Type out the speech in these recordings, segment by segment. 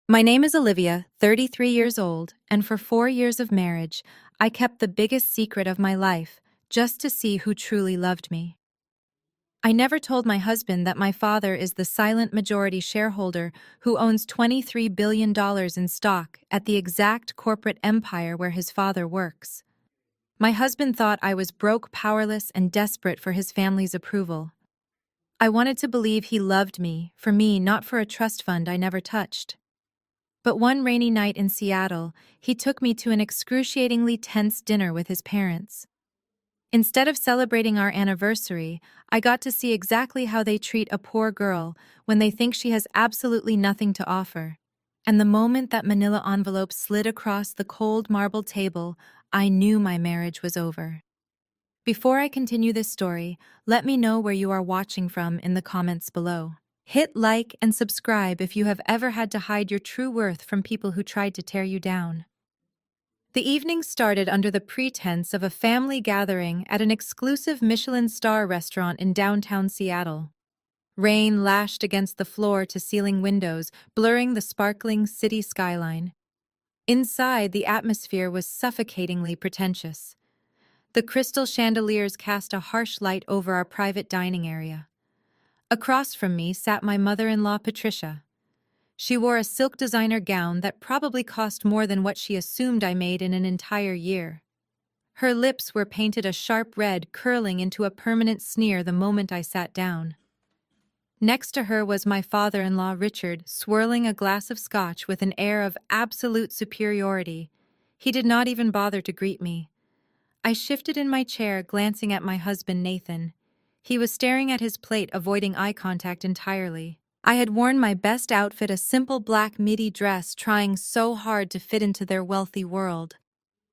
My name is Olivia, 33 years old, and for 4 years of marriage, I kept the biggest secret of my life, just to see who truly loved me. I never told my husband that my father is the silent majority shareholder who owns $23 billion in stock at the exact corporate empire where his father works. My husband thought I was broke, powerless, and desperate for his family's approval. I wanted to believe he loved me, for me, not for a trust fund I never touched. But one rainy night in Seattle, he took me to an excruciatingly tense dinner with his parents. Instead of celebrating our anniversary, I got to see exactly how they treat a poor girl when they think she has absolutely nothing to offer. And the moment that manila envelope slid across the cold marble table, I knew my marriage was over. Before I continue this story, let me know where you are watching from in the comments below. Hit like and subscribe if you have ever had to hide your true worth from people who tried to tear you down. The evening started under the pretense of a family gathering at an exclusive Michelin star restaurant in downtown Seattle. Rain lashed against the floor-to-ceiling windows, blurring the sparkling city skyline. Inside, the atmosphere was suffocatingly pretentious. The crystal chandeliers cast a harsh light over our private dining area. Across from me sat my mother-in-law, Patricia. She wore a silk designer gown that probably cost more than what she assumed I made in an entire year. Her lips were painted a sharp red, curling into a permanent sneer the moment I sat down. Next to her was my father-in-law, Richard, swirling a glass of scotch with an air of absolute superiority. He did not even bother to greet me. I shifted in my chair, glancing at my husband, Nathan. He was staring at his plate, avoiding eye contact entirely. I had worn my best outfit, a simple black midi dress, trying so hard to fit into their wealthy world.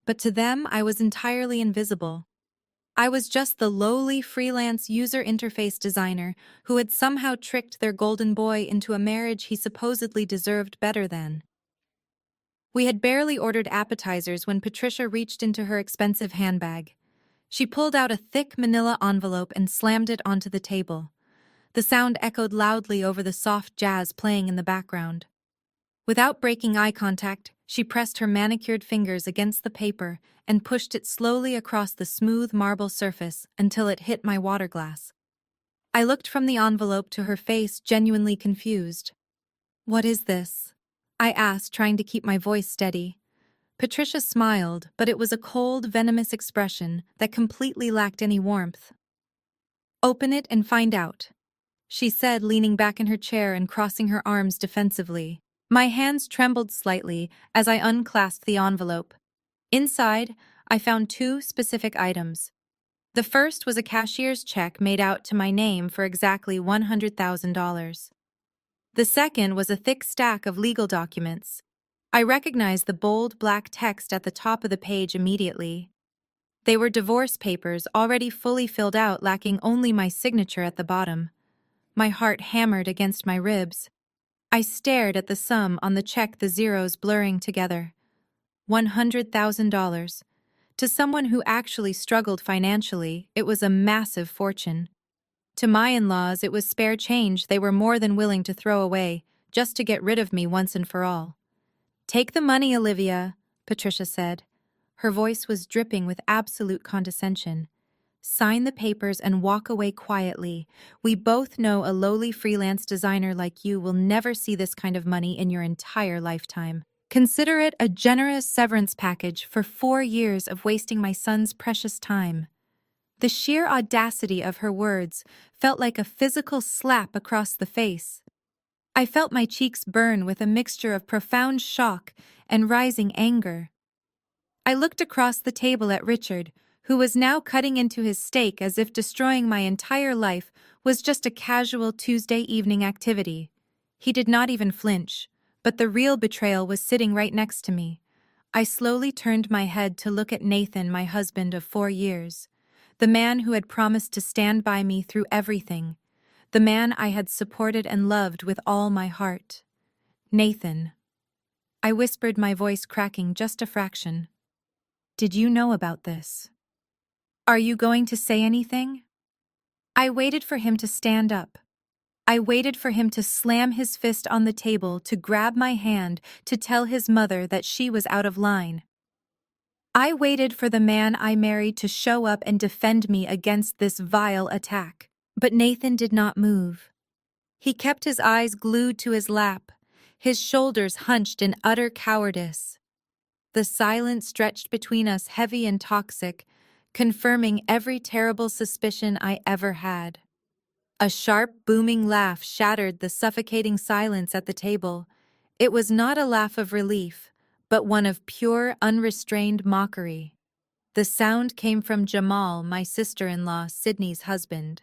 But to them, I was entirely invisible. I was just the lowly freelance user interface designer who had somehow tricked their golden boy into a marriage he supposedly deserved better than. We had barely ordered appetizers when Patricia reached into her expensive handbag. She pulled out a thick manila envelope and slammed it onto the table. The sound echoed loudly over the soft jazz playing in the background. Without breaking eye contact, she pressed her manicured fingers against the paper and pushed it slowly across the smooth marble surface until it hit my water glass. I looked from the envelope to her face, genuinely confused. "What is this?" I asked, trying to keep my voice steady. Patricia smiled, but it was a cold, venomous expression that completely lacked any warmth. "Open it and find out," she said, leaning back in her chair and crossing her arms defensively. My hands trembled slightly as I unclasped the envelope. Inside, I found two specific items. The first was a cashier's check made out to my name for exactly $100,000. The second was a thick stack of legal documents. I recognized the bold black text at the top of the page immediately. They were divorce papers already fully filled out, lacking only my signature at the bottom. My heart hammered against my ribs. I stared at the sum on the check, the zeros blurring together. $100,000. To someone who actually struggled financially, it was a massive fortune. To my in-laws, it was spare change they were more than willing to throw away, just to get rid of me once and for all. "Take the money, Olivia," Patricia said. Her voice was dripping with absolute condescension. "Sign the papers and walk away quietly. We both know a lowly freelance designer like you will never see this kind of money in your entire lifetime. Consider it a generous severance package for 4 years of wasting my son's precious time." The sheer audacity of her words felt like a physical slap across the face. I felt my cheeks burn with a mixture of profound shock and rising anger. I looked across the table at Richard, who was now cutting into his steak as if destroying my entire life was just a casual Tuesday evening activity. He did not even flinch, but the real betrayal was sitting right next to me. I slowly turned my head to look at Nathan, my husband of 4 years, the man who had promised to stand by me through everything, the man I had supported and loved with all my heart. "Nathan," I whispered, my voice cracking just a fraction. "Did you know about this? Are you going to say anything?" I waited for him to stand up. I waited for him to slam his fist on the table, to grab my hand, to tell his mother that she was out of line. I waited for the man I married to show up and defend me against this vile attack. But Nathan did not move. He kept his eyes glued to his lap, his shoulders hunched in utter cowardice. The silence stretched between us heavy and toxic, confirming every terrible suspicion I ever had. A sharp, booming laugh shattered the suffocating silence at the table. It was not a laugh of relief, but one of pure, unrestrained mockery. The sound came from Jamal, my sister-in-law, Sydney's husband.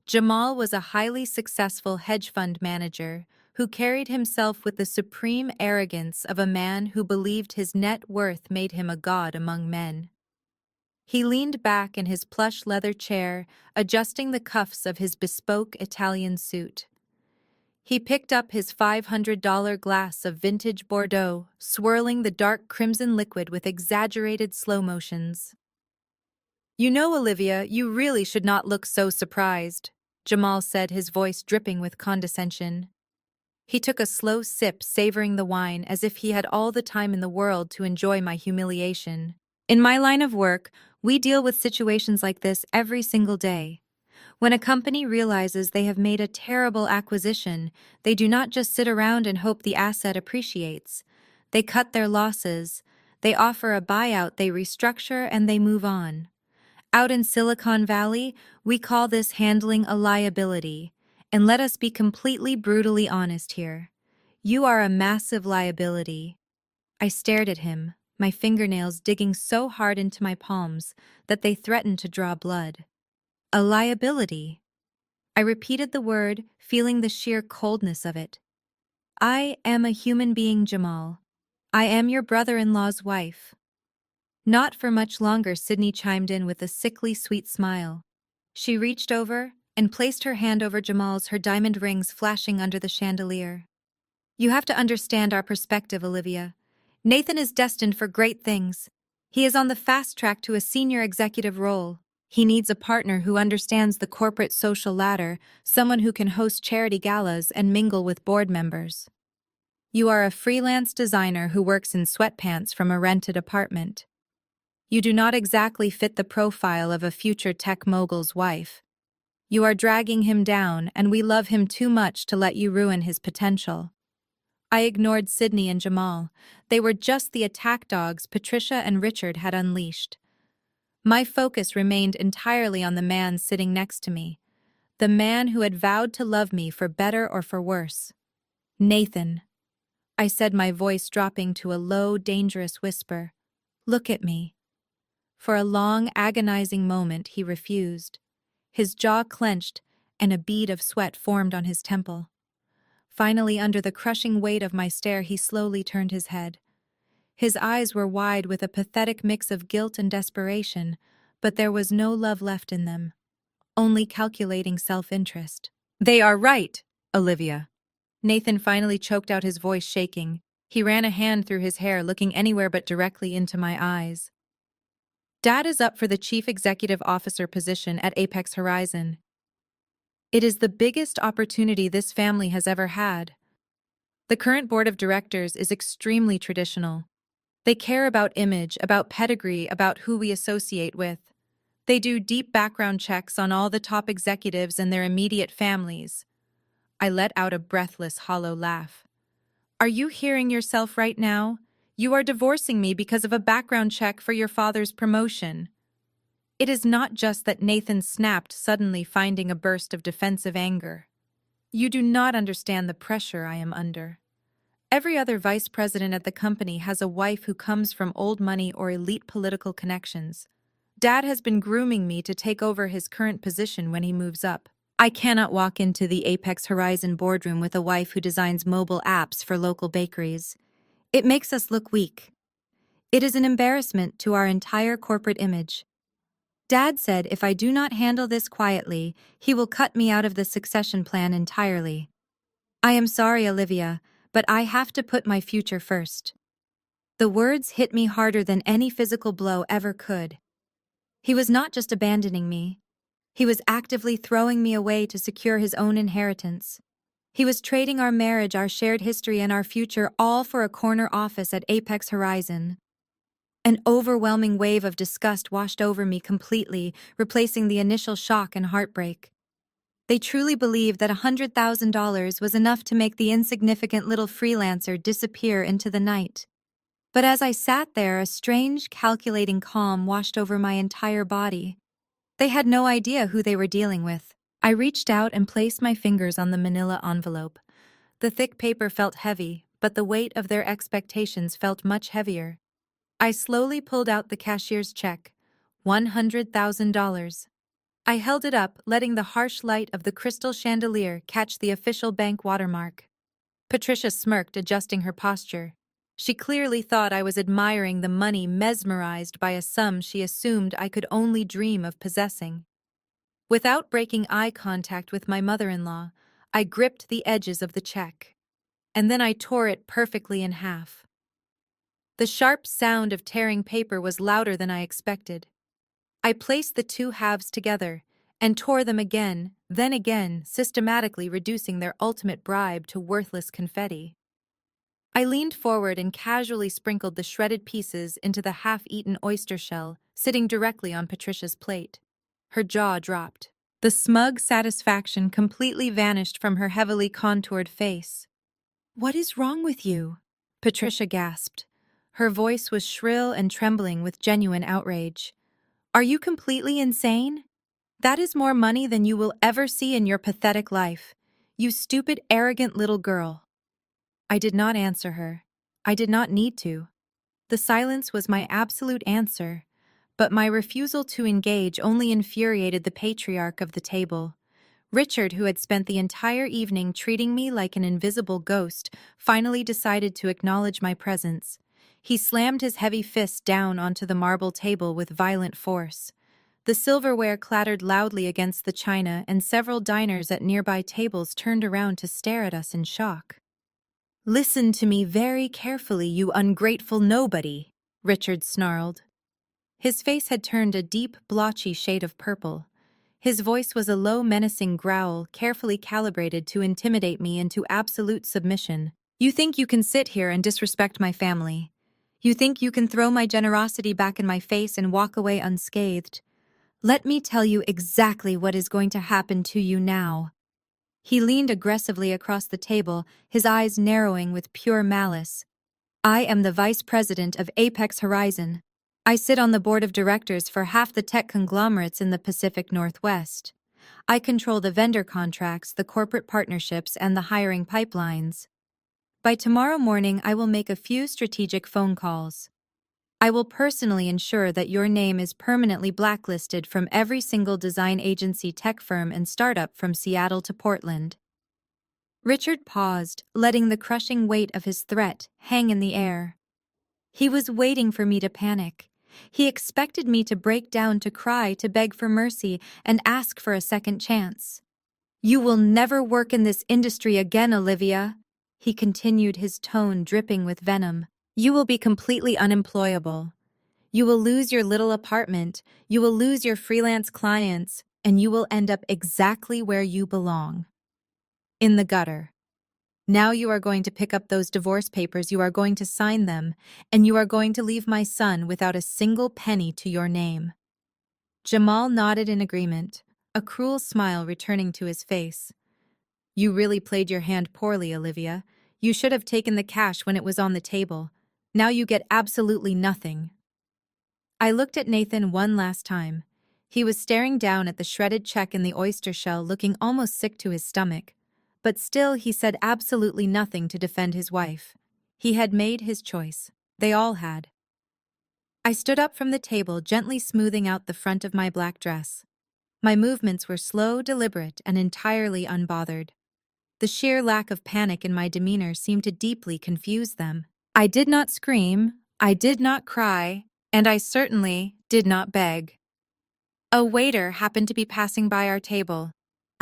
Jamal was a highly successful hedge fund manager who carried himself with the supreme arrogance of a man who believed his net worth made him a god among men. He leaned back in his plush leather chair, adjusting the cuffs of his bespoke Italian suit. He picked up his $500 glass of vintage Bordeaux, swirling the dark crimson liquid with exaggerated slow motions. "You know, Olivia, you really should not look so surprised," Jamal said, his voice dripping with condescension. He took a slow sip, savoring the wine as if he had all the time in the world to enjoy my humiliation. "In my line of work, we deal with situations like this every single day. When a company realizes they have made a terrible acquisition, they do not just sit around and hope the asset appreciates. They cut their losses, they offer a buyout, they restructure, and they move on. Out in Silicon Valley, we call this handling a liability. And let us be completely brutally honest here. You are a massive liability." I stared at him, my fingernails digging so hard into my palms that they threatened to draw blood. "A liability." I repeated the word, feeling the sheer coldness of it. "I am a human being, Jamal. I am your brother-in-law's wife." "Not for much longer," Sydney chimed in with a sickly sweet smile. She reached over and placed her hand over Jamal's, her diamond rings flashing under the chandelier. "You have to understand our perspective, Olivia. Nathan is destined for great things. He is on the fast track to a senior executive role. He needs a partner who understands the corporate social ladder, someone who can host charity galas and mingle with board members. You are a freelance designer who works in sweatpants from a rented apartment. You do not exactly fit the profile of a future tech mogul's wife. You are dragging him down, and we love him too much to let you ruin his potential." I ignored Sydney and Jamal. They were just the attack dogs Patricia and Richard had unleashed. My focus remained entirely on the man sitting next to me, the man who had vowed to love me for better or for worse. "Nathan," I said, my voice dropping to a low, dangerous whisper. "Look at me." For a long, agonizing moment, he refused. His jaw clenched, and a bead of sweat formed on his temple. Finally, under the crushing weight of my stare, he slowly turned his head. His eyes were wide with a pathetic mix of guilt and desperation, but there was no love left in them, only calculating self-interest. "They are right, Olivia." Nathan finally choked out, his voice shaking. He ran a hand through his hair, looking anywhere but directly into my eyes. "Dad is up for the Chief Executive Officer position at Apex Horizon. It is the biggest opportunity this family has ever had. The current board of directors is extremely traditional. They care about image, about pedigree, about who we associate with. They do deep background checks on all the top executives and their immediate families." I let out a breathless, hollow laugh. "Are you hearing yourself right now? You are divorcing me because of a background check for your father's promotion." It is not just that Nathan snapped, suddenly finding a burst of defensive anger. "You do not understand the pressure I am under. Every other vice president at the company has a wife who comes from old money or elite political connections. Dad has been grooming me to take over his current position when he moves up. I cannot walk into the Apex Horizon boardroom with a wife who designs mobile apps for local bakeries. It makes us look weak. It is an embarrassment to our entire corporate image. Dad said if I do not handle this quietly, he will cut me out of the succession plan entirely. I am sorry, Olivia, but I have to put my future first." The words hit me harder than any physical blow ever could. He was not just abandoning me. He was actively throwing me away to secure his own inheritance. He was trading our marriage, our shared history, and our future all for a corner office at Apex Horizon. An overwhelming wave of disgust washed over me completely, replacing the initial shock and heartbreak. They truly believed that $100,000 was enough to make the insignificant little freelancer disappear into the night. But as I sat there, a strange, calculating calm washed over my entire body. They had no idea who they were dealing with. I reached out and placed my fingers on the manila envelope. The thick paper felt heavy, but the weight of their expectations felt much heavier. I slowly pulled out the cashier's check. $100,000. I held it up, letting the harsh light of the crystal chandelier catch the official bank watermark. Patricia smirked, adjusting her posture. She clearly thought I was admiring the money, mesmerized by a sum she assumed I could only dream of possessing. Without breaking eye contact with my mother-in-law, I gripped the edges of the check. And then I tore it perfectly in half. The sharp sound of tearing paper was louder than I expected. I placed the two halves together and tore them again, then again, systematically reducing their ultimate bribe to worthless confetti. I leaned forward and casually sprinkled the shredded pieces into the half-eaten oyster shell, sitting directly on Patricia's plate. Her jaw dropped. The smug satisfaction completely vanished from her heavily contoured face. "What is wrong with you?" Patricia gasped. Her voice was shrill and trembling with genuine outrage. "Are you completely insane? That is more money than you will ever see in your pathetic life. You stupid, arrogant little girl." I did not answer her. I did not need to. The silence was my absolute answer, but my refusal to engage only infuriated the patriarch of the table. Richard, who had spent the entire evening treating me like an invisible ghost, finally decided to acknowledge my presence. He slammed his heavy fist down onto the marble table with violent force. The silverware clattered loudly against the china, and several diners at nearby tables turned around to stare at us in shock. "Listen to me very carefully, you ungrateful nobody," Richard snarled. His face had turned a deep, blotchy shade of purple. His voice was a low, menacing growl, carefully calibrated to intimidate me into absolute submission. "You think you can sit here and disrespect my family? You think you can throw my generosity back in my face and walk away unscathed? Let me tell you exactly what is going to happen to you now." He leaned aggressively across the table, his eyes narrowing with pure malice. "I am the vice president of Apex Horizon. I sit on the board of directors for half the tech conglomerates in the Pacific Northwest. I control the vendor contracts, the corporate partnerships, and the hiring pipelines. By tomorrow morning, I will make a few strategic phone calls. I will personally ensure that your name is permanently blacklisted from every single design agency, tech firm, and startup from Seattle to Portland." Richard paused, letting the crushing weight of his threat hang in the air. He was waiting for me to panic. He expected me to break down, to cry, to beg for mercy, and ask for a second chance. "You will never work in this industry again, Olivia," he continued, his tone dripping with venom. "You will be completely unemployable. You will lose your little apartment, you will lose your freelance clients, and you will end up exactly where you belong. In the gutter. Now you are going to pick up those divorce papers, you are going to sign them, and you are going to leave my son without a single penny to your name." Jamal nodded in agreement, a cruel smile returning to his face. "You really played your hand poorly, Olivia. You should have taken the cash when it was on the table. Now you get absolutely nothing." I looked at Nathan one last time. He was staring down at the shredded check in the oyster shell, looking almost sick to his stomach. But still, he said absolutely nothing to defend his wife. He had made his choice. They all had. I stood up from the table, gently smoothing out the front of my black dress. My movements were slow, deliberate, and entirely unbothered. The sheer lack of panic in my demeanor seemed to deeply confuse them. I did not scream, I did not cry, and I certainly did not beg. A waiter happened to be passing by our table.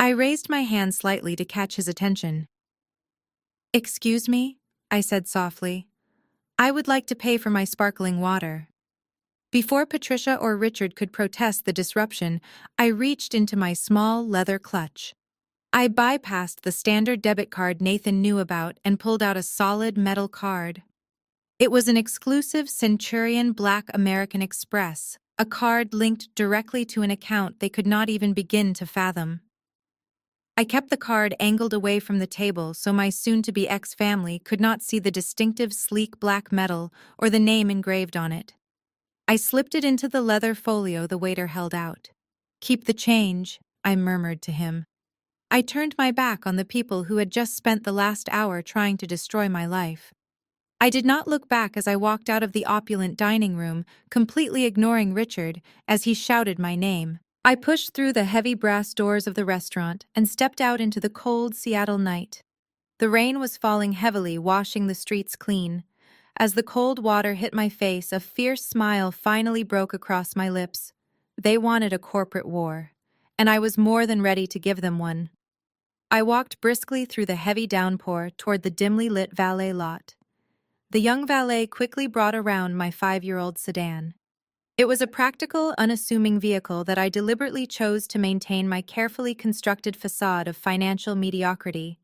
I raised my hand slightly to catch his attention. "Excuse me," I said softly. "I would like to pay for my sparkling water." Before Patricia or Richard could protest the disruption, I reached into my small leather clutch. I bypassed the standard debit card Nathan knew about and pulled out a solid metal card. It was an exclusive Centurion Black American Express, a card linked directly to an account they could not even begin to fathom. I kept the card angled away from the table so my soon-to-be ex-family could not see the distinctive sleek black metal or the name engraved on it. I slipped it into the leather folio the waiter held out. "Keep the change," I murmured to him. I turned my back on the people who had just spent the last hour trying to destroy my life. I did not look back as I walked out of the opulent dining room, completely ignoring Richard as he shouted my name. I pushed through the heavy brass doors of the restaurant and stepped out into the cold Seattle night. The rain was falling heavily, washing the streets clean. As the cold water hit my face, a fierce smile finally broke across my lips. They wanted a corporate war, and I was more than ready to give them one. I walked briskly through the heavy downpour toward the dimly lit valet lot. The young valet quickly brought around my 5-year-old sedan. It was a practical, unassuming vehicle that I deliberately chose to maintain my carefully constructed facade of financial mediocrity.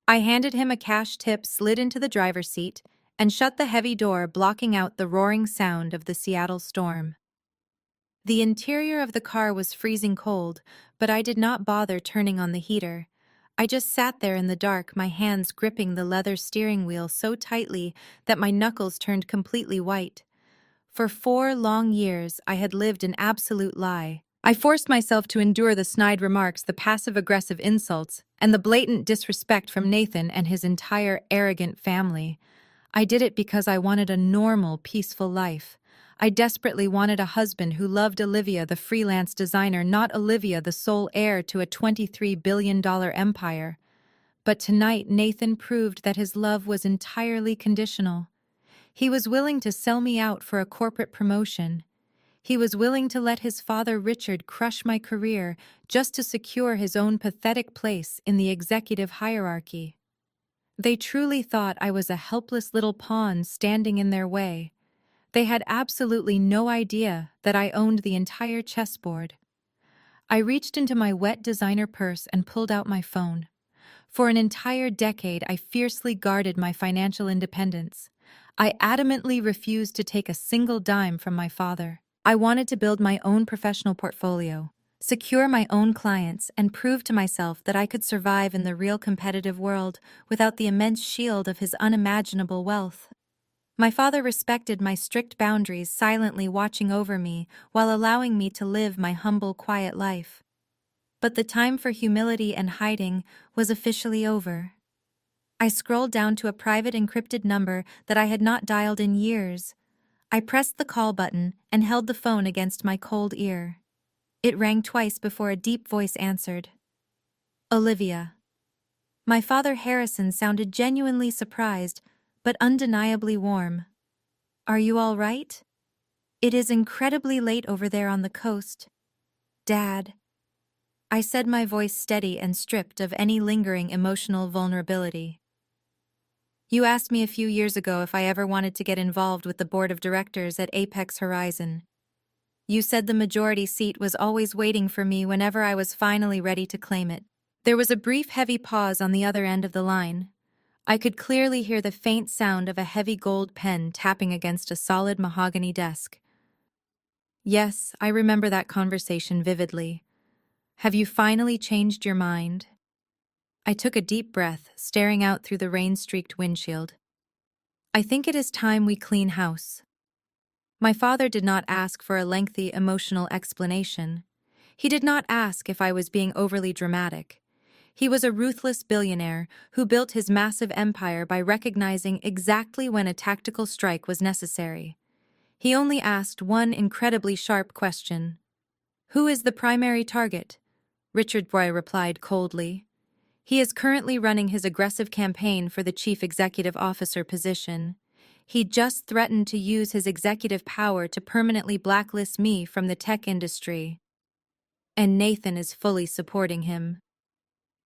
I handed him a cash tip, slid into the driver's seat, and shut the heavy door, blocking out the roaring sound of the Seattle storm. The interior of the car was freezing cold, but I did not bother turning on the heater. I just sat there in the dark, my hands gripping the leather steering wheel so tightly that my knuckles turned completely white. For 4 long years, I had lived an absolute lie. I forced myself to endure the snide remarks, the passive-aggressive insults, and the blatant disrespect from Nathan and his entire arrogant family. I did it because I wanted a normal, peaceful life. I desperately wanted a husband who loved Olivia, the freelance designer, not Olivia, the sole heir to a $23 billion empire. But tonight, Nathan proved that his love was entirely conditional. He was willing to sell me out for a corporate promotion. He was willing to let his father Richard crush my career just to secure his own pathetic place in the executive hierarchy. They truly thought I was a helpless little pawn standing in their way. They had absolutely no idea that I owned the entire chessboard. I reached into my wet designer purse and pulled out my phone. For an entire decade, I fiercely guarded my financial independence. I adamantly refused to take a single dime from my father. I wanted to build my own professional portfolio, secure my own clients, and prove to myself that I could survive in the real competitive world without the immense shield of his unimaginable wealth. My father respected my strict boundaries, silently watching over me while allowing me to live my humble, quiet life. But the time for humility and hiding was officially over. I scrolled down to a private encrypted number that I had not dialed in years. I pressed the call button and held the phone against my cold ear. It rang twice before a deep voice answered. Olivia. My father Harrison sounded genuinely surprised, but undeniably warm. Are you all right? It is incredibly late over there on the coast. Dad. I said, my voice steady and stripped of any lingering emotional vulnerability. You asked me a few years ago if I ever wanted to get involved with the board of directors at Apex Horizon. You said the majority seat was always waiting for me whenever I was finally ready to claim it. There was a brief, heavy pause on the other end of the line. I could clearly hear the faint sound of a heavy gold pen tapping against a solid mahogany desk. Yes, I remember that conversation vividly. Have you finally changed your mind? I took a deep breath, staring out through the rain-streaked windshield. I think it is time we clean house. My father did not ask for a lengthy, emotional explanation. He did not ask if I was being overly dramatic. He was a ruthless billionaire who built his massive empire by recognizing exactly when a tactical strike was necessary. He only asked one incredibly sharp question. Who is the primary target? Richard Roy replied coldly. He is currently running his aggressive campaign for the chief executive officer position. He just threatened to use his executive power to permanently blacklist me from the tech industry. And Nathan is fully supporting him.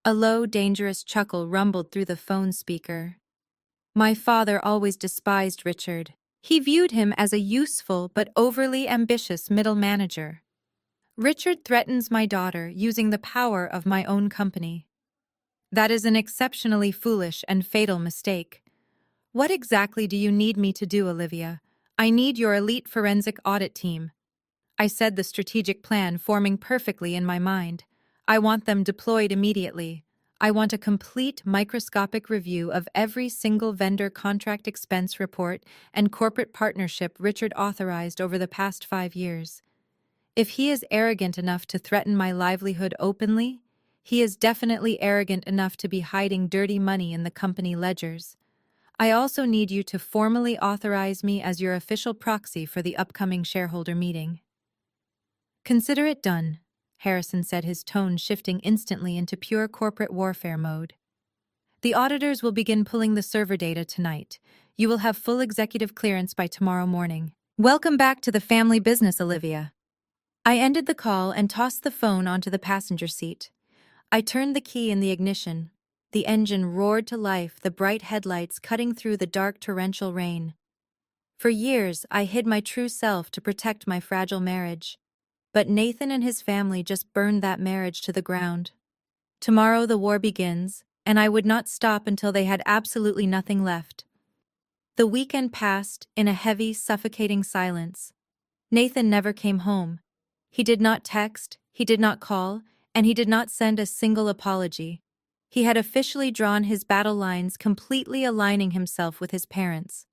A low, dangerous chuckle rumbled through the phone speaker. My father always despised Richard. He viewed him as a useful but overly ambitious middle manager. Richard threatens my daughter using the power of my own company. That is an exceptionally foolish and fatal mistake. What exactly do you need me to do, Olivia? I need your elite forensic audit team. I said, the strategic plan forming perfectly in my mind. I want them deployed immediately. I want a complete microscopic review of every single vendor contract expense report and corporate partnership Richard authorized over the past 5 years. If he is arrogant enough to threaten my livelihood openly, he is definitely arrogant enough to be hiding dirty money in the company ledgers. I also need you to formally authorize me as your official proxy for the upcoming shareholder meeting. Consider it done, Harrison said, his tone shifting instantly into pure corporate warfare mode. The auditors will begin pulling the server data tonight. You will have full executive clearance by tomorrow morning. Welcome back to the family business, Olivia. I ended the call and tossed the phone onto the passenger seat. I turned the key in the ignition. The engine roared to life, the bright headlights cutting through the dark torrential rain. For years, I hid my true self to protect my fragile marriage. But Nathan and his family just burned that marriage to the ground. Tomorrow the war begins, and I would not stop until they had absolutely nothing left. The weekend passed in a heavy, suffocating silence. Nathan never came home. He did not text, he did not call, and he did not send a single apology. He had officially drawn his battle lines, completely aligning himself with his parents.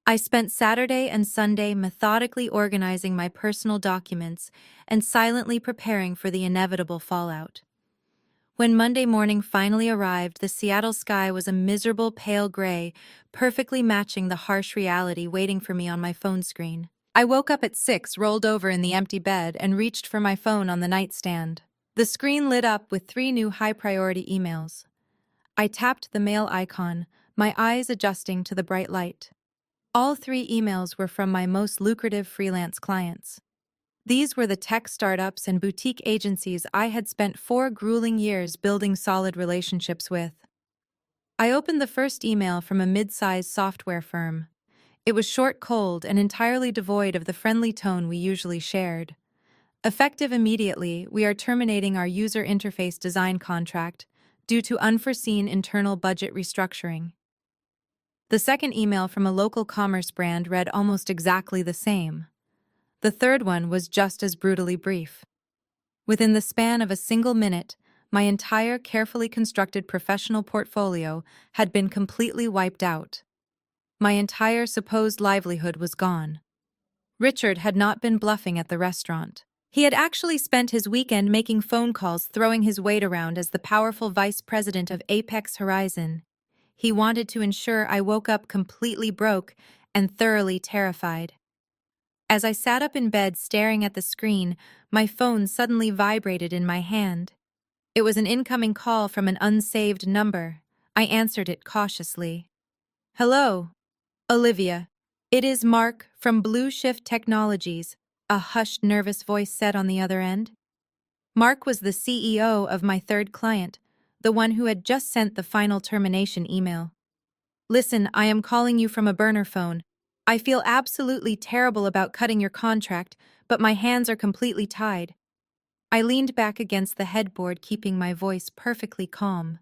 I spent Saturday and Sunday methodically organizing my personal documents and silently preparing for the inevitable fallout. When Monday morning finally arrived, the Seattle sky was a miserable pale gray, perfectly matching the harsh reality waiting for me on my phone screen. I woke up at 6, rolled over in the empty bed, and reached for my phone on the nightstand. The screen lit up with 3 new high-priority emails. I tapped the mail icon, my eyes adjusting to the bright light. All 3 emails were from my most lucrative freelance clients. These were the tech startups and boutique agencies I had spent 4 grueling years building solid relationships with. I opened the first email from a mid-sized software firm. It was short, cold, and entirely devoid of the friendly tone we usually shared. Effective immediately, we are terminating our user interface design contract due to unforeseen internal budget restructuring. The second email from a local commerce brand read almost exactly the same. The third one was just as brutally brief. Within the span of a single minute, my entire carefully constructed professional portfolio had been completely wiped out. My entire supposed livelihood was gone. Richard had not been bluffing at the restaurant. He had actually spent his weekend making phone calls, throwing his weight around as the powerful vice president of Apex Horizon. He wanted to ensure I woke up completely broke and thoroughly terrified. As I sat up in bed staring at the screen, my phone suddenly vibrated in my hand. It was an incoming call from an unsaved number. I answered it cautiously. "Hello, Olivia. It is Mark from Blue Shift Technologies," a hushed, nervous voice said on the other end. Mark was the CEO of my third client, the one who had just sent the final termination email. "Listen, I am calling you from a burner phone. I feel absolutely terrible about cutting your contract, but my hands are completely tied." I leaned back against the headboard, keeping my voice perfectly calm.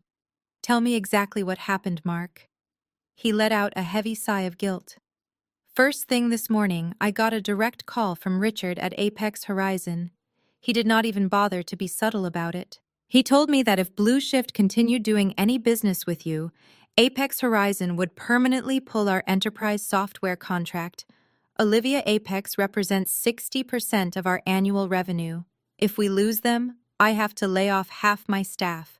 "Tell me exactly what happened, Mark." He let out a heavy sigh of guilt. "First thing this morning, I got a direct call from Richard at Apex Horizon. He did not even bother to be subtle about it. He told me that if Blue Shift continued doing any business with you, Apex Horizon would permanently pull our enterprise software contract. Olivia, Apex represents 60% of our annual revenue. If we lose them, I have to lay off half my staff.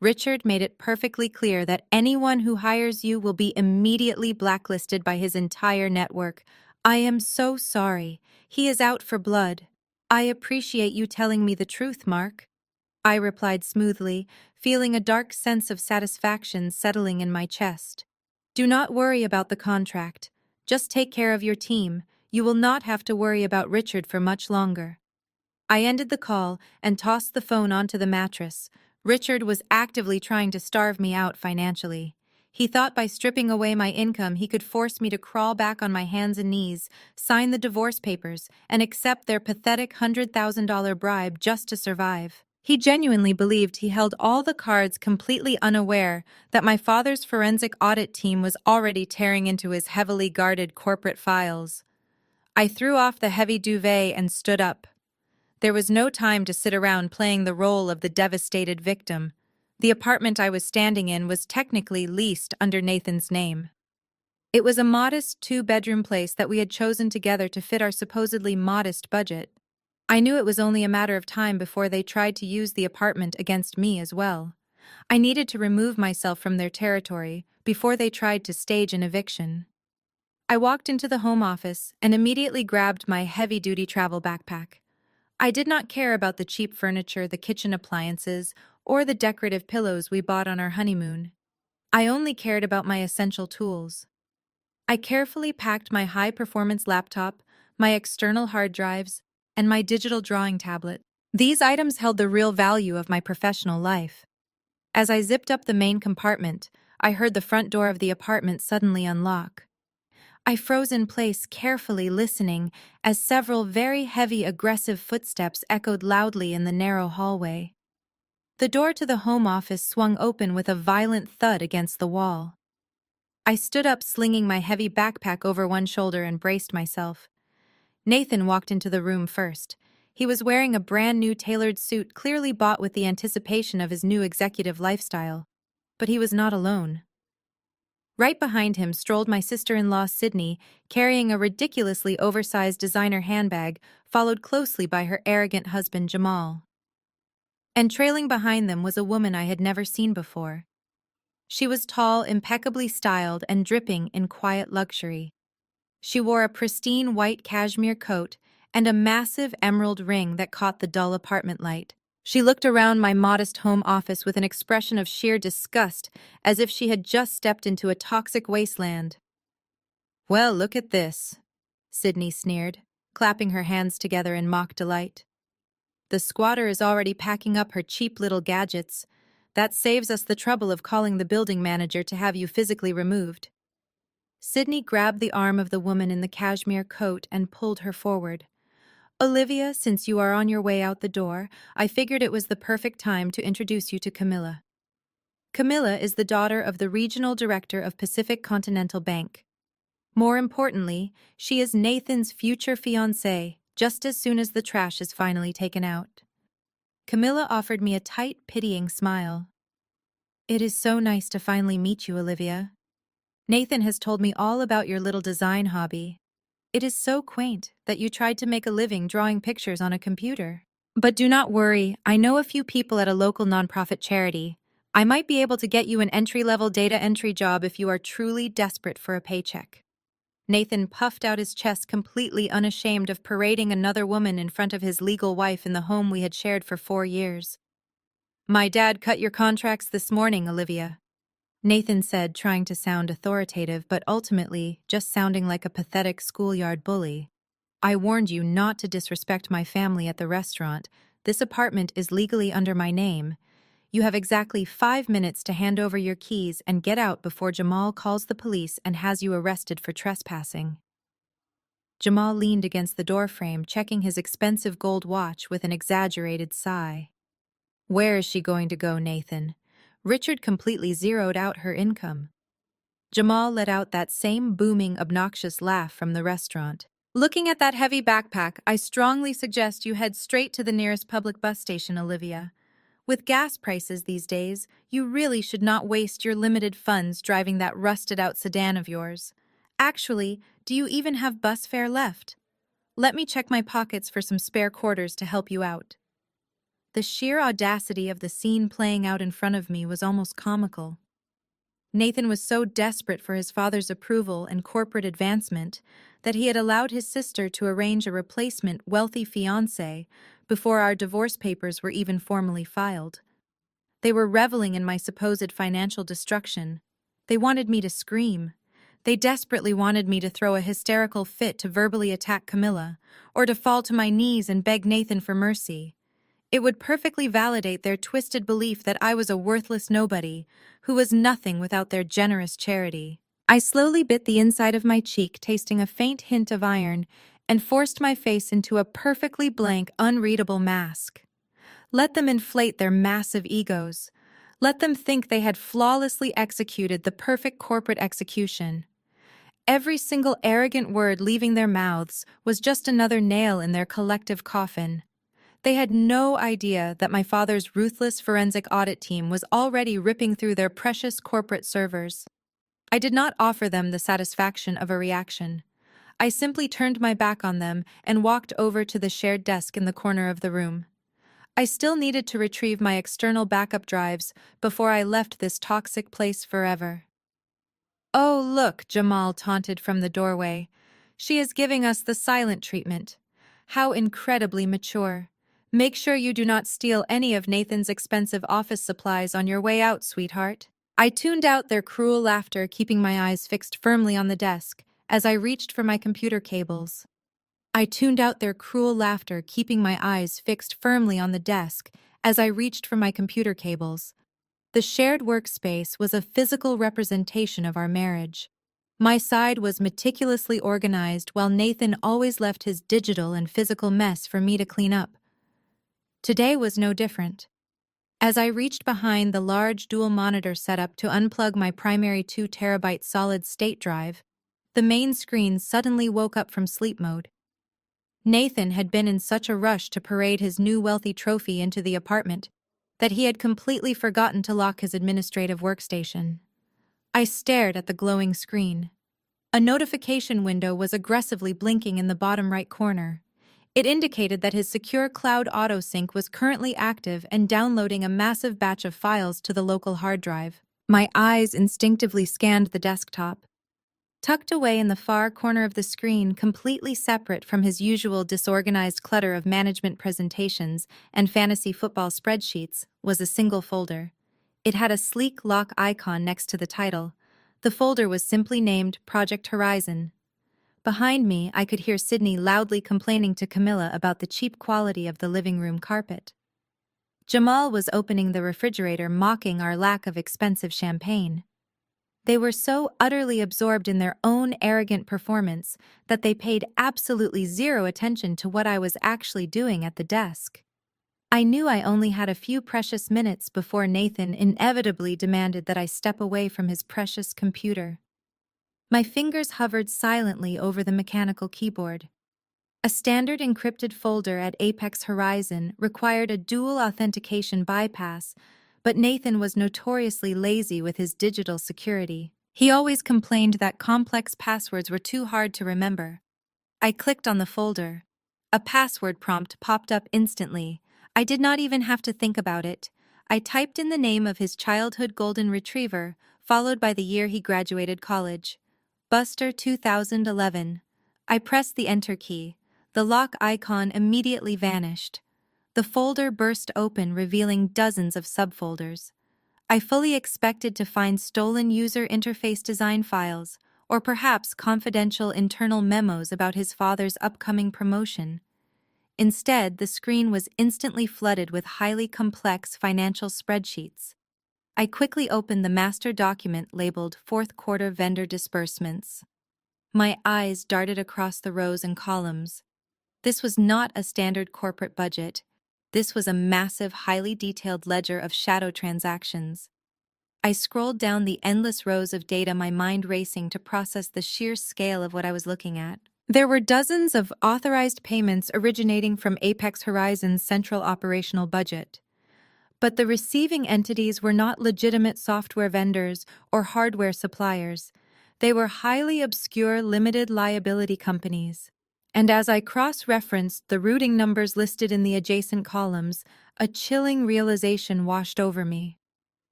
Richard made it perfectly clear that anyone who hires you will be immediately blacklisted by his entire network. I am so sorry. He is out for blood. I appreciate you telling me the truth, Mark." I replied smoothly, feeling a dark sense of satisfaction settling in my chest. "Do not worry about the contract. Just take care of your team. You will not have to worry about Richard for much longer." I ended the call and tossed the phone onto the mattress. Richard was actively trying to starve me out financially. He thought by stripping away my income he could force me to crawl back on my hands and knees, sign the divorce papers, and accept their pathetic $100,000 bribe just to survive. He genuinely believed he held all the cards, completely unaware that my father's forensic audit team was already tearing into his heavily guarded corporate files. I threw off the heavy duvet and stood up. There was no time to sit around playing the role of the devastated victim. The apartment I was standing in was technically leased under Nathan's name. It was a modest two-bedroom place that we had chosen together to fit our supposedly modest budget. I knew it was only a matter of time before they tried to use the apartment against me as well. I needed to remove myself from their territory before they tried to stage an eviction. I walked into the home office and immediately grabbed my heavy-duty travel backpack. I did not care about the cheap furniture, the kitchen appliances, or the decorative pillows we bought on our honeymoon. I only cared about my essential tools. I carefully packed my high-performance laptop, my external hard drives, and my digital drawing tablet. These items held the real value of my professional life. As I zipped up the main compartment, I heard the front door of the apartment suddenly unlock. I froze in place, carefully listening, as several very heavy, aggressive footsteps echoed loudly in the narrow hallway. The door to the home office swung open with a violent thud against the wall. I stood up, slinging my heavy backpack over one shoulder, and braced myself. Nathan walked into the room first. He was wearing a brand-new tailored suit, clearly bought with the anticipation of his new executive lifestyle. But he was not alone. Right behind him strolled my sister-in-law Sydney, carrying a ridiculously oversized designer handbag, followed closely by her arrogant husband Jamal. And trailing behind them was a woman I had never seen before. She was tall, impeccably styled, and dripping in quiet luxury. She wore a pristine white cashmere coat and a massive emerald ring that caught the dull apartment light. She looked around my modest home office with an expression of sheer disgust, as if she had just stepped into a toxic wasteland. "Well, look at this," Sydney sneered, clapping her hands together in mock delight. "The squatter is already packing up her cheap little gadgets. That saves us the trouble of calling the building manager to have you physically removed." Sydney grabbed the arm of the woman in the cashmere coat and pulled her forward. "Olivia, since you are on your way out the door, I figured it was the perfect time to introduce you to Camilla. Camilla is the daughter of the regional director of Pacific Continental Bank. More importantly, she is Nathan's future fiancée, just as soon as the trash is finally taken out." Camilla offered me a tight, pitying smile. "It is so nice to finally meet you, Olivia. Nathan has told me all about your little design hobby. It is so quaint that you tried to make a living drawing pictures on a computer. But do not worry, I know a few people at a local nonprofit charity. I might be able to get you an entry-level data entry job if you are truly desperate for a paycheck." Nathan puffed out his chest, completely unashamed of parading another woman in front of his legal wife in the home we had shared for 4 years. "My dad cut your contracts this morning, Olivia," Nathan said, trying to sound authoritative but ultimately just sounding like a pathetic schoolyard bully. "I warned you not to disrespect my family at the restaurant. This apartment is legally under my name. You have exactly 5 minutes to hand over your keys and get out before Jamal calls the police and has you arrested for trespassing." Jamal leaned against the doorframe, checking his expensive gold watch with an exaggerated sigh. "Where is she going to go, Nathan? Richard completely zeroed out her income." Jamal let out that same booming, obnoxious laugh from the restaurant. "Looking at that heavy backpack, I strongly suggest you head straight to the nearest public bus station, Olivia. With gas prices these days, you really should not waste your limited funds driving that rusted-out sedan of yours. Actually, do you even have bus fare left? Let me check my pockets for some spare quarters to help you out." The sheer audacity of the scene playing out in front of me was almost comical. Nathan was so desperate for his father's approval and corporate advancement that he had allowed his sister to arrange a replacement wealthy fiancé before our divorce papers were even formally filed. They were reveling in my supposed financial destruction. They wanted me to scream. They desperately wanted me to throw a hysterical fit to verbally attack Camilla, or to fall to my knees and beg Nathan for mercy. It would perfectly validate their twisted belief that I was a worthless nobody, who was nothing without their generous charity. I slowly bit the inside of my cheek, tasting a faint hint of iron, and forced my face into a perfectly blank, unreadable mask. Let them inflate their massive egos. Let them think they had flawlessly executed the perfect corporate execution. Every single arrogant word leaving their mouths was just another nail in their collective coffin. They had no idea that my father's ruthless forensic audit team was already ripping through their precious corporate servers. I did not offer them the satisfaction of a reaction. I simply turned my back on them and walked over to the shared desk in the corner of the room. I still needed to retrieve my external backup drives before I left this toxic place forever. "Oh, look," Jamal taunted from the doorway. "She is giving us the silent treatment. How incredibly mature. Make sure you do not steal any of Nathan's expensive office supplies on your way out, sweetheart." I tuned out their cruel laughter, keeping my eyes fixed firmly on the desk as I reached for my computer cables. I tuned out their cruel laughter, keeping my eyes fixed firmly on the desk as I reached for my computer cables. The shared workspace was a physical representation of our marriage. My side was meticulously organized, while Nathan always left his digital and physical mess for me to clean up. Today was no different. As I reached behind the large dual monitor setup to unplug my primary 2 terabyte solid-state drive, the main screen suddenly woke up from sleep mode. Nathan had been in such a rush to parade his new wealthy trophy into the apartment that he had completely forgotten to lock his administrative workstation. I stared at the glowing screen. A notification window was aggressively blinking in the bottom right corner. It indicated that his secure cloud autosync was currently active and downloading a massive batch of files to the local hard drive. My eyes instinctively scanned the desktop. Tucked away in the far corner of the screen, completely separate from his usual disorganized clutter of management presentations and fantasy football spreadsheets, was a single folder. It had a sleek lock icon next to the title. The folder was simply named Project Horizon. Behind me, I could hear Sydney loudly complaining to Camilla about the cheap quality of the living room carpet. Jamal was opening the refrigerator, mocking our lack of expensive champagne. They were so utterly absorbed in their own arrogant performance that they paid absolutely zero attention to what I was actually doing at the desk. I knew I only had a few precious minutes before Nathan inevitably demanded that I step away from his precious computer. My fingers hovered silently over the mechanical keyboard. A standard encrypted folder at Apex Horizon required a dual authentication bypass, but Nathan was notoriously lazy with his digital security. He always complained that complex passwords were too hard to remember. I clicked on the folder. A password prompt popped up instantly. I did not even have to think about it. I typed in the name of his childhood golden retriever, followed by the year he graduated college. Buster 2011. I pressed the enter key. The lock icon immediately vanished. The folder burst open, revealing dozens of subfolders. I fully expected to find stolen user interface design files, or perhaps confidential internal memos about his father's upcoming promotion. Instead, the screen was instantly flooded with highly complex financial spreadsheets. I quickly opened the master document labeled Fourth Quarter Vendor Disbursements. My eyes darted across the rows and columns. This was not a standard corporate budget. This was a massive, highly detailed ledger of shadow transactions. I scrolled down the endless rows of data, my mind racing to process the sheer scale of what I was looking at. There were dozens of authorized payments originating from Apex Horizon's central operational budget. But the receiving entities were not legitimate software vendors or hardware suppliers. They were highly obscure limited liability companies. And as I cross-referenced the routing numbers listed in the adjacent columns, a chilling realization washed over me.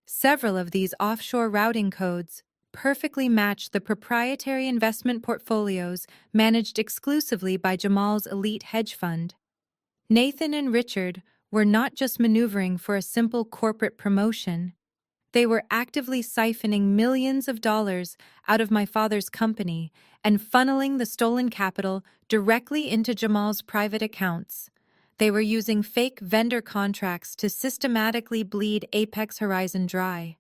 Several of these offshore routing codes perfectly matched the proprietary investment portfolios managed exclusively by Jamal's elite hedge fund. Nathan and Richard were not just maneuvering for a simple corporate promotion. They were actively siphoning millions of dollars out of my father's company and funneling the stolen capital directly into Jamal's private accounts. They were using fake vendor contracts to systematically bleed Apex Horizon dry.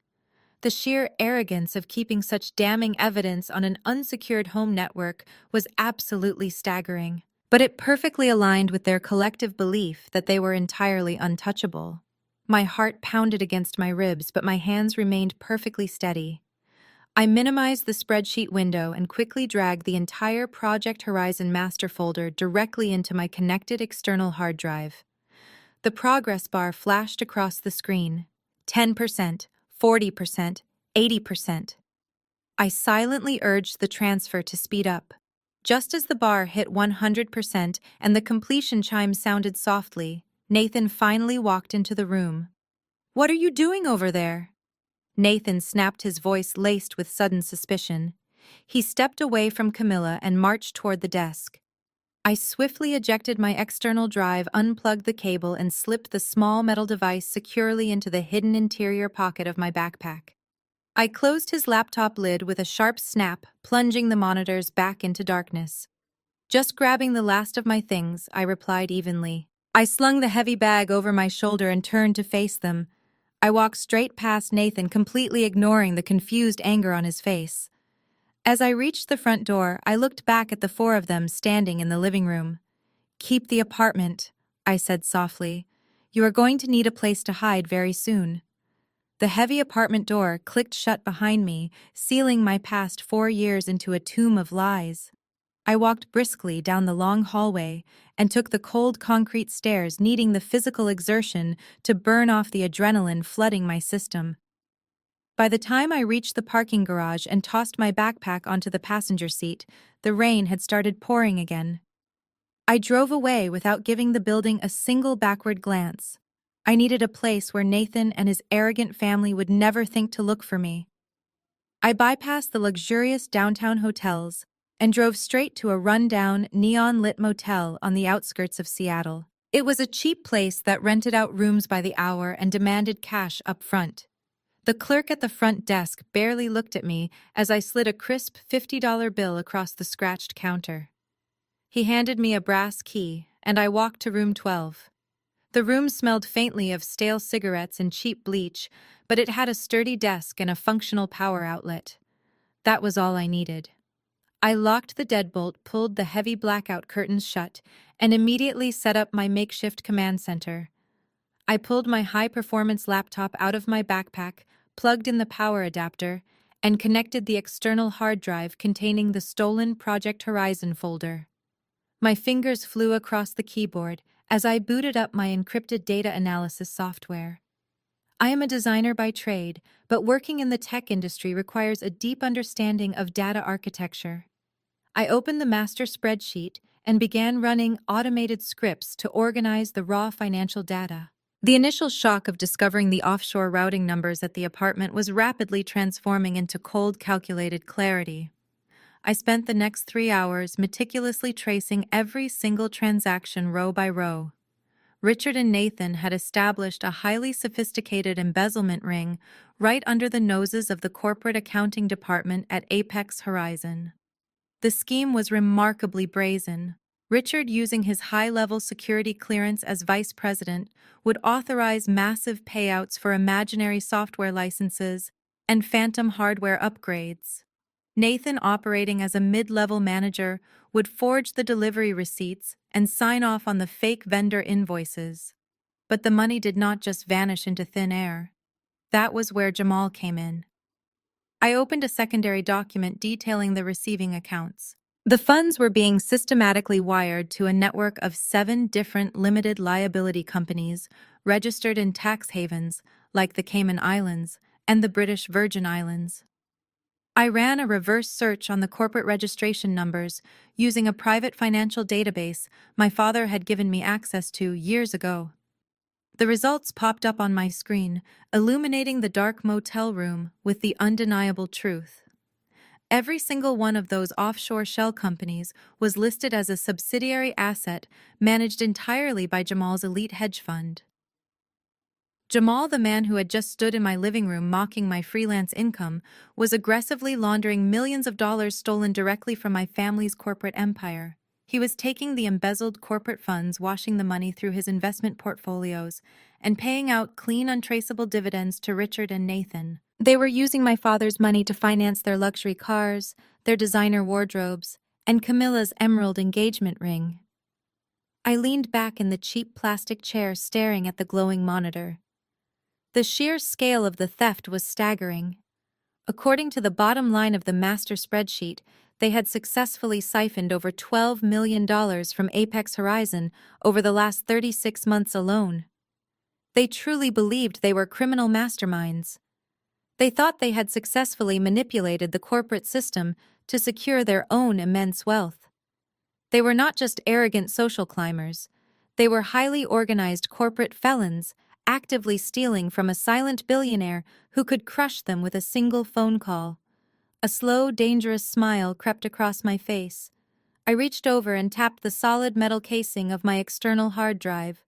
The sheer arrogance of keeping such damning evidence on an unsecured home network was absolutely staggering, but it perfectly aligned with their collective belief that they were entirely untouchable. My heart pounded against my ribs, but my hands remained perfectly steady. I minimized the spreadsheet window and quickly dragged the entire Project Horizon master folder directly into my connected external hard drive. The progress bar flashed across the screen. 10%, 40%, 80%. I silently urged the transfer to speed up. Just as the bar hit 100% and the completion chime sounded softly, Nathan finally walked into the room. "What are you doing over there?" Nathan snapped, his voice laced with sudden suspicion. He stepped away from Camilla and marched toward the desk. I swiftly ejected my external drive, unplugged the cable, and slipped the small metal device securely into the hidden interior pocket of my backpack. I closed his laptop lid with a sharp snap, plunging the monitors back into darkness. "Just grabbing the last of my things," I replied evenly. I slung the heavy bag over my shoulder and turned to face them. I walked straight past Nathan, completely ignoring the confused anger on his face. As I reached the front door, I looked back at the four of them standing in the living room. "Keep the apartment," I said softly. "You are going to need a place to hide very soon." The heavy apartment door clicked shut behind me, sealing my past 4 years into a tomb of lies. I walked briskly down the long hallway and took the cold concrete stairs, needing the physical exertion to burn off the adrenaline flooding my system. By the time I reached the parking garage and tossed my backpack onto the passenger seat, the rain had started pouring again. I drove away without giving the building a single backward glance. I needed a place where Nathan and his arrogant family would never think to look for me. I bypassed the luxurious downtown hotels and drove straight to a rundown, neon-lit motel on the outskirts of Seattle. It was a cheap place that rented out rooms by the hour and demanded cash up front. The clerk at the front desk barely looked at me as I slid a crisp $50 bill across the scratched counter. He handed me a brass key, and I walked to room 12. The room smelled faintly of stale cigarettes and cheap bleach, but it had a sturdy desk and a functional power outlet. That was all I needed. I locked the deadbolt, pulled the heavy blackout curtains shut, and immediately set up my makeshift command center. I pulled my high-performance laptop out of my backpack, plugged in the power adapter, and connected the external hard drive containing the stolen Project Horizon folder. My fingers flew across the keyboard as I booted up my encrypted data analysis software. I am a designer by trade, but working in the tech industry requires a deep understanding of data architecture. I opened the master spreadsheet and began running automated scripts to organize the raw financial data. The initial shock of discovering the offshore routing numbers at the apartment was rapidly transforming into cold, calculated clarity. I spent the next 3 hours meticulously tracing every single transaction row by row. Richard and Nathan had established a highly sophisticated embezzlement ring right under the noses of the corporate accounting department at Apex Horizon. The scheme was remarkably brazen. Richard, using his high-level security clearance as vice president, would authorize massive payouts for imaginary software licenses and phantom hardware upgrades. Nathan, operating as a mid-level manager, would forge the delivery receipts and sign off on the fake vendor invoices. But the money did not just vanish into thin air. That was where Jamal came in. I opened a secondary document detailing the receiving accounts. The funds were being systematically wired to a network of 7 different limited liability companies registered in tax havens like the Cayman Islands and the British Virgin Islands. I ran a reverse search on the corporate registration numbers using a private financial database my father had given me access to years ago. The results popped up on my screen, illuminating the dark motel room with the undeniable truth. Every single one of those offshore shell companies was listed as a subsidiary asset managed entirely by Jamal's elite hedge fund. Jamal, the man who had just stood in my living room mocking my freelance income, was aggressively laundering millions of dollars stolen directly from my family's corporate empire. He was taking the embezzled corporate funds, washing the money through his investment portfolios, and paying out clean, untraceable dividends to Richard and Nathan. They were using my father's money to finance their luxury cars, their designer wardrobes, and Camilla's emerald engagement ring. I leaned back in the cheap plastic chair, staring at the glowing monitor. The sheer scale of the theft was staggering. According to the bottom line of the master spreadsheet, they had successfully siphoned over $12 million from Apex Horizon over the last 36 months alone. They truly believed they were criminal masterminds. They thought they had successfully manipulated the corporate system to secure their own immense wealth. They were not just arrogant social climbers. They were highly organized corporate felons, actively stealing from a silent billionaire who could crush them with a single phone call. A slow, dangerous smile crept across my face. I reached over and tapped the solid metal casing of my external hard drive.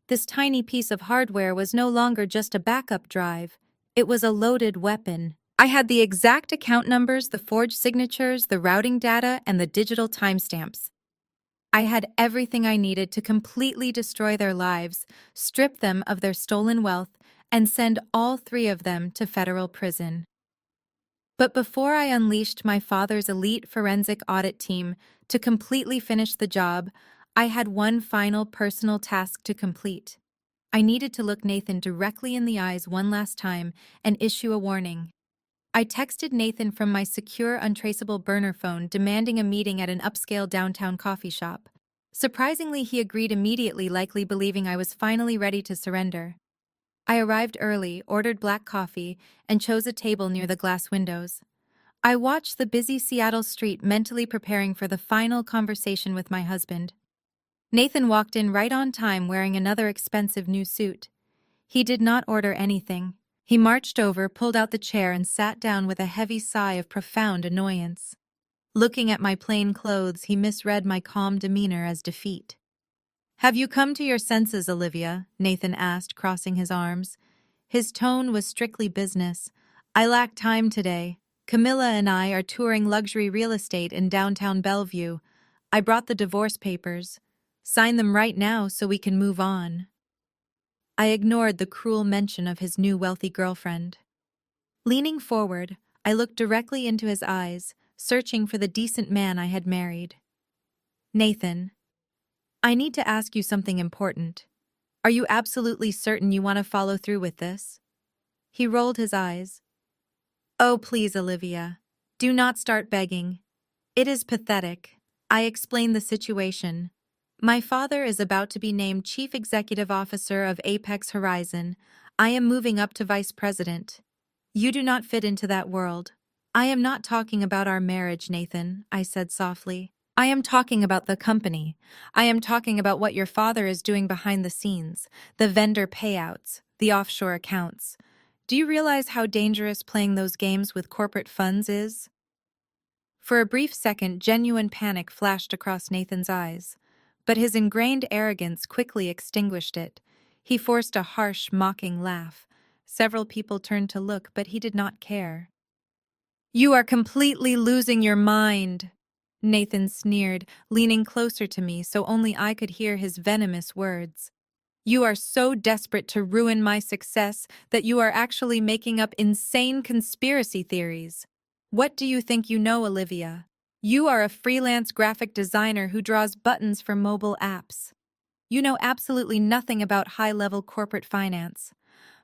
This tiny piece of hardware was no longer just a backup drive. It was a loaded weapon. I had the exact account numbers, the forged signatures, the routing data, and the digital timestamps. I had everything I needed to completely destroy their lives, strip them of their stolen wealth, and send all three of them to federal prison. But before I unleashed my father's elite forensic audit team to completely finish the job, I had one final personal task to complete. I needed to look Nathan directly in the eyes one last time and issue a warning. I texted Nathan from my secure, untraceable burner phone, demanding a meeting at an upscale downtown coffee shop. Surprisingly, he agreed immediately, likely believing I was finally ready to surrender. I arrived early, ordered black coffee, and chose a table near the glass windows. I watched the busy Seattle street, mentally preparing for the final conversation with my husband. Nathan walked in right on time, wearing another expensive new suit. He did not order anything. He marched over, pulled out the chair, and sat down with a heavy sigh of profound annoyance. Looking at my plain clothes, he misread my calm demeanor as defeat. "Have you come to your senses, Olivia?" Nathan asked, crossing his arms. His tone was strictly business. "I lack time today. Camilla and I are touring luxury real estate in downtown Bellevue. I brought the divorce papers. Sign them right now so we can move on." I ignored the cruel mention of his new wealthy girlfriend. Leaning forward, I looked directly into his eyes, searching for the decent man I had married. "Nathan, I need to ask you something important. Are you absolutely certain you want to follow through with this?" He rolled his eyes. "Oh, please, Olivia. Do not start begging. It is pathetic." I explained the situation. "My father is about to be named Chief Executive Officer of Apex Horizon. I am moving up to Vice President. You do not fit into that world." "I am not talking about our marriage, Nathan," I said softly. "I am talking about the company. I am talking about what your father is doing behind the scenes, the vendor payouts, the offshore accounts. Do you realize how dangerous playing those games with corporate funds is?" For a brief second, genuine panic flashed across Nathan's eyes, but his ingrained arrogance quickly extinguished it. He forced a harsh, mocking laugh. Several people turned to look, but he did not care. "You are completely losing your mind," Nathan sneered, leaning closer to me so only I could hear his venomous words. "You are so desperate to ruin my success that you are actually making up insane conspiracy theories. What do you think you know, Olivia? You are a freelance graphic designer who draws buttons for mobile apps. You know absolutely nothing about high-level corporate finance.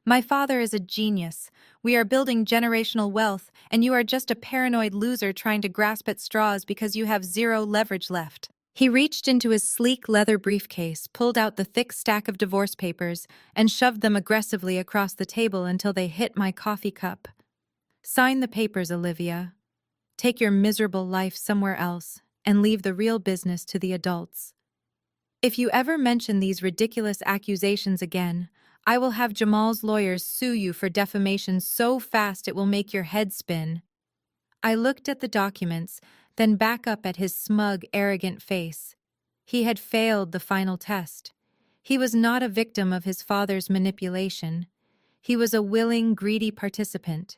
My father is a genius. We are building generational wealth, and you are just a paranoid loser trying to grasp at straws because you have zero leverage left." He reached into his sleek leather briefcase, pulled out the thick stack of divorce papers, and shoved them aggressively across the table until they hit my coffee cup. "Sign the papers, Olivia. Take your miserable life somewhere else, and leave the real business to the adults. If you ever mention these ridiculous accusations again, I will have Jamal's lawyers sue you for defamation so fast it will make your head spin." I looked at the documents, then back up at his smug, arrogant face. He had failed the final test. He was not a victim of his father's manipulation. He was a willing, greedy participant.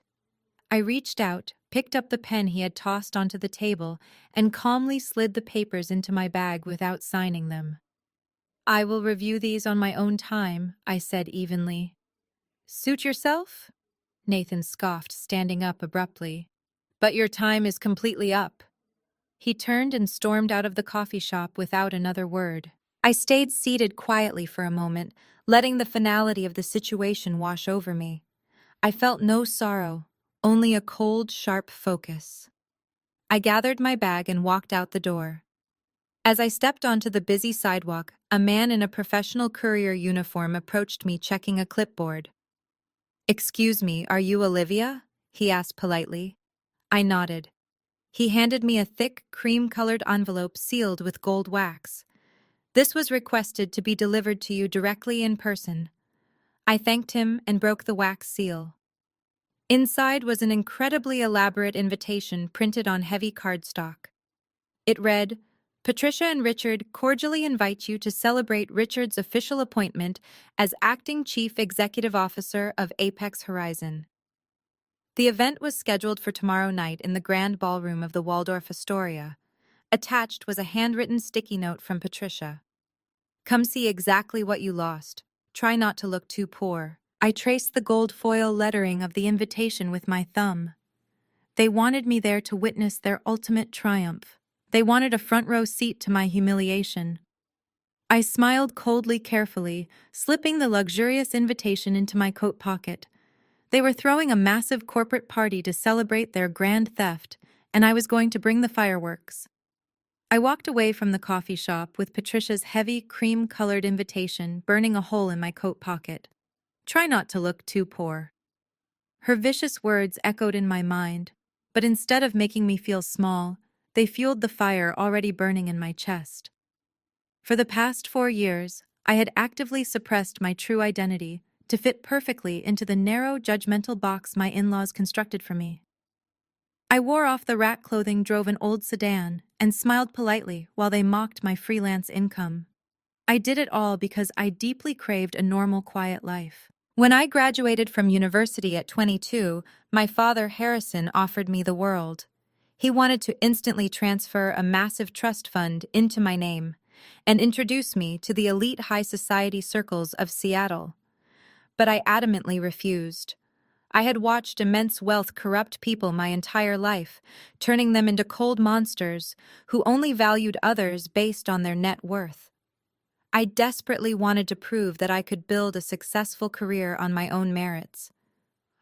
I reached out, picked up the pen he had tossed onto the table, and calmly slid the papers into my bag without signing them. "I will review these on my own time," I said evenly. "Suit yourself?" Nathan scoffed, standing up abruptly. "But your time is completely up." He turned and stormed out of the coffee shop without another word. I stayed seated quietly for a moment, letting the finality of the situation wash over me. I felt no sorrow, only a cold, sharp focus. I gathered my bag and walked out the door. As I stepped onto the busy sidewalk, a man in a professional courier uniform approached me, checking a clipboard. "Excuse me, are you Olivia?" he asked politely. I nodded. He handed me a thick, cream-colored envelope sealed with gold wax. "This was requested to be delivered to you directly in person." I thanked him and broke the wax seal. Inside was an incredibly elaborate invitation printed on heavy cardstock. It read, "Patricia and Richard cordially invite you to celebrate Richard's official appointment as Acting Chief Executive Officer of Apex Horizon. The event was scheduled for tomorrow night in the grand ballroom of the Waldorf Astoria." Attached was a handwritten sticky note from Patricia. "Come see exactly what you lost. Try not to look too poor." I traced the gold foil lettering of the invitation with my thumb. They wanted me there to witness their ultimate triumph. They wanted a front row seat to my humiliation. I smiled coldly, carefully, slipping the luxurious invitation into my coat pocket. They were throwing a massive corporate party to celebrate their grand theft, and I was going to bring the fireworks. I walked away from the coffee shop with Patricia's heavy, cream-colored invitation burning a hole in my coat pocket. "Try not to look too poor." Her vicious words echoed in my mind, but instead of making me feel small, they fueled the fire already burning in my chest. For the past 4 years, I had actively suppressed my true identity to fit perfectly into the narrow, judgmental box my in-laws constructed for me. I wore off the rat clothing, drove an old sedan, and smiled politely while they mocked my freelance income. I did it all because I deeply craved a normal, quiet life. When I graduated from university at 22, my father, Harrison, offered me the world. He wanted to instantly transfer a massive trust fund into my name and introduce me to the elite high society circles of Seattle. But I adamantly refused. I had watched immense wealth corrupt people my entire life, turning them into cold monsters who only valued others based on their net worth. I desperately wanted to prove that I could build a successful career on my own merits.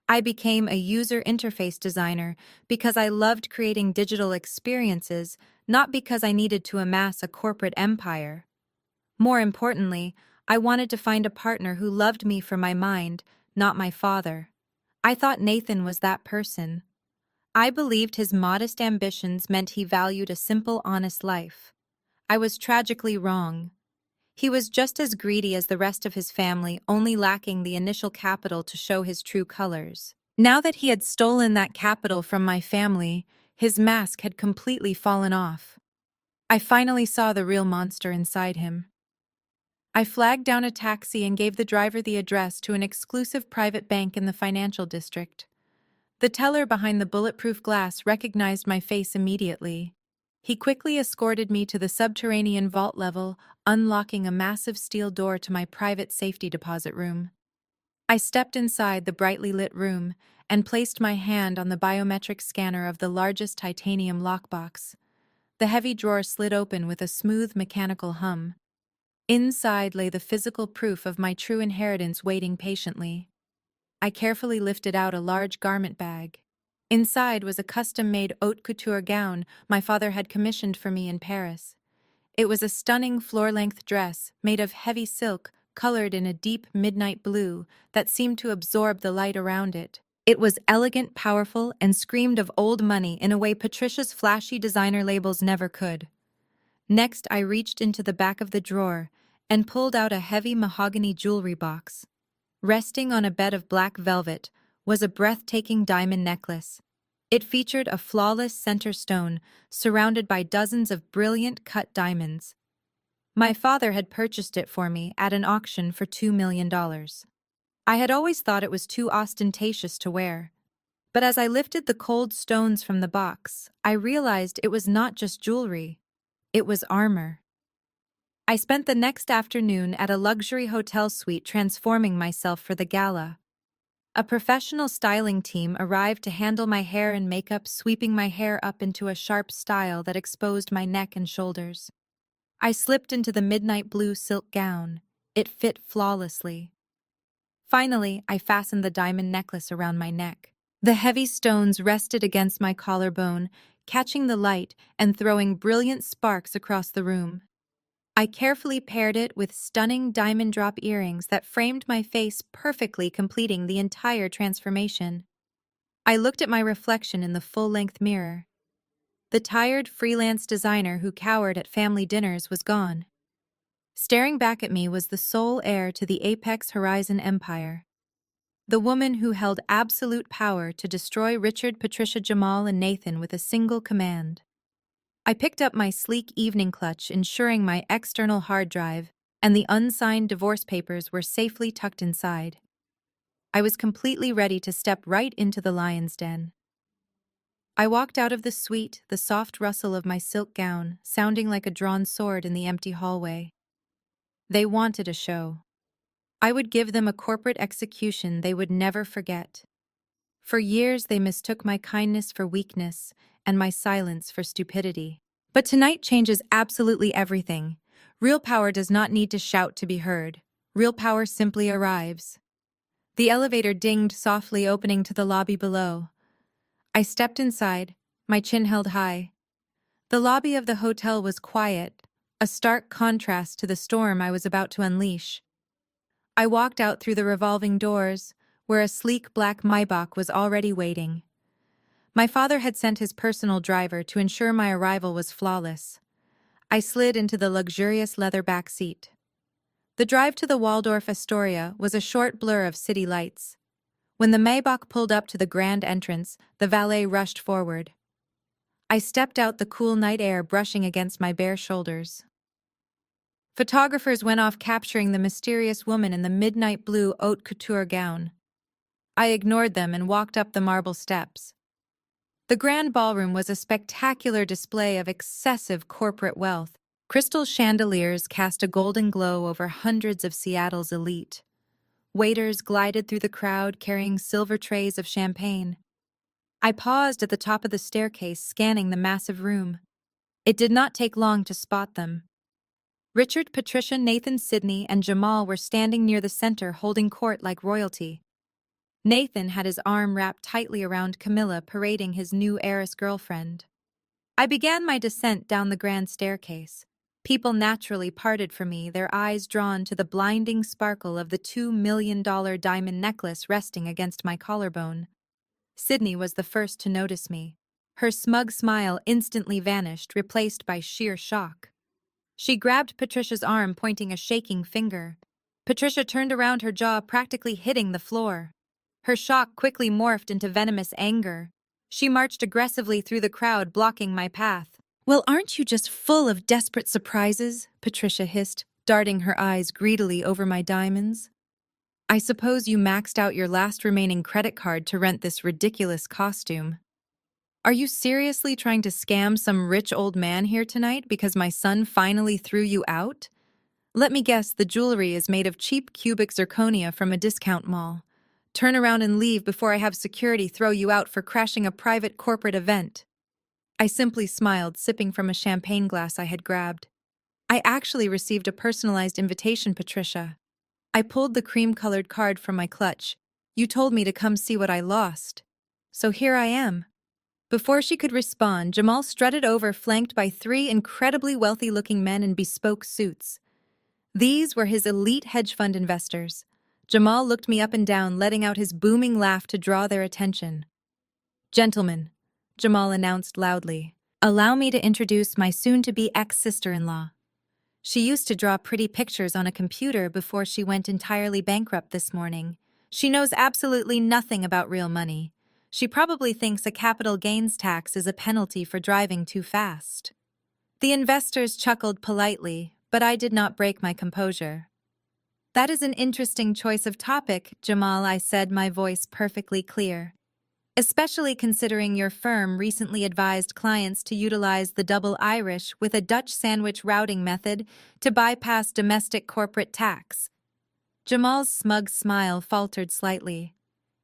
I became a user interface designer because I loved creating digital experiences, not because I needed to amass a corporate empire. More importantly, I wanted to find a partner who loved me for my mind, not my father. I thought Nathan was that person. I believed his modest ambitions meant he valued a simple, honest life. I was tragically wrong. He was just as greedy as the rest of his family, only lacking the initial capital to show his true colors. Now that he had stolen that capital from my family, his mask had completely fallen off. I finally saw the real monster inside him. I flagged down a taxi and gave the driver the address to an exclusive private bank in the financial district. The teller behind the bulletproof glass recognized my face immediately. He quickly escorted me to the subterranean vault level, unlocking a massive steel door to my private safety deposit room. I stepped inside the brightly lit room and placed my hand on the biometric scanner of the largest titanium lockbox. The heavy drawer slid open with a smooth mechanical hum. Inside lay the physical proof of my true inheritance waiting patiently. I carefully lifted out a large garment bag. Inside was a custom-made haute couture gown my father had commissioned for me in Paris. It was a stunning floor-length dress made of heavy silk, colored in a deep midnight blue that seemed to absorb the light around it. It was elegant, powerful, and screamed of old money in a way Patricia's flashy designer labels never could. Next, I reached into the back of the drawer and pulled out a heavy mahogany jewelry box. Resting on a bed of black velvet was a breathtaking diamond necklace. It featured a flawless center stone surrounded by dozens of brilliant cut diamonds. My father had purchased it for me at an auction for $2 million. I had always thought it was too ostentatious to wear, But as I lifted the cold stones from the box, I realized it was not just jewelry. It was armor. I spent the next afternoon at a luxury hotel suite transforming myself for the gala. A professional styling team arrived to handle my hair and makeup, sweeping my hair up into a sharp style that exposed my neck and shoulders. I slipped into the midnight blue silk gown. It fit flawlessly. Finally, I fastened the diamond necklace around my neck. The heavy stones rested against my collarbone, catching the light and throwing brilliant sparks across the room. I carefully paired it with stunning diamond drop earrings that framed my face perfectly, completing the entire transformation. I looked at my reflection in the full-length mirror. The tired freelance designer who cowered at family dinners was gone. Staring back at me was the sole heir to the Apex Horizon empire. The woman who held absolute power to destroy Richard, Patricia, Jamal, and Nathan with a single command. I picked up my sleek evening clutch, ensuring my external hard drive and the unsigned divorce papers were safely tucked inside. I was completely ready to step right into the lion's den. I walked out of the suite, the soft rustle of my silk gown sounding like a drawn sword in the empty hallway. They wanted a show. I would give them a corporate execution they would never forget. For years they mistook my kindness for weakness and my silence for stupidity. But tonight changes absolutely everything. Real power does not need to shout to be heard. Real power simply arrives. The elevator dinged softly, opening to the lobby below. I stepped inside, my chin held high. The lobby of the hotel was quiet, a stark contrast to the storm I was about to unleash. I walked out through the revolving doors, where a sleek black Maybach was already waiting. My father had sent his personal driver to ensure my arrival was flawless. I slid into the luxurious leather back seat. The drive to the Waldorf Astoria was a short blur of city lights. When the Maybach pulled up to the grand entrance, the valet rushed forward. I stepped out, the cool night air brushing against my bare shoulders. Photographers went off capturing the mysterious woman in the midnight blue haute couture gown. I ignored them and walked up the marble steps. The grand ballroom was a spectacular display of excessive corporate wealth. Crystal chandeliers cast a golden glow over hundreds of Seattle's elite. Waiters glided through the crowd carrying silver trays of champagne. I paused at the top of the staircase, scanning the massive room. It did not take long to spot them. Richard, Patricia, Nathan, Sydney, and Jamal were standing near the center, holding court like royalty. Nathan had his arm wrapped tightly around Camilla, parading his new heiress girlfriend. I began my descent down the grand staircase. People naturally parted from me, their eyes drawn to the blinding sparkle of the $2 million diamond necklace resting against my collarbone. Sydney was the first to notice me. Her smug smile instantly vanished, replaced by sheer shock. She grabbed Patricia's arm, pointing a shaking finger. Patricia turned around, her jaw practically hitting the floor. Her shock quickly morphed into venomous anger. She marched aggressively through the crowd, blocking my path. "Well, aren't you just full of desperate surprises?" Patricia hissed, darting her eyes greedily over my diamonds. "I suppose you maxed out your last remaining credit card to rent this ridiculous costume. Are you seriously trying to scam some rich old man here tonight because my son finally threw you out? Let me guess, the jewelry is made of cheap cubic zirconia from a discount mall. Turn around and leave before I have security throw you out for crashing a private corporate event." I simply smiled, sipping from a champagne glass I had grabbed. "I actually received a personalized invitation, Patricia." I pulled the cream-colored card from my clutch. "You told me to come see what I lost. So here I am." Before she could respond, Jamal strutted over, flanked by 3 incredibly wealthy-looking men in bespoke suits. These were his elite hedge fund investors. Jamal looked me up and down, letting out his booming laugh to draw their attention. "Gentlemen," Jamal announced loudly, "allow me to introduce my soon-to-be ex-sister-in-law. She used to draw pretty pictures on a computer before she went entirely bankrupt this morning. She knows absolutely nothing about real money. She probably thinks a capital gains tax is a penalty for driving too fast." The investors chuckled politely, but I did not break my composure. "That is an interesting choice of topic, Jamal," I said, my voice perfectly clear. especially considering your firm recently advised clients to utilize the double Irish with a Dutch sandwich routing method to bypass domestic corporate tax. Jamal's smug smile faltered slightly.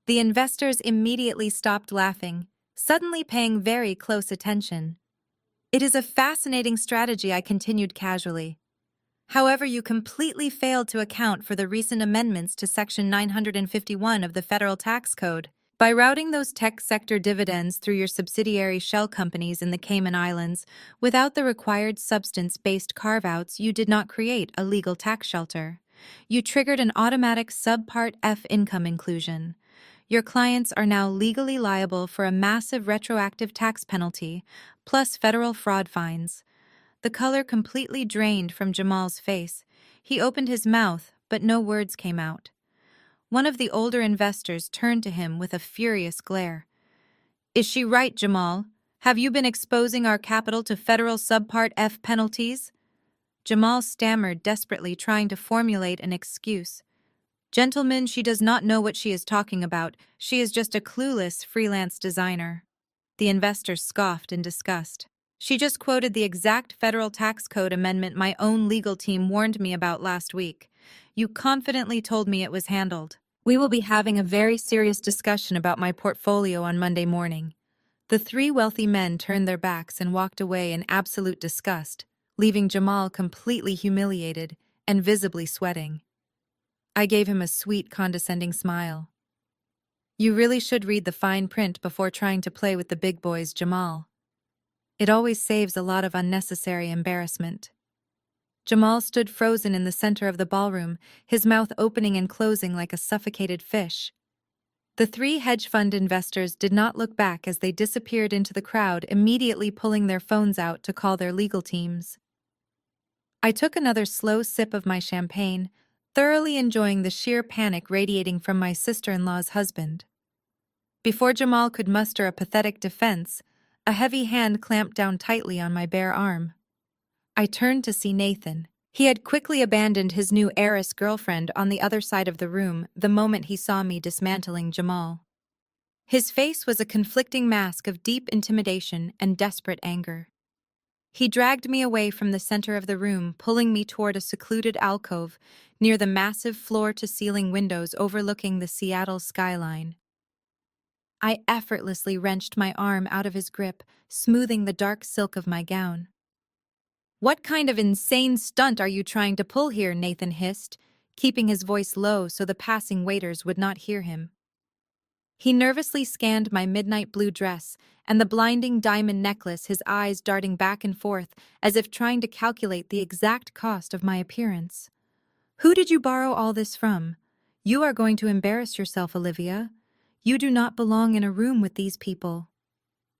The investors immediately stopped laughing, suddenly paying very close attention. It is a fascinating strategy, I continued casually. However, you completely failed to account for the recent amendments to Section 951 of the Federal Tax Code. By routing those tech sector dividends through your subsidiary shell companies in the Cayman Islands, without the required substance-based carve-outs, you did not create a legal tax shelter. You triggered an automatic Subpart F income inclusion. Your clients are now legally liable for a massive retroactive tax penalty, plus federal fraud fines. The color completely drained from Jamal's face. He opened his mouth, but no words came out. One of the older investors turned to him with a furious glare. "Is she right, Jamal? Have you been exposing our capital to federal Subpart F penalties?" Jamal stammered desperately, trying to formulate an excuse. "Gentlemen, she does not know what she is talking about. She is just a clueless freelance designer." The investor scoffed in disgust. "She just quoted the exact federal tax code amendment my own legal team warned me about last week. You confidently told me it was handled. We will be having a very serious discussion about my portfolio on Monday morning." The three wealthy men turned their backs and walked away in absolute disgust, leaving Jamal completely humiliated and visibly sweating. I gave him a sweet, condescending smile. "You really should read the fine print before trying to play with the big boys, Jamal. It always saves a lot of unnecessary embarrassment." Jamal stood frozen in the center of the ballroom, his mouth opening and closing like a suffocated fish. The three hedge fund investors did not look back as they disappeared into the crowd, immediately pulling their phones out to call their legal teams. I took another slow sip of my champagne, thoroughly enjoying the sheer panic radiating from my sister-in-law's husband. Before Jamal could muster a pathetic defense, a heavy hand clamped down tightly on my bare arm. I turned to see Nathan. He had quickly abandoned his new heiress girlfriend on the other side of the room the moment he saw me dismantling Jamal. His face was a conflicting mask of deep intimidation and desperate anger. He dragged me away from the center of the room, pulling me toward a secluded alcove near the massive floor-to-ceiling windows overlooking the Seattle skyline. I effortlessly wrenched my arm out of his grip, smoothing the dark silk of my gown. "What kind of insane stunt are you trying to pull here?" Nathan hissed, keeping his voice low so the passing waiters would not hear him. He nervously scanned my midnight blue dress and the blinding diamond necklace, his eyes darting back and forth as if trying to calculate the exact cost of my appearance. "Who did you borrow all this from? You are going to embarrass yourself, Olivia. You do not belong in a room with these people."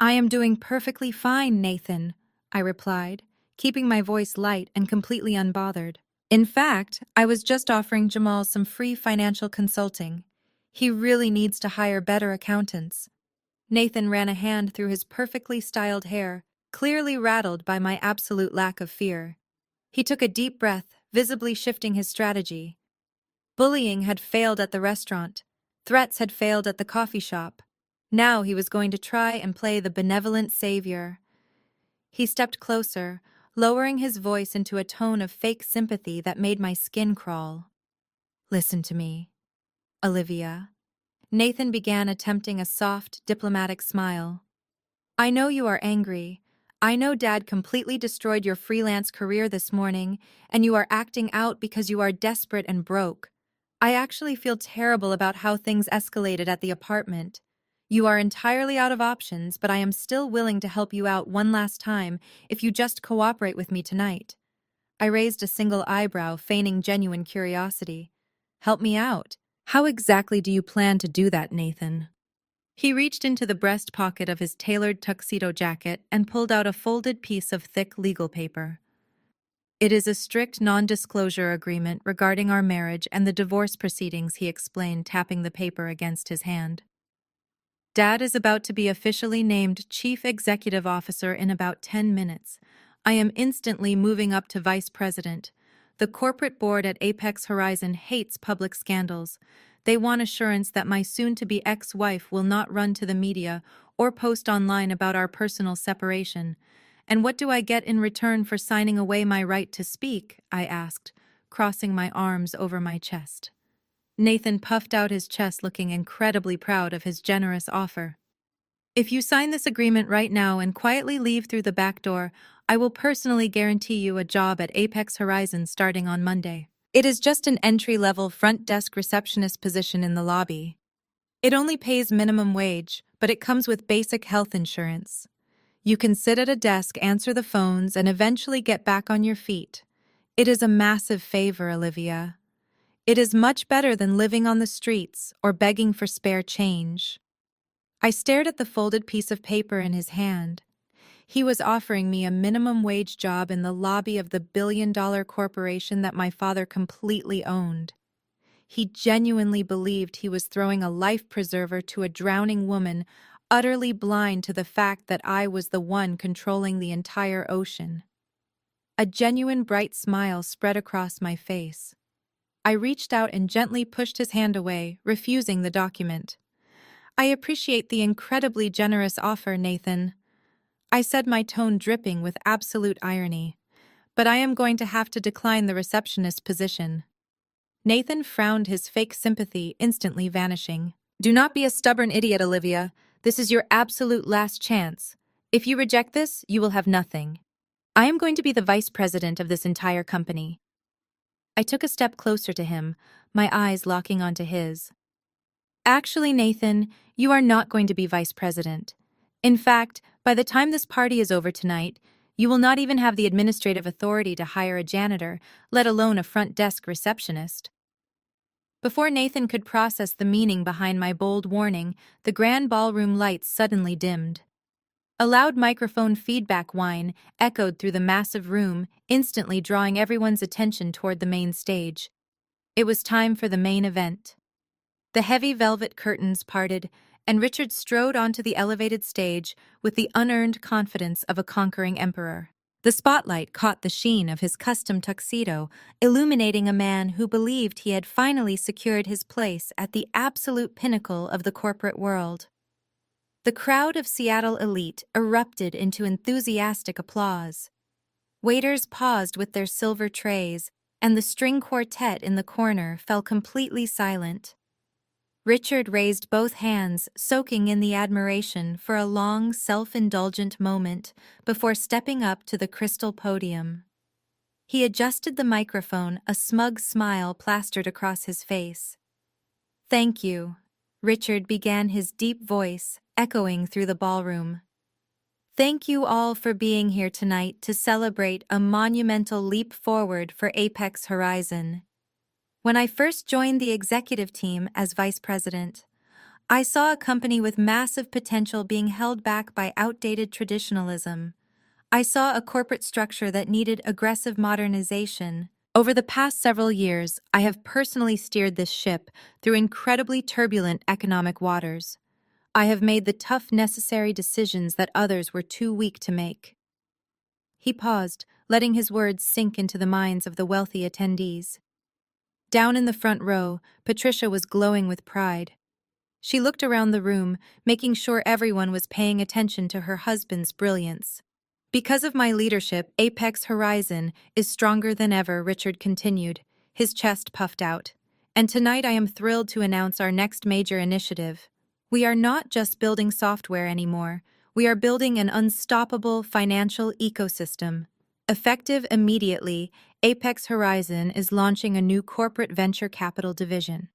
"I am doing perfectly fine, Nathan," I replied, keeping my voice light and completely unbothered. "In fact, I was just offering Jamal some free financial consulting. He really needs to hire better accountants." Nathan ran a hand through his perfectly styled hair, clearly rattled by my absolute lack of fear. He took a deep breath, visibly shifting his strategy. Bullying had failed at the restaurant. Threats had failed at the coffee shop. Now he was going to try and play the benevolent savior. He stepped closer, lowering his voice into a tone of fake sympathy that made my skin crawl. "Listen to me, Olivia." Nathan began, attempting a soft, diplomatic smile. "I know you are angry. I know Dad completely destroyed your freelance career this morning, and you are acting out because you are desperate and broke. I actually feel terrible about how things escalated at the apartment. You are entirely out of options, but I am still willing to help you out one last time if you just cooperate with me tonight." I raised a single eyebrow, feigning genuine curiosity. "Help me out? How exactly do you plan to do that, Nathan?" He reached into the breast pocket of his tailored tuxedo jacket and pulled out a folded piece of thick legal paper. "It is a strict non-disclosure agreement regarding our marriage and the divorce proceedings," he explained, tapping the paper against his hand. "Dad is about to be officially named Chief Executive Officer in about 10 minutes. I am instantly moving up to Vice President. The corporate board at Apex Horizon hates public scandals. They want assurance that my soon-to-be ex-wife will not run to the media or post online about our personal separation. And what do I get in return for signing away my right to speak? I asked, crossing my arms over my chest. Nathan puffed out his chest, looking incredibly proud of his generous offer. If you sign this agreement right now and quietly leave through the back door, I will personally guarantee you a job at Apex Horizon starting on Monday. It is just an entry-level front desk receptionist position in the lobby. It only pays minimum wage, but it comes with basic health insurance. You can sit at a desk, answer the phones, and eventually get back on your feet. It is a massive favor, Olivia. It is much better than living on the streets or begging for spare change. I stared at the folded piece of paper in his hand. He was offering me a minimum wage job in the lobby of the billion-dollar corporation that my father completely owned. He genuinely believed he was throwing a life preserver to a drowning woman, utterly blind to the fact that I was the one controlling the entire ocean. A genuine bright smile spread across my face. I reached out and gently pushed his hand away, refusing the document. I appreciate the incredibly generous offer, Nathan. I said, my tone dripping with absolute irony. But I am going to have to decline the receptionist position. Nathan frowned, his fake sympathy instantly vanishing. Do not be a stubborn idiot, Olivia. This is your absolute last chance. If you reject this, you will have nothing. I am going to be the vice president of this entire company. I took a step closer to him, my eyes locking onto his. Actually, Nathan, you are not going to be vice president. In fact, by the time this party is over tonight, you will not even have the administrative authority to hire a janitor, let alone a front desk receptionist. Before Nathan could process the meaning behind my bold warning, the grand ballroom lights suddenly dimmed. A loud microphone feedback whine echoed through the massive room, instantly drawing everyone's attention toward the main stage. It was time for the main event. The heavy velvet curtains parted, and Richard strode onto the elevated stage with the unearned confidence of a conquering emperor. The spotlight caught the sheen of his custom tuxedo, illuminating a man who believed he had finally secured his place at the absolute pinnacle of the corporate world. The crowd of Seattle elite erupted into enthusiastic applause. Waiters paused with their silver trays, and the string quartet in the corner fell completely silent. Richard raised both hands, soaking in the admiration for a long, self-indulgent moment before stepping up to the crystal podium. He adjusted the microphone, a smug smile plastered across his face. "Thank you," Richard began, his deep voice echoing through the ballroom. "Thank you all for being here tonight to celebrate a monumental leap forward for Apex Horizon. When I first joined the executive team as vice president, I saw a company with massive potential being held back by outdated traditionalism. I saw a corporate structure that needed aggressive modernization. Over the past several years, I have personally steered this ship through incredibly turbulent economic waters. I have made the tough, necessary decisions that others were too weak to make." He paused, letting his words sink into the minds of the wealthy attendees. Down in the front row, Patricia was glowing with pride. She looked around the room, making sure everyone was paying attention to her husband's brilliance. "Because of my leadership, Apex Horizon is stronger than ever," Richard continued, his chest puffed out. "And tonight I am thrilled to announce our next major initiative. We are not just building software anymore. We are building an unstoppable financial ecosystem. Effective immediately, Apex Horizon is launching a new corporate venture capital division.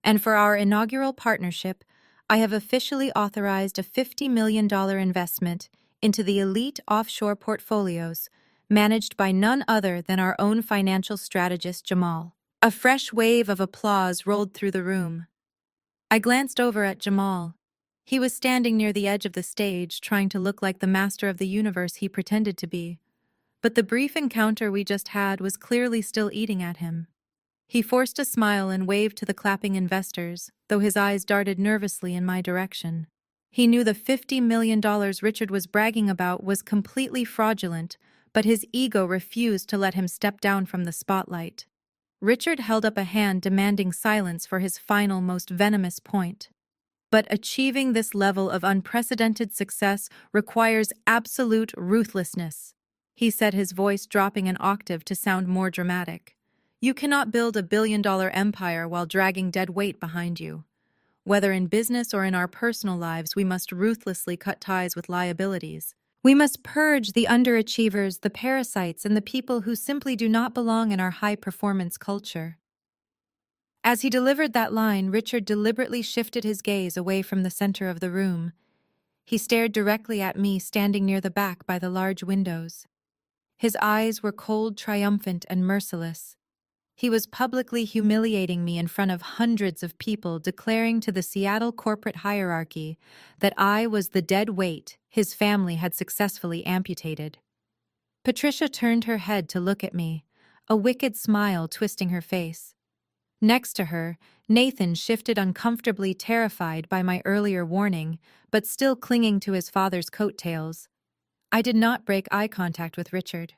And for our inaugural partnership, I have officially authorized a $50 million investment into the elite offshore portfolios, managed by none other than our own financial strategist, Jamal." A fresh wave of applause rolled through the room. I glanced over at Jamal. He was standing near the edge of the stage, trying to look like the master of the universe he pretended to be. But the brief encounter we just had was clearly still eating at him. He forced a smile and waved to the clapping investors, though his eyes darted nervously in my direction. He knew the $50 million Richard was bragging about was completely fraudulent, but his ego refused to let him step down from the spotlight. Richard held up a hand demanding silence for his final, most venomous point. But achieving this level of unprecedented success requires absolute ruthlessness, he said, his voice dropping an octave to sound more dramatic. You cannot build a billion-dollar empire while dragging dead weight behind you. Whether in business or in our personal lives, we must ruthlessly cut ties with liabilities. We must purge the underachievers, the parasites, and the people who simply do not belong in our high-performance culture. As he delivered that line, Richard deliberately shifted his gaze away from the center of the room. He stared directly at me, standing near the back by the large windows. His eyes were cold, triumphant, and merciless. He was publicly humiliating me in front of hundreds of people, declaring to the Seattle corporate hierarchy that I was the dead weight his family had successfully amputated. Patricia turned her head to look at me, a wicked smile twisting her face. Next to her, Nathan shifted, uncomfortably terrified by my earlier warning, but still clinging to his father's coattails. I did not break eye contact with Richard.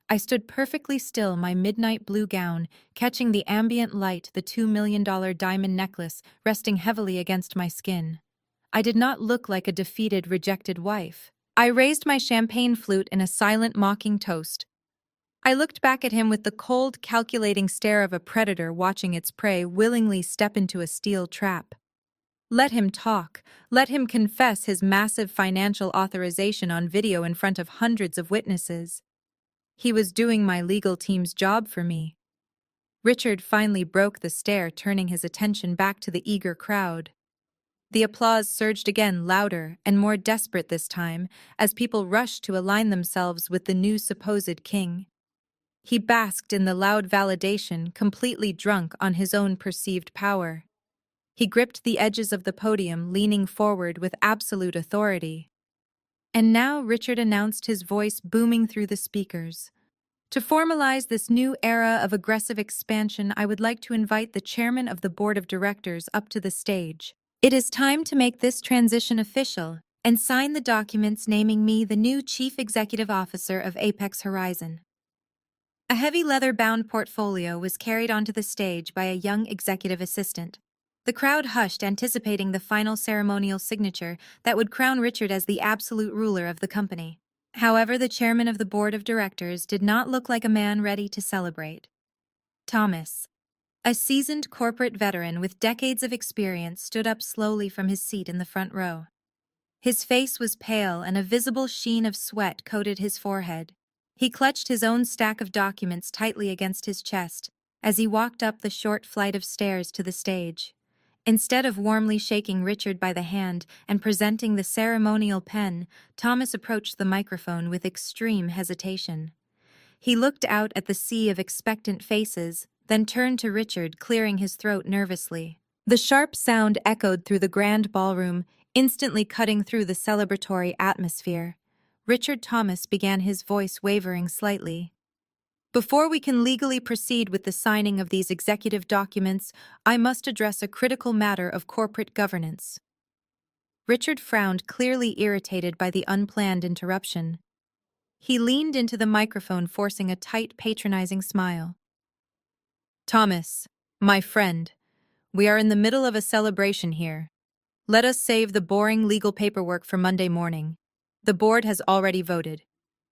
I stood perfectly still, my midnight blue gown catching the ambient light, the $2 million diamond necklace resting heavily against my skin. I did not look like a defeated, rejected wife. I raised my champagne flute in a silent, mocking toast. I looked back at him with the cold, calculating stare of a predator watching its prey willingly step into a steel trap. Let him talk. Let him confess his massive financial authorization on video in front of hundreds of witnesses. He was doing my legal team's job for me. Richard finally broke the stare, turning his attention back to the eager crowd. The applause surged again, louder and more desperate this time, as people rushed to align themselves with the new supposed king. He basked in the loud validation, completely drunk on his own perceived power. He gripped the edges of the podium, leaning forward with absolute authority. And now Richard announced, his voice booming through the speakers. To formalize this new era of aggressive expansion, I would like to invite the chairman of the board of directors up to the stage. It is time to make this transition official and sign the documents naming me the new chief executive officer of Apex Horizon. A heavy leather-bound portfolio was carried onto the stage by a young executive assistant. The crowd hushed, anticipating the final ceremonial signature that would crown Richard as the absolute ruler of the company. However, the chairman of the board of directors did not look like a man ready to celebrate. Thomas, a seasoned corporate veteran with decades of experience, stood up slowly from his seat in the front row. His face was pale and a visible sheen of sweat coated his forehead. He clutched his own stack of documents tightly against his chest as he walked up the short flight of stairs to the stage. Instead of warmly shaking Richard by the hand and presenting the ceremonial pen, Thomas approached the microphone with extreme hesitation. He looked out at the sea of expectant faces, then turned to Richard, clearing his throat nervously. The sharp sound echoed through the grand ballroom, instantly cutting through the celebratory atmosphere. Richard Thomas began, his voice wavering slightly. Before we can legally proceed with the signing of these executive documents, I must address a critical matter of corporate governance. Richard frowned, clearly irritated by the unplanned interruption. He leaned into the microphone, forcing a tight, patronizing smile. Thomas, my friend, we are in the middle of a celebration here. Let us save the boring legal paperwork for Monday morning. The board has already voted.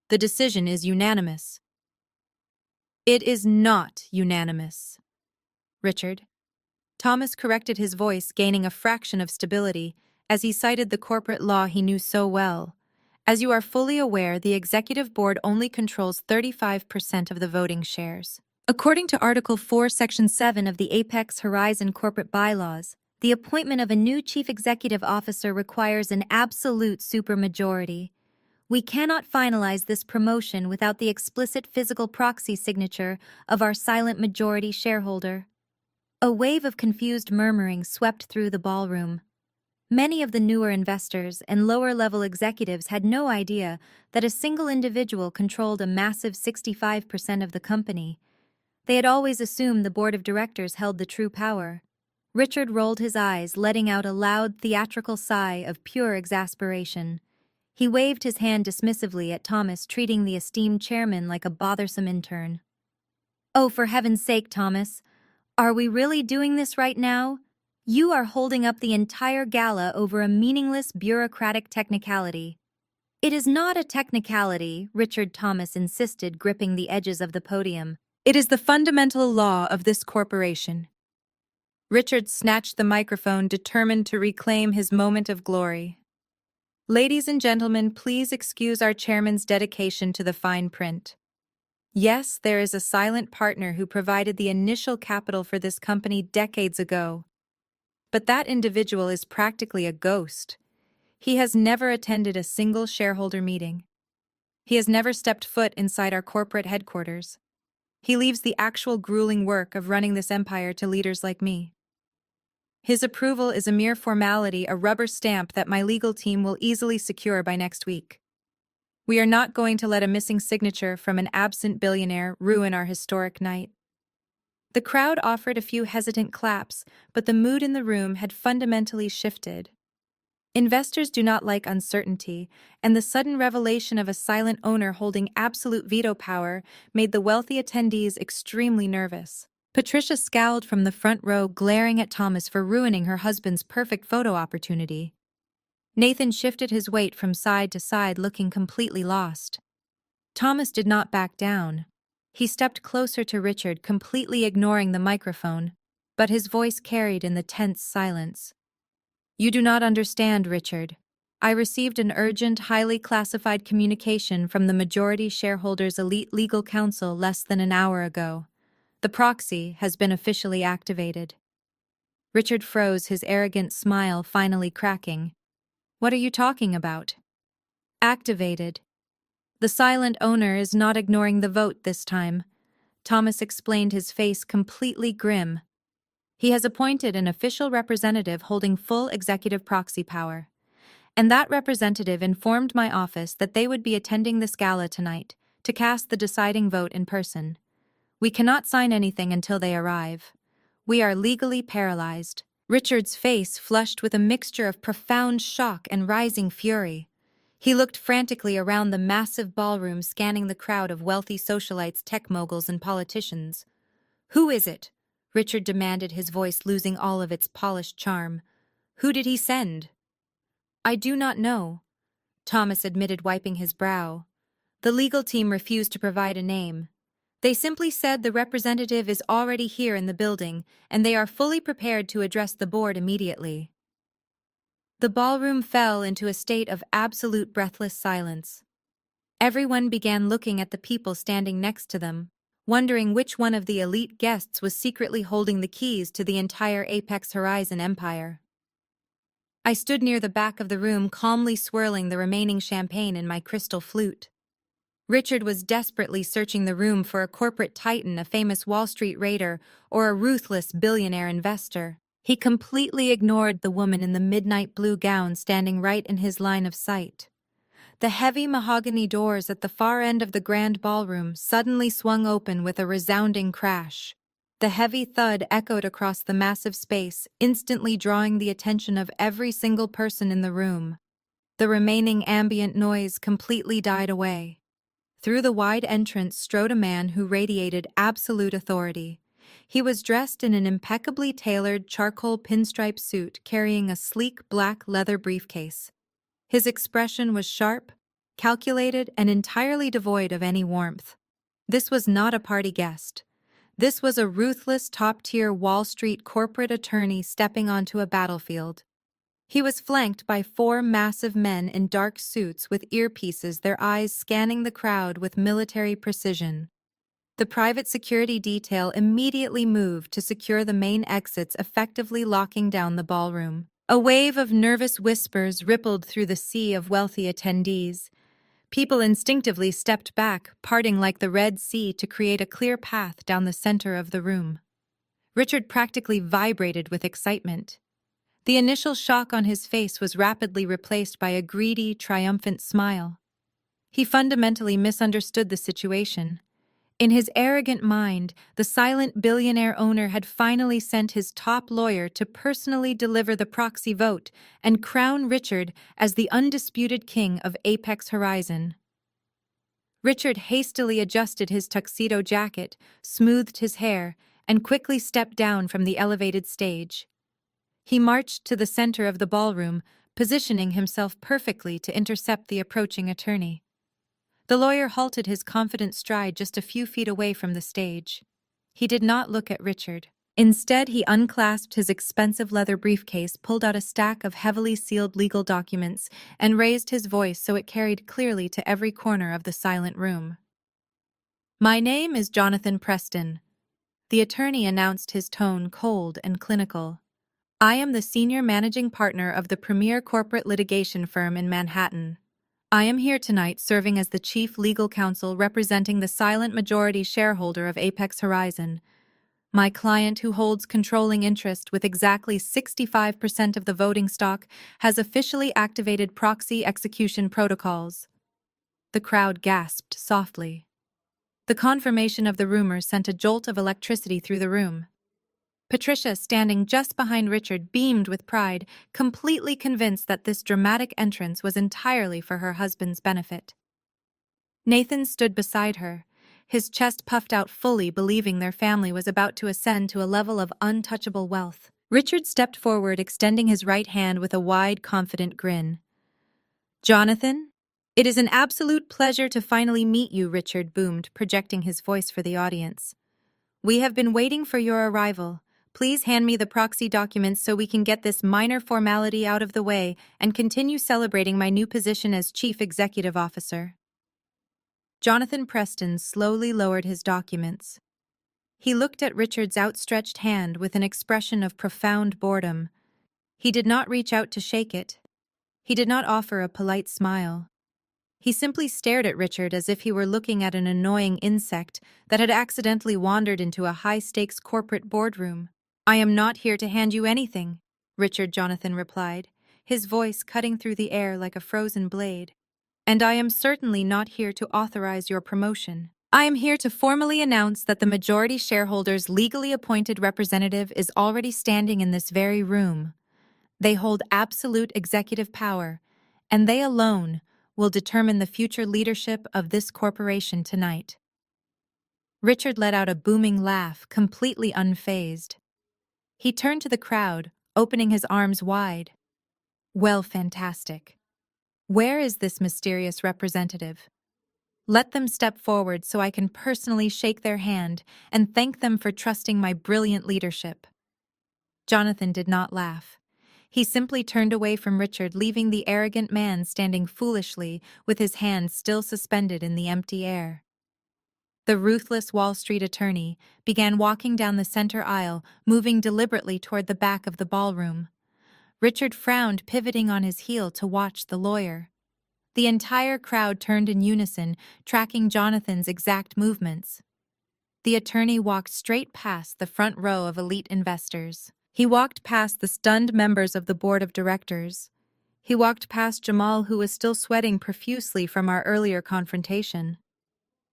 The decision is unanimous. It is not unanimous, Richard. Thomas corrected his voice, gaining a fraction of stability, as he cited the corporate law he knew so well. As you are fully aware, the executive board only controls 35% of the voting shares. According to Article 4, Section 7 of the Apex Horizon corporate bylaws, the appointment of a new chief executive officer requires an absolute supermajority. We cannot finalize this promotion without the explicit physical proxy signature of our silent majority shareholder. A wave of confused murmuring swept through the ballroom. Many of the newer investors and lower-level executives had no idea that a single individual controlled a massive 65% of the company. They had always assumed the board of directors held the true power. Richard rolled his eyes, letting out a loud, theatrical sigh of pure exasperation. He waved his hand dismissively at Thomas, treating the esteemed chairman like a bothersome intern. Oh, for heaven's sake, Thomas. Are we really doing this right now? You are holding up the entire gala over a meaningless bureaucratic technicality. It is not a technicality, Richard Thomas insisted, gripping the edges of the podium. It is the fundamental law of this corporation. Richard snatched the microphone, determined to reclaim his moment of glory. Ladies and gentlemen, please excuse our chairman's dedication to the fine print. Yes, there is a silent partner who provided the initial capital for this company decades ago. But that individual is practically a ghost. He has never attended a single shareholder meeting. He has never stepped foot inside our corporate headquarters. He leaves the actual grueling work of running this empire to leaders like me. His approval is a mere formality, a rubber stamp that my legal team will easily secure by next week. We are not going to let a missing signature from an absent billionaire ruin our historic night. The crowd offered a few hesitant claps, but the mood in the room had fundamentally shifted. Investors do not like uncertainty, and the sudden revelation of a silent owner holding absolute veto power made the wealthy attendees extremely nervous. Patricia scowled from the front row, glaring at Thomas for ruining her husband's perfect photo opportunity. Nathan shifted his weight from side to side, looking completely lost. Thomas did not back down. He stepped closer to Richard, completely ignoring the microphone, but his voice carried in the tense silence. You do not understand, Richard. I received an urgent, highly classified communication from the majority shareholders' elite legal counsel less than an hour ago. The proxy has been officially activated. Richard froze, his arrogant smile finally cracking. What are you talking about? Activated. The silent owner is not ignoring the vote this time. Thomas explained, his face completely grim. He has appointed an official representative holding full executive proxy power. And that representative informed my office that they would be attending this gala tonight to cast the deciding vote in person. We cannot sign anything until they arrive. We are legally paralyzed. Richard's face flushed with a mixture of profound shock and rising fury. He looked frantically around the massive ballroom, scanning the crowd of wealthy socialites, tech moguls, and politicians. Who is it? Richard demanded, his voice losing all of its polished charm. Who did he send? I do not know, Thomas admitted, wiping his brow. The legal team refused to provide a name. They simply said the representative is already here in the building, and they are fully prepared to address the board immediately. The ballroom fell into a state of absolute breathless silence. Everyone began looking at the people standing next to them, wondering which one of the elite guests was secretly holding the keys to the entire Apex Horizon empire. I stood near the back of the room, calmly swirling the remaining champagne in my crystal flute. Richard was desperately searching the room for a corporate titan, a famous Wall Street raider, or a ruthless billionaire investor. He completely ignored the woman in the midnight blue gown standing right in his line of sight. The heavy mahogany doors at the far end of the grand ballroom suddenly swung open with a resounding crash. The heavy thud echoed across the massive space, instantly drawing the attention of every single person in the room. The remaining ambient noise completely died away. Through the wide entrance strode a man who radiated absolute authority. He was dressed in an impeccably tailored charcoal pinstripe suit, carrying a sleek black leather briefcase. His expression was sharp, calculated, and entirely devoid of any warmth. This was not a party guest. This was a ruthless, top-tier Wall Street corporate attorney stepping onto a battlefield. He was flanked by 4 massive men in dark suits with earpieces, their eyes scanning the crowd with military precision. The private security detail immediately moved to secure the main exits, effectively locking down the ballroom. A wave of nervous whispers rippled through the sea of wealthy attendees. People instinctively stepped back, parting like the Red Sea to create a clear path down the center of the room. Richard practically vibrated with excitement. The initial shock on his face was rapidly replaced by a greedy, triumphant smile. He fundamentally misunderstood the situation. In his arrogant mind, the silent billionaire owner had finally sent his top lawyer to personally deliver the proxy vote and crown Richard as the undisputed king of Apex Horizon. Richard hastily adjusted his tuxedo jacket, smoothed his hair, and quickly stepped down from the elevated stage. He marched to the center of the ballroom, positioning himself perfectly to intercept the approaching attorney. The lawyer halted his confident stride just a few feet away from the stage. He did not look at Richard. Instead, he unclasped his expensive leather briefcase, pulled out a stack of heavily sealed legal documents, and raised his voice so it carried clearly to every corner of the silent room. "My name is Jonathan Preston." The attorney announced, his tone cold and clinical. "I am the senior managing partner of the premier corporate litigation firm in Manhattan. I am here tonight serving as the chief legal counsel representing the silent majority shareholder of Apex Horizon. My client, who holds controlling interest with exactly 65% of the voting stock, has officially activated proxy execution protocols." The crowd gasped softly. The confirmation of the rumor sent a jolt of electricity through the room. Patricia, standing just behind Richard, beamed with pride, completely convinced that this dramatic entrance was entirely for her husband's benefit. Nathan stood beside her, his chest puffed out fully, believing their family was about to ascend to a level of untouchable wealth. Richard stepped forward, extending his right hand with a wide, confident grin. "Jonathan? It is an absolute pleasure to finally meet you," Richard boomed, projecting his voice for the audience. "We have been waiting for your arrival. Please hand me the proxy documents so we can get this minor formality out of the way and continue celebrating my new position as Chief Executive Officer." Jonathan Preston slowly lowered his documents. He looked at Richard's outstretched hand with an expression of profound boredom. He did not reach out to shake it. He did not offer a polite smile. He simply stared at Richard as if he were looking at an annoying insect that had accidentally wandered into a high-stakes corporate boardroom. "I am not here to hand you anything," Richard Jonathan replied, his voice cutting through the air like a frozen blade. "And I am certainly not here to authorize your promotion. I am here to formally announce that the majority shareholder's legally appointed representative is already standing in this very room. They hold absolute executive power, and they alone will determine the future leadership of this corporation tonight." Richard let out a booming laugh, completely unfazed. He turned to the crowd, opening his arms wide. "Well, fantastic. Where is this mysterious representative? Let them step forward so I can personally shake their hand and thank them for trusting my brilliant leadership." Jonathan did not laugh. He simply turned away from Richard, leaving the arrogant man standing foolishly with his hands still suspended in the empty air. The ruthless Wall Street attorney began walking down the center aisle, moving deliberately toward the back of the ballroom. Richard frowned, pivoting on his heel to watch the lawyer. The entire crowd turned in unison, tracking Jonathan's exact movements. The attorney walked straight past the front row of elite investors. He walked past the stunned members of the board of directors. He walked past Jamal, who was still sweating profusely from our earlier confrontation.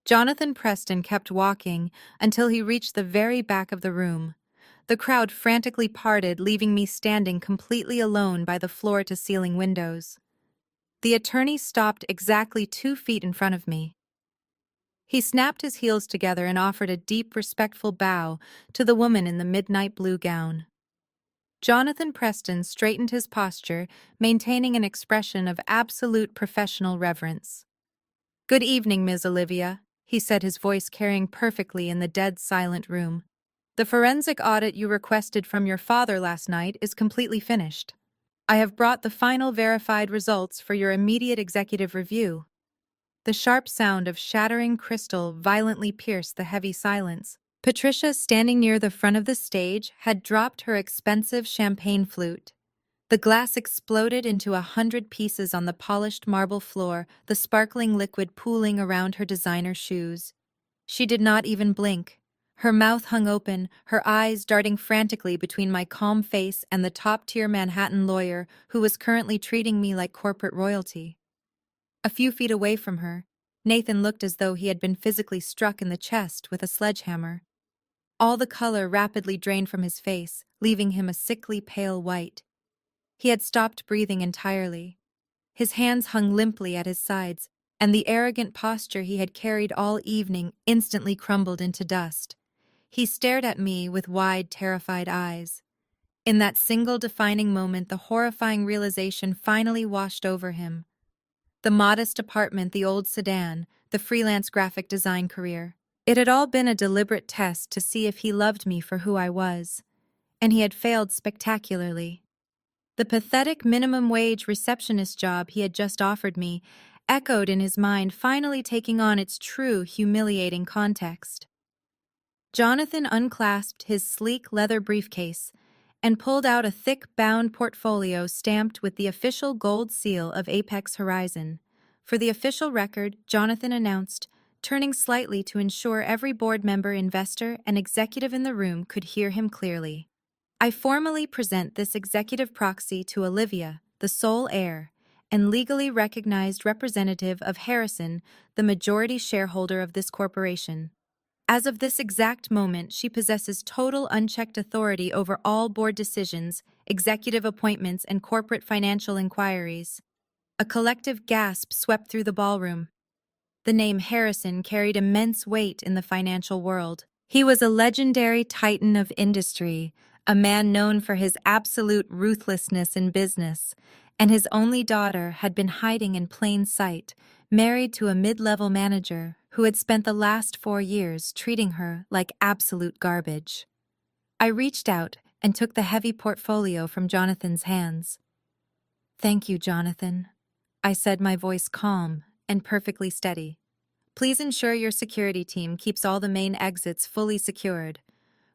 Jonathan Preston kept walking until he reached the very back of the room. The crowd frantically parted, leaving me standing completely alone by the floor-to-ceiling windows. The attorney stopped exactly 2 feet in front of me. He snapped his heels together and offered a deep, respectful bow to the woman in the midnight blue gown. Jonathan Preston straightened his posture, maintaining an expression of absolute professional reverence. "Good evening, Ms. Olivia," he said, his voice carrying perfectly in the dead silent room. "The forensic audit you requested from your father last night is completely finished. I have brought the final verified results for your immediate executive review." The sharp sound of shattering crystal violently pierced the heavy silence. Patricia, standing near the front of the stage, had dropped her expensive champagne flute. The glass exploded into 100 pieces on the polished marble floor, the sparkling liquid pooling around her designer shoes. She did not even blink. Her mouth hung open, her eyes darting frantically between my calm face and the top-tier Manhattan lawyer who was currently treating me like corporate royalty. A few feet away from her, Nathan looked as though he had been physically struck in the chest with a sledgehammer. All the color rapidly drained from his face, leaving him a sickly pale white. He had stopped breathing entirely. His hands hung limply at his sides, and the arrogant posture he had carried all evening instantly crumbled into dust. He stared at me with wide, terrified eyes. In that single defining moment, the horrifying realization finally washed over him. The modest apartment, the old sedan, the freelance graphic design career. It had all been a deliberate test to see if he loved me for who I was, and he had failed spectacularly. The pathetic minimum wage receptionist job he had just offered me echoed in his mind, finally taking on its true humiliating context. Jonathan unclasped his sleek leather briefcase and pulled out a thick bound portfolio stamped with the official gold seal of Apex Horizon. For the official record, Jonathan announced, turning slightly to ensure every board member, investor, and executive in the room could hear him clearly. I formally present this executive proxy to Olivia, the sole heir, and legally recognized representative of Harrison, the majority shareholder of this corporation. As of this exact moment, she possesses total unchecked authority over all board decisions, executive appointments, and corporate financial inquiries. A collective gasp swept through the ballroom. The name Harrison carried immense weight in the financial world. He was a legendary titan of industry, a man known for his absolute ruthlessness in business, and his only daughter had been hiding in plain sight, married to a mid-level manager who had spent the last 4 years treating her like absolute garbage. I reached out and took the heavy portfolio from Jonathan's hands. "Thank you, Jonathan," I said, my voice calm and perfectly steady. "Please ensure your security team keeps all the main exits fully secured.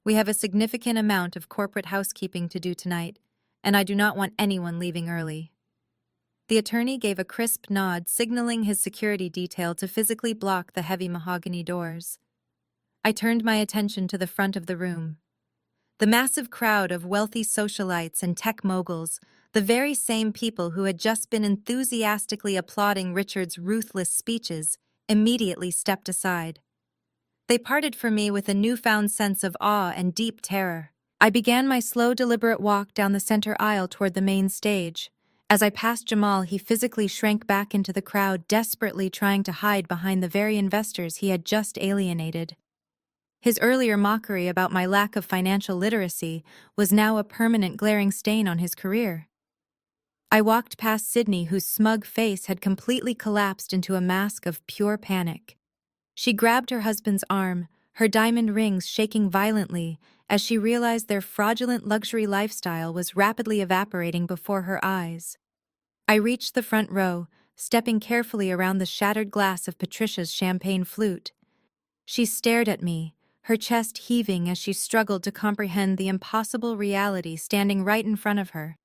We have a significant amount of corporate housekeeping to do tonight, and I do not want anyone leaving early." The attorney gave a crisp nod, signaling his security detail to physically block the heavy mahogany doors. I turned my attention to the front of the room. The massive crowd of wealthy socialites and tech moguls, the very same people who had just been enthusiastically applauding Richard's ruthless speeches, immediately stepped aside. They parted from me with a newfound sense of awe and deep terror. I began my slow, deliberate walk down the center aisle toward the main stage. As I passed Jamal, he physically shrank back into the crowd, desperately trying to hide behind the very investors he had just alienated. His earlier mockery about my lack of financial literacy was now a permanent glaring stain on his career. I walked past Sydney, whose smug face had completely collapsed into a mask of pure panic. She grabbed her husband's arm, her diamond rings shaking violently as she realized their fraudulent luxury lifestyle was rapidly evaporating before her eyes. I reached the front row, stepping carefully around the shattered glass of Patricia's champagne flute. She stared at me, her chest heaving as she struggled to comprehend the impossible reality standing right in front of her.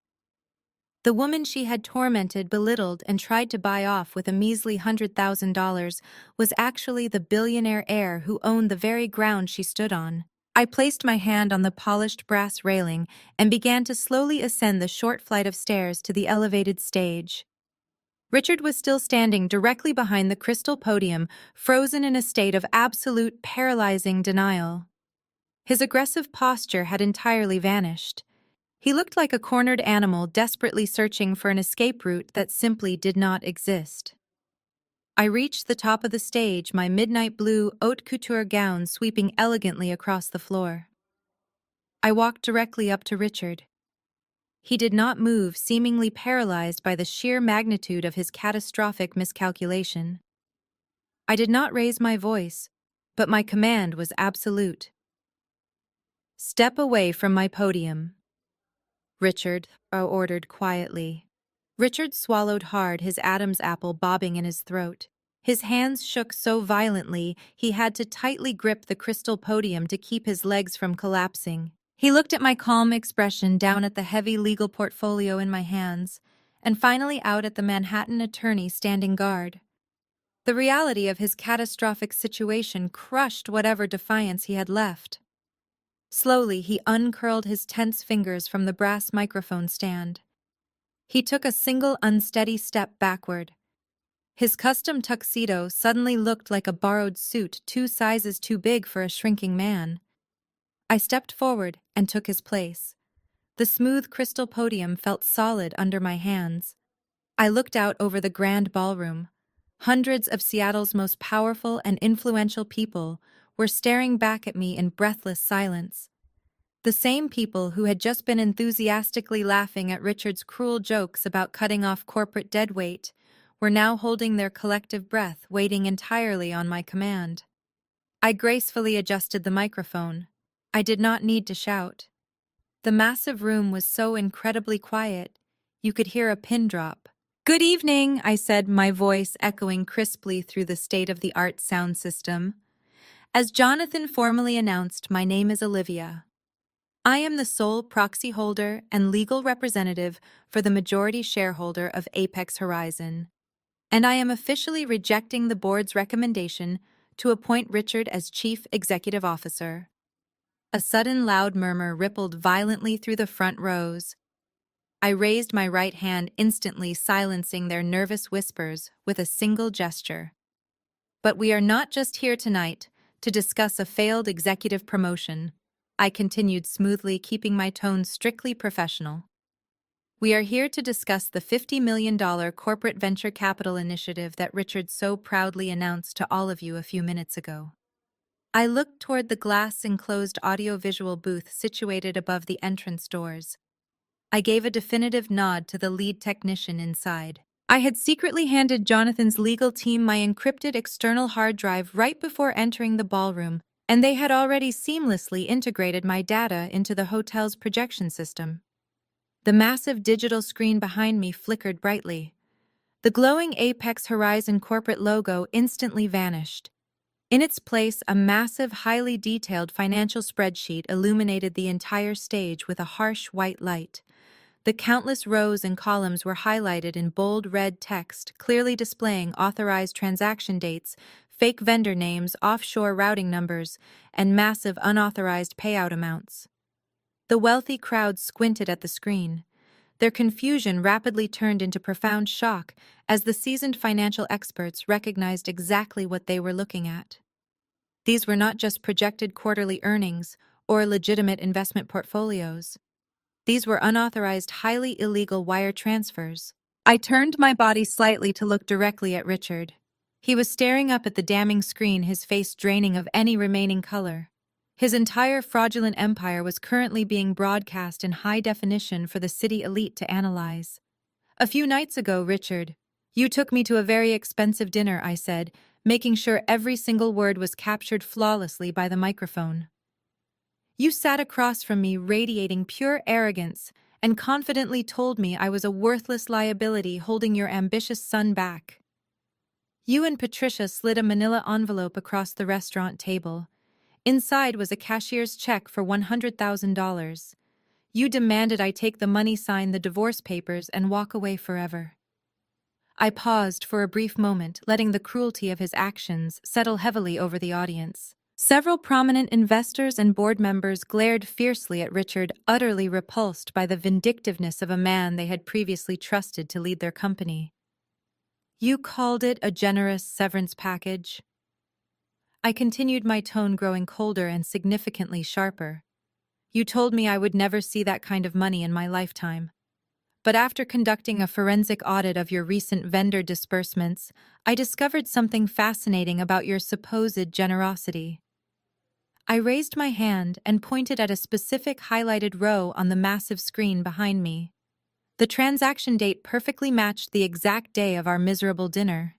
The woman she had tormented, belittled, and tried to buy off with a measly $100,000 was actually the billionaire heir who owned the very ground she stood on. I placed my hand on the polished brass railing and began to slowly ascend the short flight of stairs to the elevated stage. Richard was still standing directly behind the crystal podium, frozen in a state of absolute, paralyzing denial. His aggressive posture had entirely vanished. He looked like a cornered animal desperately searching for an escape route that simply did not exist. I reached the top of the stage, my midnight blue haute couture gown sweeping elegantly across the floor. I walked directly up to Richard. He did not move, seemingly paralyzed by the sheer magnitude of his catastrophic miscalculation. I did not raise my voice, but my command was absolute. "Step away from my podium," Richard ordered quietly. Richard swallowed hard, his Adam's apple bobbing in his throat. His hands shook so violently he had to tightly grip the crystal podium to keep his legs from collapsing. He looked at my calm expression, down at the heavy legal portfolio in my hands, and finally out at the Manhattan attorney standing guard. The reality of his catastrophic situation crushed whatever defiance he had left. Slowly, he uncurled his tense fingers from the brass microphone stand. He took a single unsteady step backward. His custom tuxedo suddenly looked like a borrowed suit 2 sizes too big for a shrinking man. I stepped forward and took his place. The smooth crystal podium felt solid under my hands. I looked out over the grand ballroom. Hundreds of Seattle's most powerful and influential people were staring back at me in breathless silence. The same people who had just been enthusiastically laughing at Richard's cruel jokes about cutting off corporate deadweight were now holding their collective breath, waiting entirely on my command. I gracefully adjusted the microphone. I did not need to shout. The massive room was so incredibly quiet, you could hear a pin drop. "Good evening," I said, my voice echoing crisply through the state-of-the-art sound system. As Jonathan formally announced, my name is Olivia. I am the sole proxy holder and legal representative for the majority shareholder of Apex Horizon, and I am officially rejecting the board's recommendation to appoint Richard as Chief Executive Officer. A sudden loud murmur rippled violently through the front rows. I raised my right hand, instantly silencing their nervous whispers with a single gesture. But we are not just here tonight to discuss a failed executive promotion. I continued smoothly, keeping my tone strictly professional. We are here to discuss the $50 million corporate venture capital initiative that Richard so proudly announced to all of you a few minutes ago. I looked toward the glass-enclosed audiovisual booth situated above the entrance doors. I gave a definitive nod to the lead technician inside. I had secretly handed Jonathan's legal team my encrypted external hard drive right before entering the ballroom, and they had already seamlessly integrated my data into the hotel's projection system. The massive digital screen behind me flickered brightly. The glowing Apex Horizon corporate logo instantly vanished. In its place, a massive, highly detailed financial spreadsheet illuminated the entire stage with a harsh white light. The countless rows and columns were highlighted in bold red text, clearly displaying authorized transaction dates, fake vendor names, offshore routing numbers, and massive unauthorized payout amounts. The wealthy crowd squinted at the screen. Their confusion rapidly turned into profound shock as the seasoned financial experts recognized exactly what they were looking at. These were not just projected quarterly earnings or legitimate investment portfolios. These were unauthorized, highly illegal wire transfers. I turned my body slightly to look directly at Richard. He was staring up at the damning screen, his face draining of any remaining color. His entire fraudulent empire was currently being broadcast in high definition for the city elite to analyze. "A few nights ago, Richard, you took me to a very expensive dinner," I said, making sure every single word was captured flawlessly by the microphone. "You sat across from me radiating pure arrogance and confidently told me I was a worthless liability holding your ambitious son back. You and Patricia slid a manila envelope across the restaurant table. Inside was a cashier's check for $100,000. You demanded I take the money, sign the divorce papers, and walk away forever." I paused for a brief moment, letting the cruelty of his actions settle heavily over the audience. Several prominent investors and board members glared fiercely at Richard, utterly repulsed by the vindictiveness of a man they had previously trusted to lead their company. "You called it a generous severance package?" I continued, my tone growing colder and significantly sharper. "You told me I would never see that kind of money in my lifetime. But after conducting a forensic audit of your recent vendor disbursements, I discovered something fascinating about your supposed generosity." I raised my hand and pointed at a specific highlighted row on the massive screen behind me. The transaction date perfectly matched the exact day of our miserable dinner.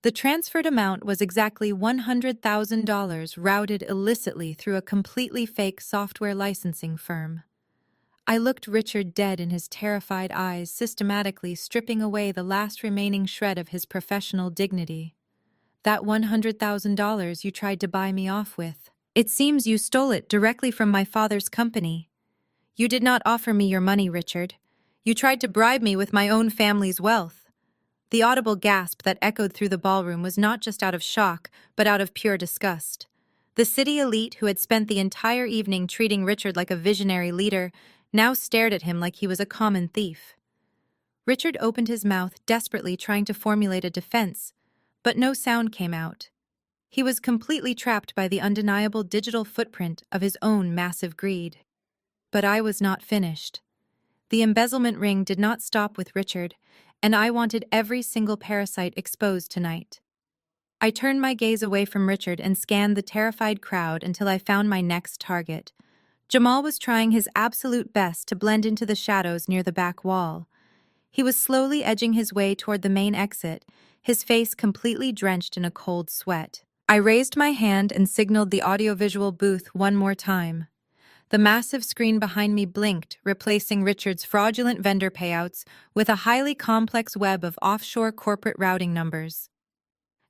The transferred amount was exactly $100,000 routed illicitly through a completely fake software licensing firm. I looked Richard dead in his terrified eyes, systematically stripping away the last remaining shred of his professional dignity. "That $100,000 you tried to buy me off with. It seems you stole it directly from my father's company. You did not offer me your money, Richard. You tried to bribe me with my own family's wealth." The audible gasp that echoed through the ballroom was not just out of shock, but out of pure disgust. The city elite, who had spent the entire evening treating Richard like a visionary leader, now stared at him like he was a common thief. Richard opened his mouth, desperately trying to formulate a defense, but no sound came out. He was completely trapped by the undeniable digital footprint of his own massive greed. But I was not finished. The embezzlement ring did not stop with Richard, and I wanted every single parasite exposed tonight. I turned my gaze away from Richard and scanned the terrified crowd until I found my next target. Jamal was trying his absolute best to blend into the shadows near the back wall. He was slowly edging his way toward the main exit, his face completely drenched in a cold sweat. I raised my hand and signaled the audiovisual booth one more time. The massive screen behind me blinked, replacing Richard's fraudulent vendor payouts with a highly complex web of offshore corporate routing numbers.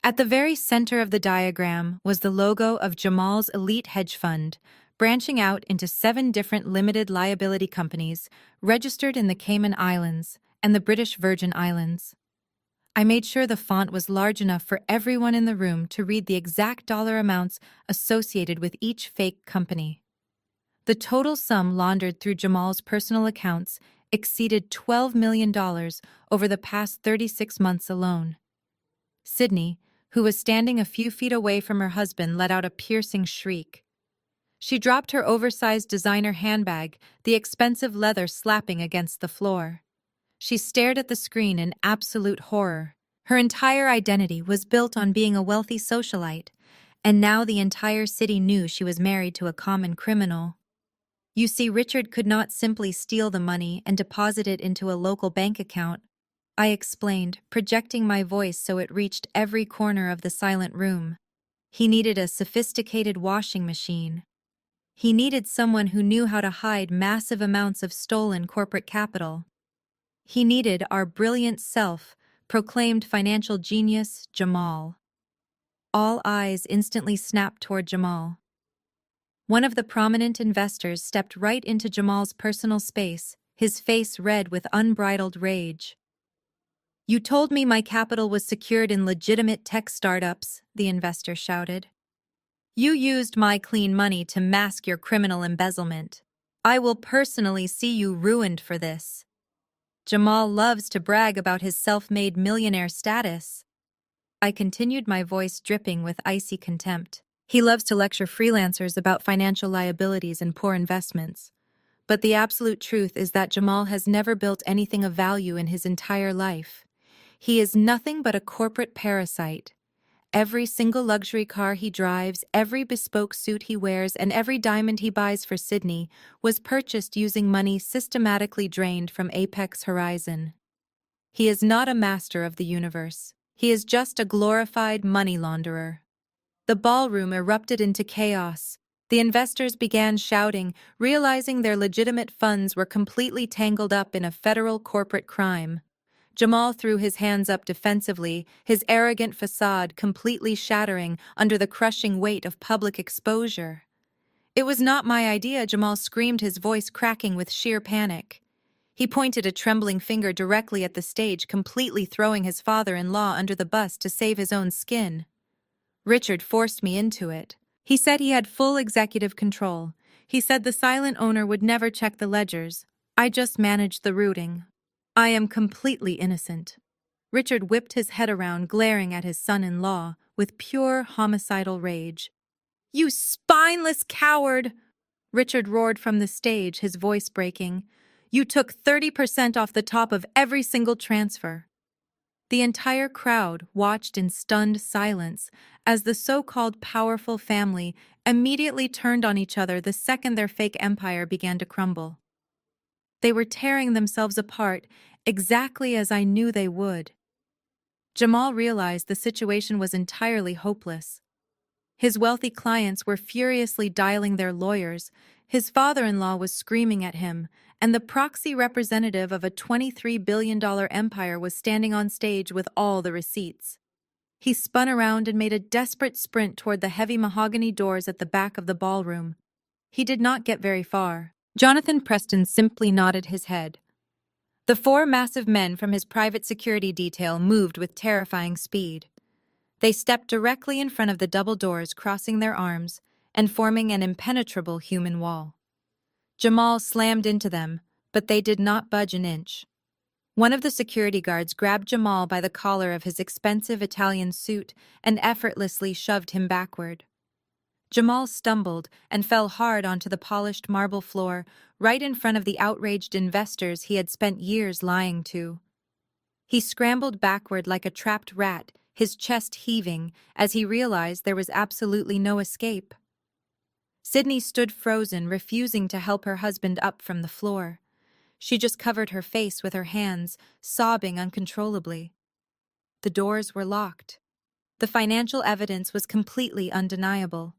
At the very center of the diagram was the logo of Jamal's elite hedge fund, branching out into 7 different limited liability companies registered in the Cayman Islands and the British Virgin Islands. I made sure the font was large enough for everyone in the room to read the exact dollar amounts associated with each fake company. The total sum laundered through Jamal's personal accounts exceeded $12 million over the past 36 months alone. Sydney, who was standing a few feet away from her husband, let out a piercing shriek. She dropped her oversized designer handbag, the expensive leather slapping against the floor. She stared at the screen in absolute horror. Her entire identity was built on being a wealthy socialite, and now the entire city knew she was married to a common criminal. You see, Richard could not simply steal the money and deposit it into a local bank account, I explained, projecting my voice so it reached every corner of the silent room. He needed a sophisticated washing machine. He needed someone who knew how to hide massive amounts of stolen corporate capital. He needed our brilliant self-proclaimed financial genius, Jamal. All eyes instantly snapped toward Jamal. One of the prominent investors stepped right into Jamal's personal space, his face red with unbridled rage. "You told me my capital was secured in legitimate tech startups," the investor shouted. "You used my clean money to mask your criminal embezzlement. I will personally see you ruined for this." Jamal loves to brag about his self-made millionaire status. I continued, my voice dripping with icy contempt. He loves to lecture freelancers about financial liabilities and poor investments. But the absolute truth is that Jamal has never built anything of value in his entire life. He is nothing but a corporate parasite. Every single luxury car he drives, every bespoke suit he wears, and every diamond he buys for Sydney was purchased using money systematically drained from Apex Horizon. He is not a master of the universe. He is just a glorified money launderer. The ballroom erupted into chaos. The investors began shouting, realizing their legitimate funds were completely tangled up in a federal corporate crime. Jamal threw his hands up defensively, his arrogant facade completely shattering under the crushing weight of public exposure. "It was not my idea," Jamal screamed, his voice cracking with sheer panic. He pointed a trembling finger directly at the stage, completely throwing his father-in-law under the bus to save his own skin. "Richard forced me into it. He said he had full executive control. He said the silent owner would never check the ledgers. I just managed the routing. I am completely innocent." Richard whipped his head around, glaring at his son-in-law with pure homicidal rage. "You spineless coward!" Richard roared from the stage, his voice breaking. "You took 30% off the top of every single transfer." The entire crowd watched in stunned silence as the so-called powerful family immediately turned on each other the second their fake empire began to crumble. They were tearing themselves apart, exactly as I knew they would. Jamal realized the situation was entirely hopeless. His wealthy clients were furiously dialing their lawyers, his father-in-law was screaming at him, and the proxy representative of a $23 billion empire was standing on stage with all the receipts. He spun around and made a desperate sprint toward the heavy mahogany doors at the back of the ballroom. He did not get very far. Jonathan Preston simply nodded his head. The 4 massive men from his private security detail moved with terrifying speed. They stepped directly in front of the double doors, crossing their arms and forming an impenetrable human wall. Jamal slammed into them, but they did not budge an inch. One of the security guards grabbed Jamal by the collar of his expensive Italian suit and effortlessly shoved him backward. Jamal stumbled and fell hard onto the polished marble floor, right in front of the outraged investors he had spent years lying to. He scrambled backward like a trapped rat, his chest heaving, as he realized there was absolutely no escape. Sydney stood frozen, refusing to help her husband up from the floor. She just covered her face with her hands, sobbing uncontrollably. The doors were locked. The financial evidence was completely undeniable.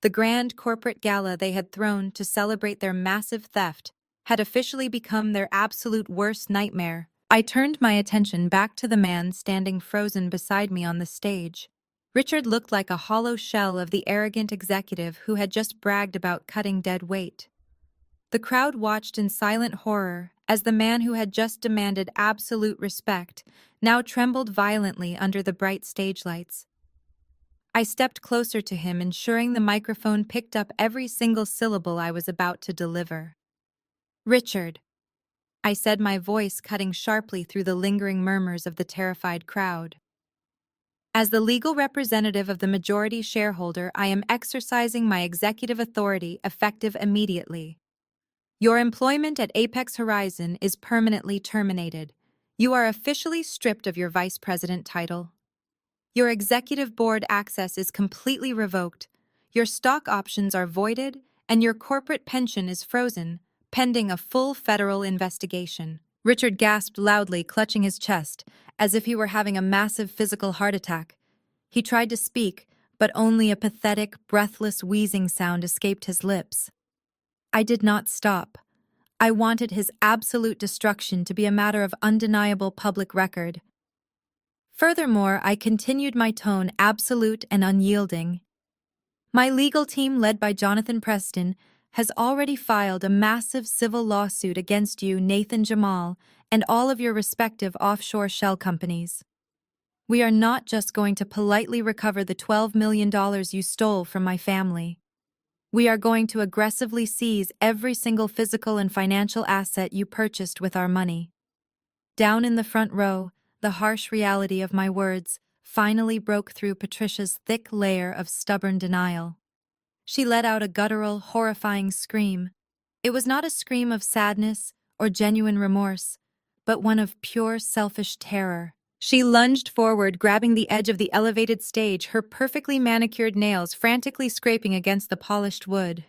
The grand corporate gala they had thrown to celebrate their massive theft had officially become their absolute worst nightmare. I turned my attention back to the man standing frozen beside me on the stage. Richard looked like a hollow shell of the arrogant executive who had just bragged about cutting dead weight. The crowd watched in silent horror as the man who had just demanded absolute respect now trembled violently under the bright stage lights. I stepped closer to him, ensuring the microphone picked up every single syllable I was about to deliver. "Richard," I said, my voice cutting sharply through the lingering murmurs of the terrified crowd. "As the legal representative of the majority shareholder, I am exercising my executive authority effective immediately. Your employment at Apex Horizon is permanently terminated. You are officially stripped of your vice president title. Your executive board access is completely revoked. Your stock options are voided, and your corporate pension is frozen, pending a full federal investigation." Richard gasped loudly, clutching his chest, as if he were having a massive physical heart attack. He tried to speak, but only a pathetic, breathless wheezing sound escaped his lips. I did not stop. I wanted his absolute destruction to be a matter of undeniable public record. Furthermore, I continued my tone absolute and unyielding. My legal team, led by Jonathan Preston, has already filed a massive civil lawsuit against you, Nathan Jamal, and all of your respective offshore shell companies. We are not just going to politely recover the $12 million you stole from my family. We are going to aggressively seize every single physical and financial asset you purchased with our money. Down in the front row, the harsh reality of my words finally broke through Patricia's thick layer of stubborn denial. She let out a guttural, horrifying scream. It was not a scream of sadness or genuine remorse, but one of pure selfish terror. She lunged forward, grabbing the edge of the elevated stage, her perfectly manicured nails frantically scraping against the polished wood.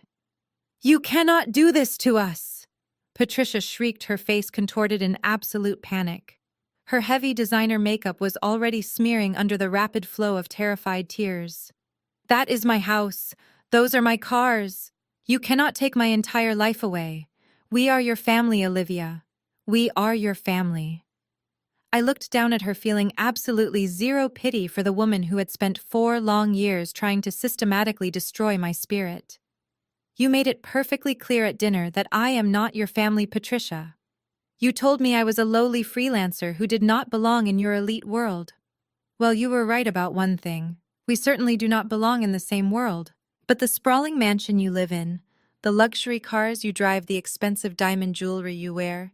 "You cannot do this to us!" Patricia shrieked, her face contorted in absolute panic. Her heavy designer makeup was already smearing under the rapid flow of terrified tears. "That is my house. Those are my cars. You cannot take my entire life away. We are your family, Olivia. We are your family." I looked down at her, feeling absolutely zero pity for the woman who had spent 4 long years trying to systematically destroy my spirit. "You made it perfectly clear at dinner that I am not your family, Patricia. You told me I was a lowly freelancer who did not belong in your elite world. Well, you were right about one thing. We certainly do not belong in the same world. But the sprawling mansion you live in, the luxury cars you drive, the expensive diamond jewelry you wear,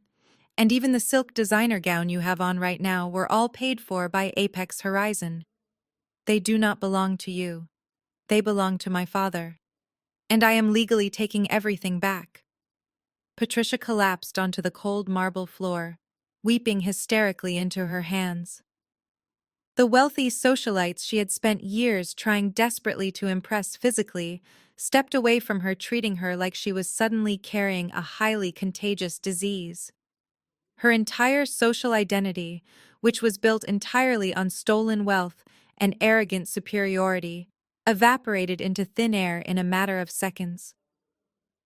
and even the silk designer gown you have on right now were all paid for by Apex Horizon. They do not belong to you. They belong to my father. And I am legally taking everything back." Patricia collapsed onto the cold marble floor, weeping hysterically into her hands. The wealthy socialites she had spent years trying desperately to impress physically stepped away from her, treating her like she was suddenly carrying a highly contagious disease. Her entire social identity, which was built entirely on stolen wealth and arrogant superiority, evaporated into thin air in a matter of seconds.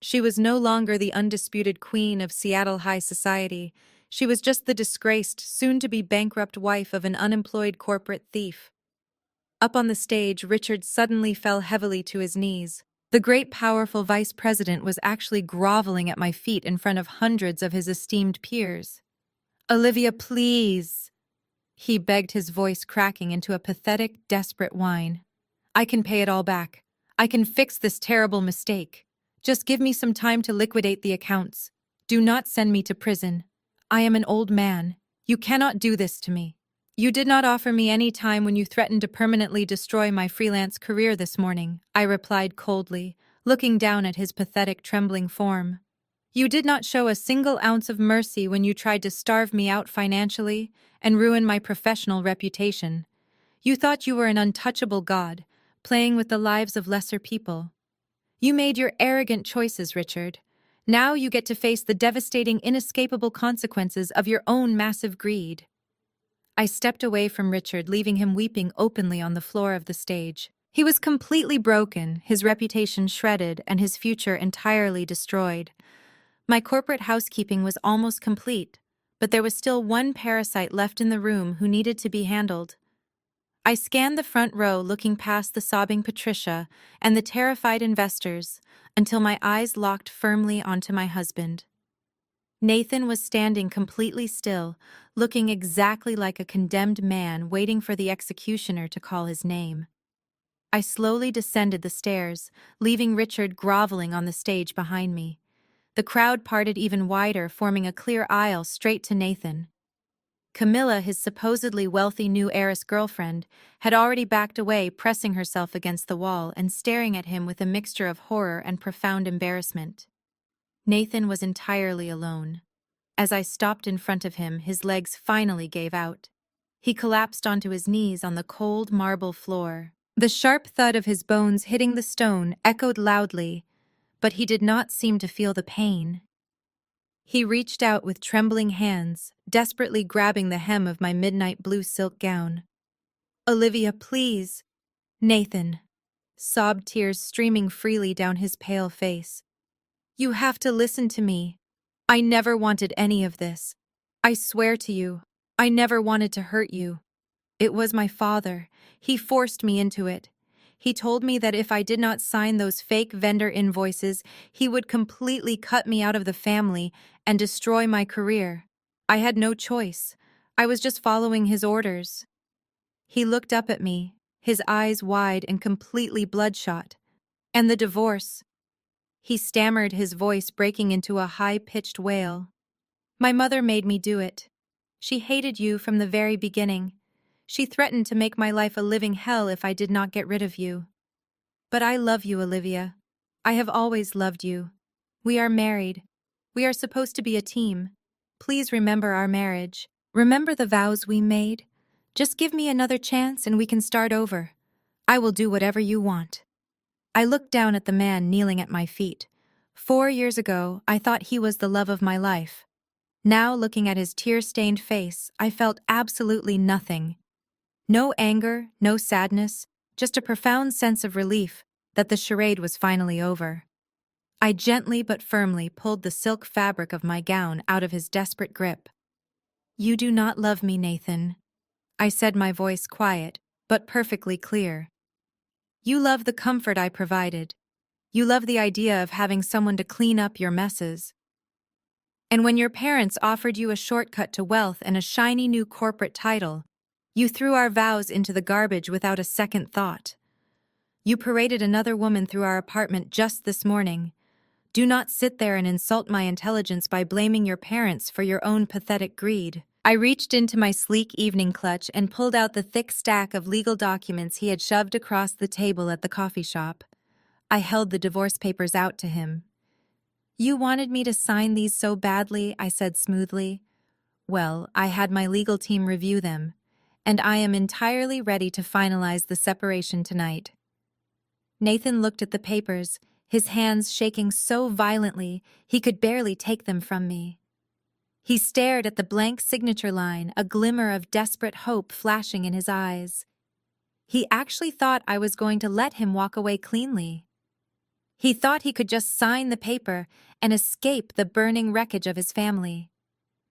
She was no longer the undisputed queen of Seattle high society. She was just the disgraced, soon-to-be bankrupt wife of an unemployed corporate thief. Up on the stage, Richard suddenly fell heavily to his knees. The great powerful vice president was actually groveling at my feet in front of hundreds of his esteemed peers. "Olivia, please," he begged, his voice cracking into a pathetic, desperate whine. "I can pay it all back. I can fix this terrible mistake. Just give me some time to liquidate the accounts. Do not send me to prison. I am an old man. You cannot do this to me. You did not offer me any time when you threatened to permanently destroy my freelance career this morning," I replied coldly, looking down at his pathetic, trembling form. You did not show a single ounce of mercy when you tried to starve me out financially and ruin my professional reputation. You thought you were an untouchable god, playing with the lives of lesser people. You made your arrogant choices, Richard. Now you get to face the devastating, inescapable consequences of your own massive greed. I stepped away from Richard, leaving him weeping openly on the floor of the stage. He was completely broken, his reputation shredded, and his future entirely destroyed. My corporate housekeeping was almost complete, but there was still one parasite left in the room who needed to be handled. I scanned the front row, looking past the sobbing Patricia and the terrified investors, until my eyes locked firmly onto my husband. Nathan was standing completely still, looking exactly like a condemned man waiting for the executioner to call his name. I slowly descended the stairs, leaving Richard groveling on the stage behind me. The crowd parted even wider, forming a clear aisle straight to Nathan. Camilla, his supposedly wealthy new heiress girlfriend, had already backed away, pressing herself against the wall and staring at him with a mixture of horror and profound embarrassment. Nathan was entirely alone. As I stopped in front of him, his legs finally gave out. He collapsed onto his knees on the cold marble floor. The sharp thud of his bones hitting the stone echoed loudly, but he did not seem to feel the pain. He reached out with trembling hands, desperately grabbing the hem of my midnight blue silk gown. "Olivia, please." "Nathan," sobbed, tears streaming freely down his pale face. "You have to listen to me. I never wanted any of this. I swear to you, I never wanted to hurt you. It was my father. He forced me into it. He told me that if I did not sign those fake vendor invoices, he would completely cut me out of the family and destroy my career. I had no choice. I was just following his orders." He looked up at me, his eyes wide and completely bloodshot. "And the divorce?" He stammered, his voice breaking into a high-pitched wail. "My mother made me do it. She hated you from the very beginning. She threatened to make my life a living hell if I did not get rid of you. But I love you, Olivia. I have always loved you. We are married. We are supposed to be a team. Please remember our marriage. Remember the vows we made. Just give me another chance and we can start over. I will do whatever you want." I looked down at the man kneeling at my feet. 4 years ago, I thought he was the love of my life. Now, looking at his tear-stained face, I felt absolutely nothing. No anger, no sadness, just a profound sense of relief that the charade was finally over. I gently but firmly pulled the silk fabric of my gown out of his desperate grip. "You do not love me, Nathan," I said, my voice quiet, but perfectly clear. "You love the comfort I provided. You love the idea of having someone to clean up your messes. And when your parents offered you a shortcut to wealth and a shiny new corporate title, you threw our vows into the garbage without a second thought. You paraded another woman through our apartment just this morning. Do not sit there and insult my intelligence by blaming your parents for your own pathetic greed." I reached into my sleek evening clutch and pulled out the thick stack of legal documents he had shoved across the table at the coffee shop. I held the divorce papers out to him. "You wanted me to sign these so badly," I said smoothly. "Well, I had my legal team review them, and I am entirely ready to finalize the separation tonight." Nathan looked at the papers, his hands shaking so violently he could barely take them from me. He stared at the blank signature line, a glimmer of desperate hope flashing in his eyes. He actually thought I was going to let him walk away cleanly. He thought he could just sign the paper and escape the burning wreckage of his family.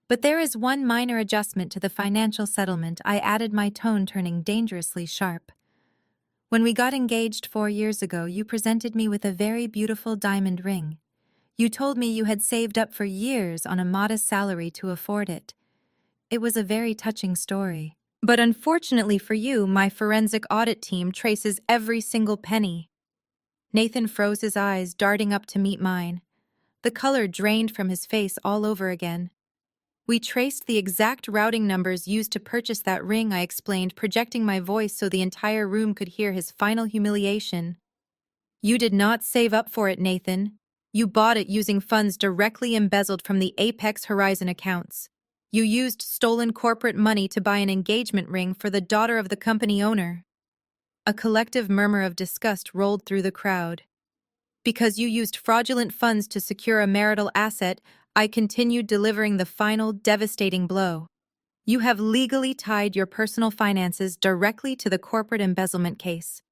"But there is one minor adjustment to the financial settlement," I added, my tone turning dangerously sharp. "When we got engaged 4 years ago, you presented me with a very beautiful diamond ring. You told me you had saved up for years on a modest salary to afford it. It was a very touching story. But unfortunately for you, my forensic audit team traces every single penny." Nathan froze his eyes, darting up to meet mine. The color drained from his face all over again. "We traced the exact routing numbers used to purchase that ring," I explained, projecting my voice so the entire room could hear his final humiliation. "You did not save up for it, Nathan. You bought it using funds directly embezzled from the Apex Horizon accounts. You used stolen corporate money to buy an engagement ring for the daughter of the company owner. A collective murmur of disgust rolled through the crowd. Because you used fraudulent funds to secure a marital asset, I continued delivering the final devastating blow. You have legally tied your personal finances directly to the corporate embezzlement case.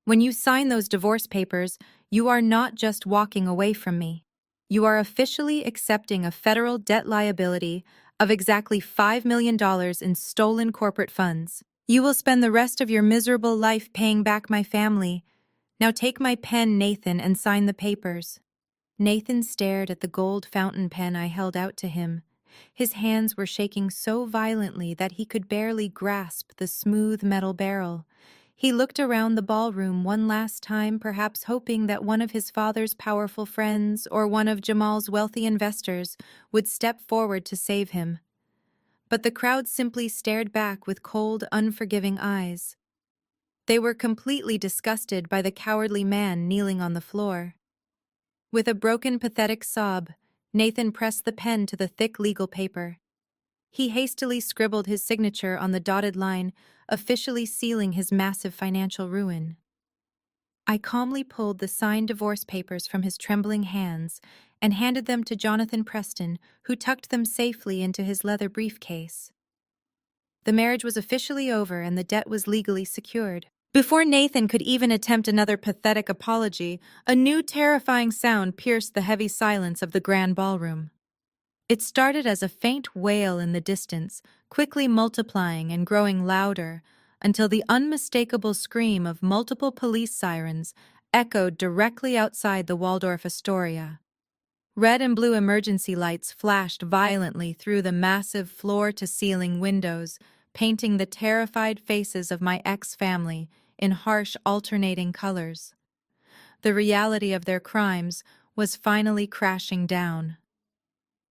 When you sign those divorce papers, you are not just walking away from me. You are officially accepting a federal debt liability of exactly $5 million in stolen corporate funds. You will spend the rest of your miserable life paying back my family. Now take my pen, Nathan, and sign the papers. Nathan stared at the gold fountain pen I held out to him. His hands were shaking so violently that he could barely grasp the smooth metal barrel. He looked around the ballroom one last time, perhaps hoping that one of his father's powerful friends or one of Jamal's wealthy investors would step forward to save him. But the crowd simply stared back with cold, unforgiving eyes. They were completely disgusted by the cowardly man kneeling on the floor. With a broken, pathetic sob, Nathan pressed the pen to the thick legal paper. He hastily scribbled his signature on the dotted line, officially sealing his massive financial ruin. I calmly pulled the signed divorce papers from his trembling hands and handed them to Jonathan Preston, who tucked them safely into his leather briefcase. The marriage was officially over and the debt was legally secured. Before Nathan could even attempt another pathetic apology, a new terrifying sound pierced the heavy silence of the grand ballroom. It started as a faint wail in the distance, quickly multiplying and growing louder, until the unmistakable scream of multiple police sirens echoed directly outside the Waldorf Astoria. Red and blue emergency lights flashed violently through the massive floor-to-ceiling windows, painting the terrified faces of my ex-family in harsh alternating colors. The reality of their crimes was finally crashing down.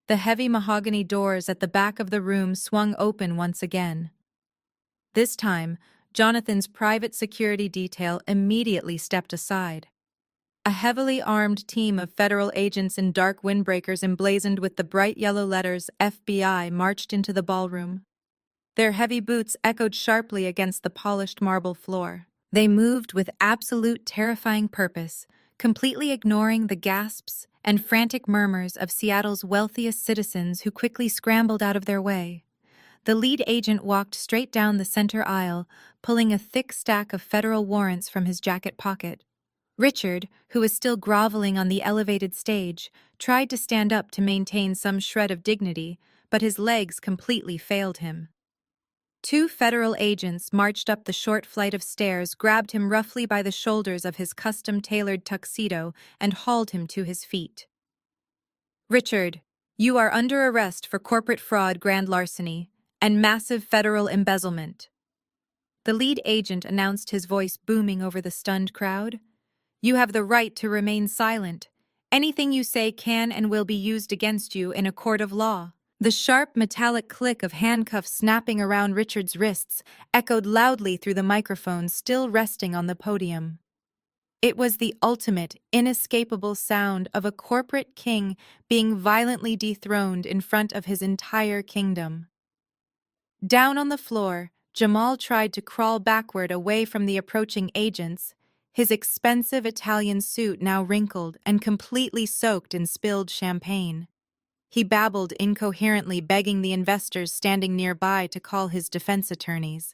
The heavy mahogany doors at the back of the room swung open once again. This time, Jonathan's private security detail immediately stepped aside. A heavily armed team of federal agents in dark windbreakers emblazoned with the bright yellow letters FBI marched into the ballroom. Their heavy boots echoed sharply against the polished marble floor. They moved with absolute terrifying purpose, completely ignoring the gasps and frantic murmurs of Seattle's wealthiest citizens who quickly scrambled out of their way. The lead agent walked straight down the center aisle, pulling a thick stack of federal warrants from his jacket pocket. Richard, who was still groveling on the elevated stage, tried to stand up to maintain some shred of dignity, but his legs completely failed him. Two federal agents marched up the short flight of stairs, grabbed him roughly by the shoulders of his custom-tailored tuxedo, and hauled him to his feet. "Richard, you are under arrest for corporate fraud, grand larceny, and massive federal embezzlement," the lead agent announced, his voice booming over the stunned crowd. "You have the right to remain silent. Anything you say can and will be used against you in a court of law." The sharp metallic click of handcuffs snapping around Richard's wrists echoed loudly through the microphone still resting on the podium. It was the ultimate, inescapable sound of a corporate king being violently dethroned in front of his entire kingdom. Down on the floor, Jamal tried to crawl backward away from the approaching agents, his expensive Italian suit now wrinkled and completely soaked in spilled champagne. He babbled incoherently, begging the investors standing nearby to call his defense attorneys.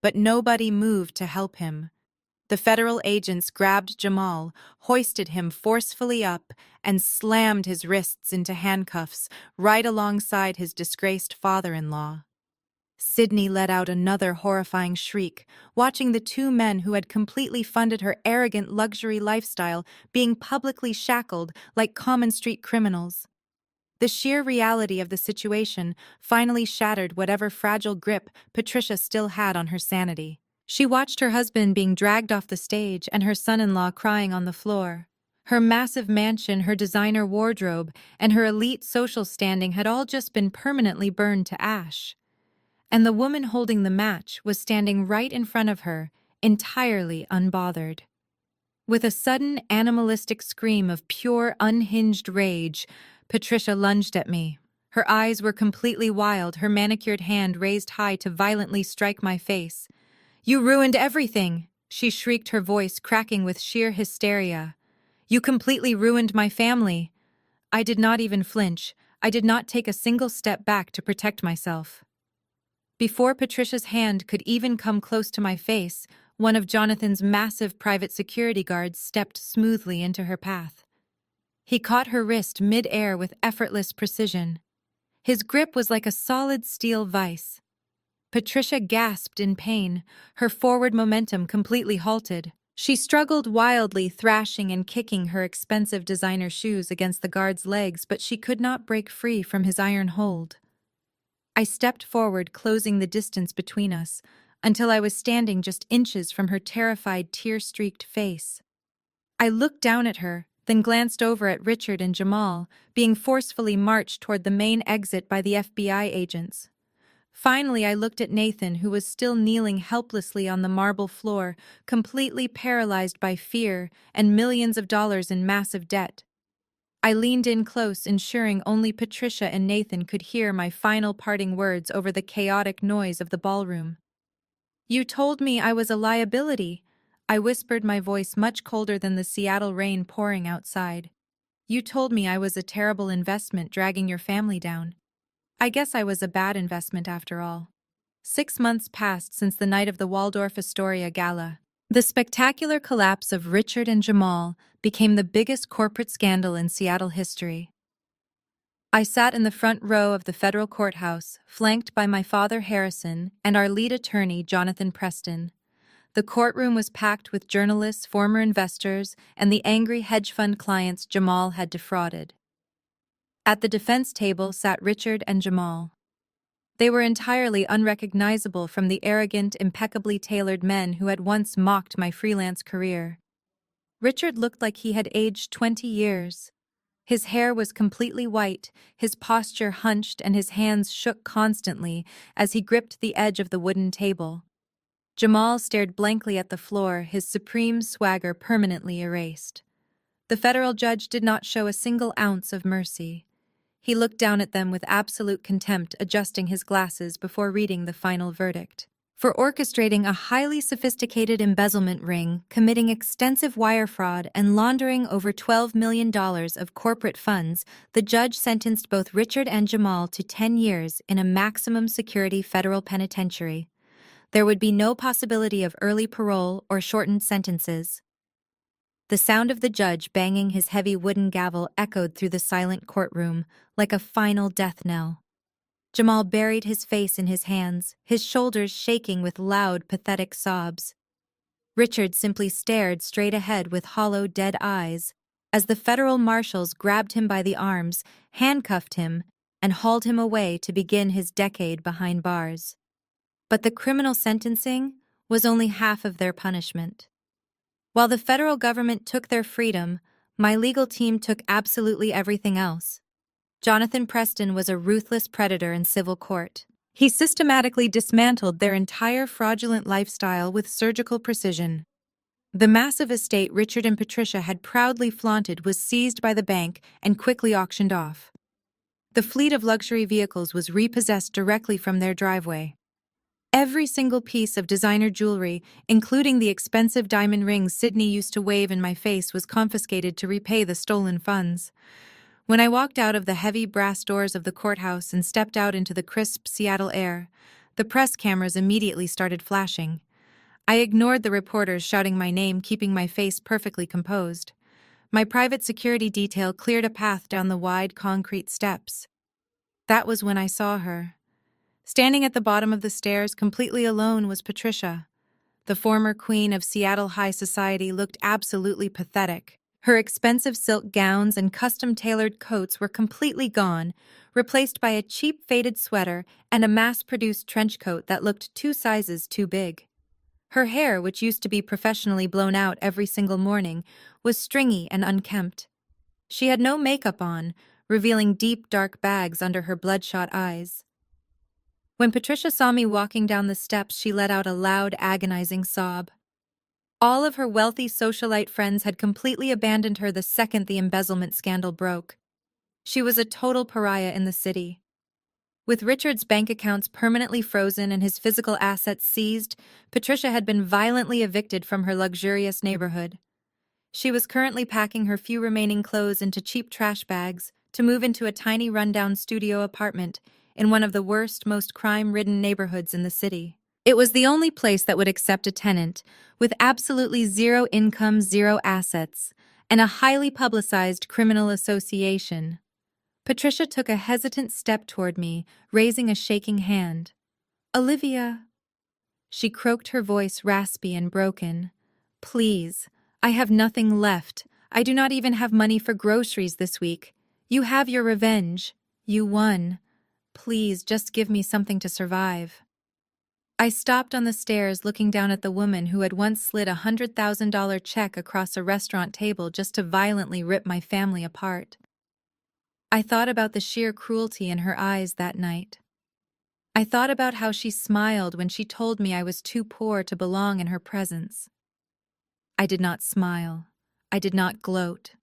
But nobody moved to help him. The federal agents grabbed Jamal, hoisted him forcefully up, and slammed his wrists into handcuffs right alongside his disgraced father-in-law. Sydney let out another horrifying shriek, watching the two men who had completely funded her arrogant luxury lifestyle being publicly shackled like common street criminals. The sheer reality of the situation finally shattered whatever fragile grip Patricia still had on her sanity. She watched her husband being dragged off the stage and her son-in-law crying on the floor. Her massive mansion, her designer wardrobe, and her elite social standing had all just been permanently burned to ash. And the woman holding the match was standing right in front of her, entirely unbothered. With a sudden animalistic scream of pure, unhinged rage, Patricia lunged at me. Her eyes were completely wild, her manicured hand raised high to violently strike my face. "You ruined everything!" she shrieked, her voice cracking with sheer hysteria. "You completely ruined my family!" I did not even flinch. I did not take a single step back to protect myself. Before Patricia's hand could even come close to my face, one of Jonathan's massive private security guards stepped smoothly into her path. He caught her wrist mid-air with effortless precision. His grip was like a solid steel vise. Patricia gasped in pain, her forward momentum completely halted. She struggled wildly, thrashing and kicking her expensive designer shoes against the guard's legs, but she could not break free from his iron hold. I stepped forward, closing the distance between us, until I was standing just inches from her terrified, tear-streaked face. I looked down at her, then glanced over at Richard and Jamal, being forcefully marched toward the main exit by the FBI agents. Finally, I looked at Nathan, who was still kneeling helplessly on the marble floor, completely paralyzed by fear and millions of dollars in massive debt. I leaned in close, ensuring only Patricia and Nathan could hear my final parting words over the chaotic noise of the ballroom. "You told me I was a liability," I whispered, my voice much colder than the Seattle rain pouring outside. "You told me I was a terrible investment dragging your family down. I guess I was a bad investment after all." 6 months passed since the night of the Waldorf Astoria Gala. The spectacular collapse of Richard and Jamal became the biggest corporate scandal in Seattle history. I sat in the front row of the federal courthouse, flanked by my father Harrison and our lead attorney Jonathan Preston. The courtroom was packed with journalists, former investors, and the angry hedge fund clients Jamal had defrauded. At the defense table sat Richard and Jamal. They were entirely unrecognizable from the arrogant, impeccably tailored men who had once mocked my freelance career. Richard looked like he had aged 20 years. His hair was completely white, his posture hunched, and his hands shook constantly as he gripped the edge of the wooden table. Jamal stared blankly at the floor, his supreme swagger permanently erased. The federal judge did not show a single ounce of mercy. He looked down at them with absolute contempt, adjusting his glasses before reading the final verdict. For orchestrating a highly sophisticated embezzlement ring, committing extensive wire fraud, and laundering over $12 million of corporate funds, the judge sentenced both Richard and Jamal to 10 years in a maximum security federal penitentiary. There would be no possibility of early parole or shortened sentences. The sound of the judge banging his heavy wooden gavel echoed through the silent courtroom like a final death knell. Jamal buried his face in his hands, his shoulders shaking with loud, pathetic sobs. Richard simply stared straight ahead with hollow, dead eyes as the federal marshals grabbed him by the arms, handcuffed him, and hauled him away to begin his decade behind bars. But the criminal sentencing was only half of their punishment. While the federal government took their freedom, my legal team took absolutely everything else. Jonathan Preston was a ruthless predator in civil court. He systematically dismantled their entire fraudulent lifestyle with surgical precision. The massive estate Richard and Patricia had proudly flaunted was seized by the bank and quickly auctioned off. The fleet of luxury vehicles was repossessed directly from their driveway. Every single piece of designer jewelry, including the expensive diamond rings Sydney used to wave in my face, was confiscated to repay the stolen funds. When I walked out of the heavy brass doors of the courthouse and stepped out into the crisp Seattle air, the press cameras immediately started flashing. I ignored the reporters shouting my name, keeping my face perfectly composed. My private security detail cleared a path down the wide concrete steps. That was when I saw her. Standing at the bottom of the stairs, completely alone, was Patricia. The former queen of Seattle high society looked absolutely pathetic. Her expensive silk gowns and custom-tailored coats were completely gone, replaced by a cheap faded sweater and a mass-produced trench coat that looked 2 sizes too big. Her hair, which used to be professionally blown out every single morning, was stringy and unkempt. She had no makeup on, revealing deep, dark bags under her bloodshot eyes. When Patricia saw me walking down the steps, she let out a loud, agonizing sob. All of her wealthy socialite friends had completely abandoned her the second the embezzlement scandal broke. She was a total pariah in the city. With Richard's bank accounts permanently frozen and his physical assets seized, Patricia had been violently evicted from her luxurious neighborhood. She was currently packing her few remaining clothes into cheap trash bags to move into a tiny rundown studio apartment in one of the worst, most crime-ridden neighborhoods in the city. It was the only place that would accept a tenant with absolutely zero income, zero assets, and a highly publicized criminal association. Patricia took a hesitant step toward me, raising a shaking hand. "Olivia," she croaked, her voice raspy and broken. "Please, I have nothing left. I do not even have money for groceries this week. You have your revenge. You won. Please, just give me something to survive." I stopped on the stairs, looking down at the woman who had once slid $100,000 check across a restaurant table just to violently rip my family apart. I thought about the sheer cruelty in her eyes that night. I thought about how she smiled when she told me I was too poor to belong in her presence. I did not smile. I did not gloat.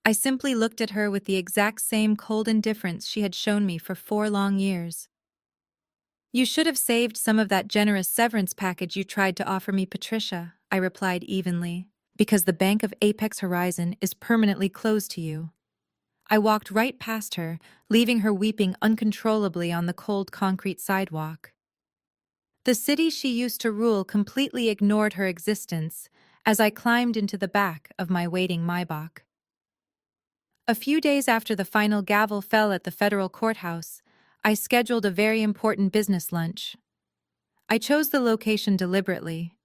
I simply looked at her with the exact same cold indifference she had shown me for 4 long years. "You should have saved some of that generous severance package you tried to offer me, Patricia," I replied evenly, "because the Bank of Apex Horizon is permanently closed to you." I walked right past her, leaving her weeping uncontrollably on the cold concrete sidewalk. The city she used to rule completely ignored her existence as I climbed into the back of my waiting Maybach. A few days after the final gavel fell at the federal courthouse, I scheduled a very important business lunch. I chose the location deliberately.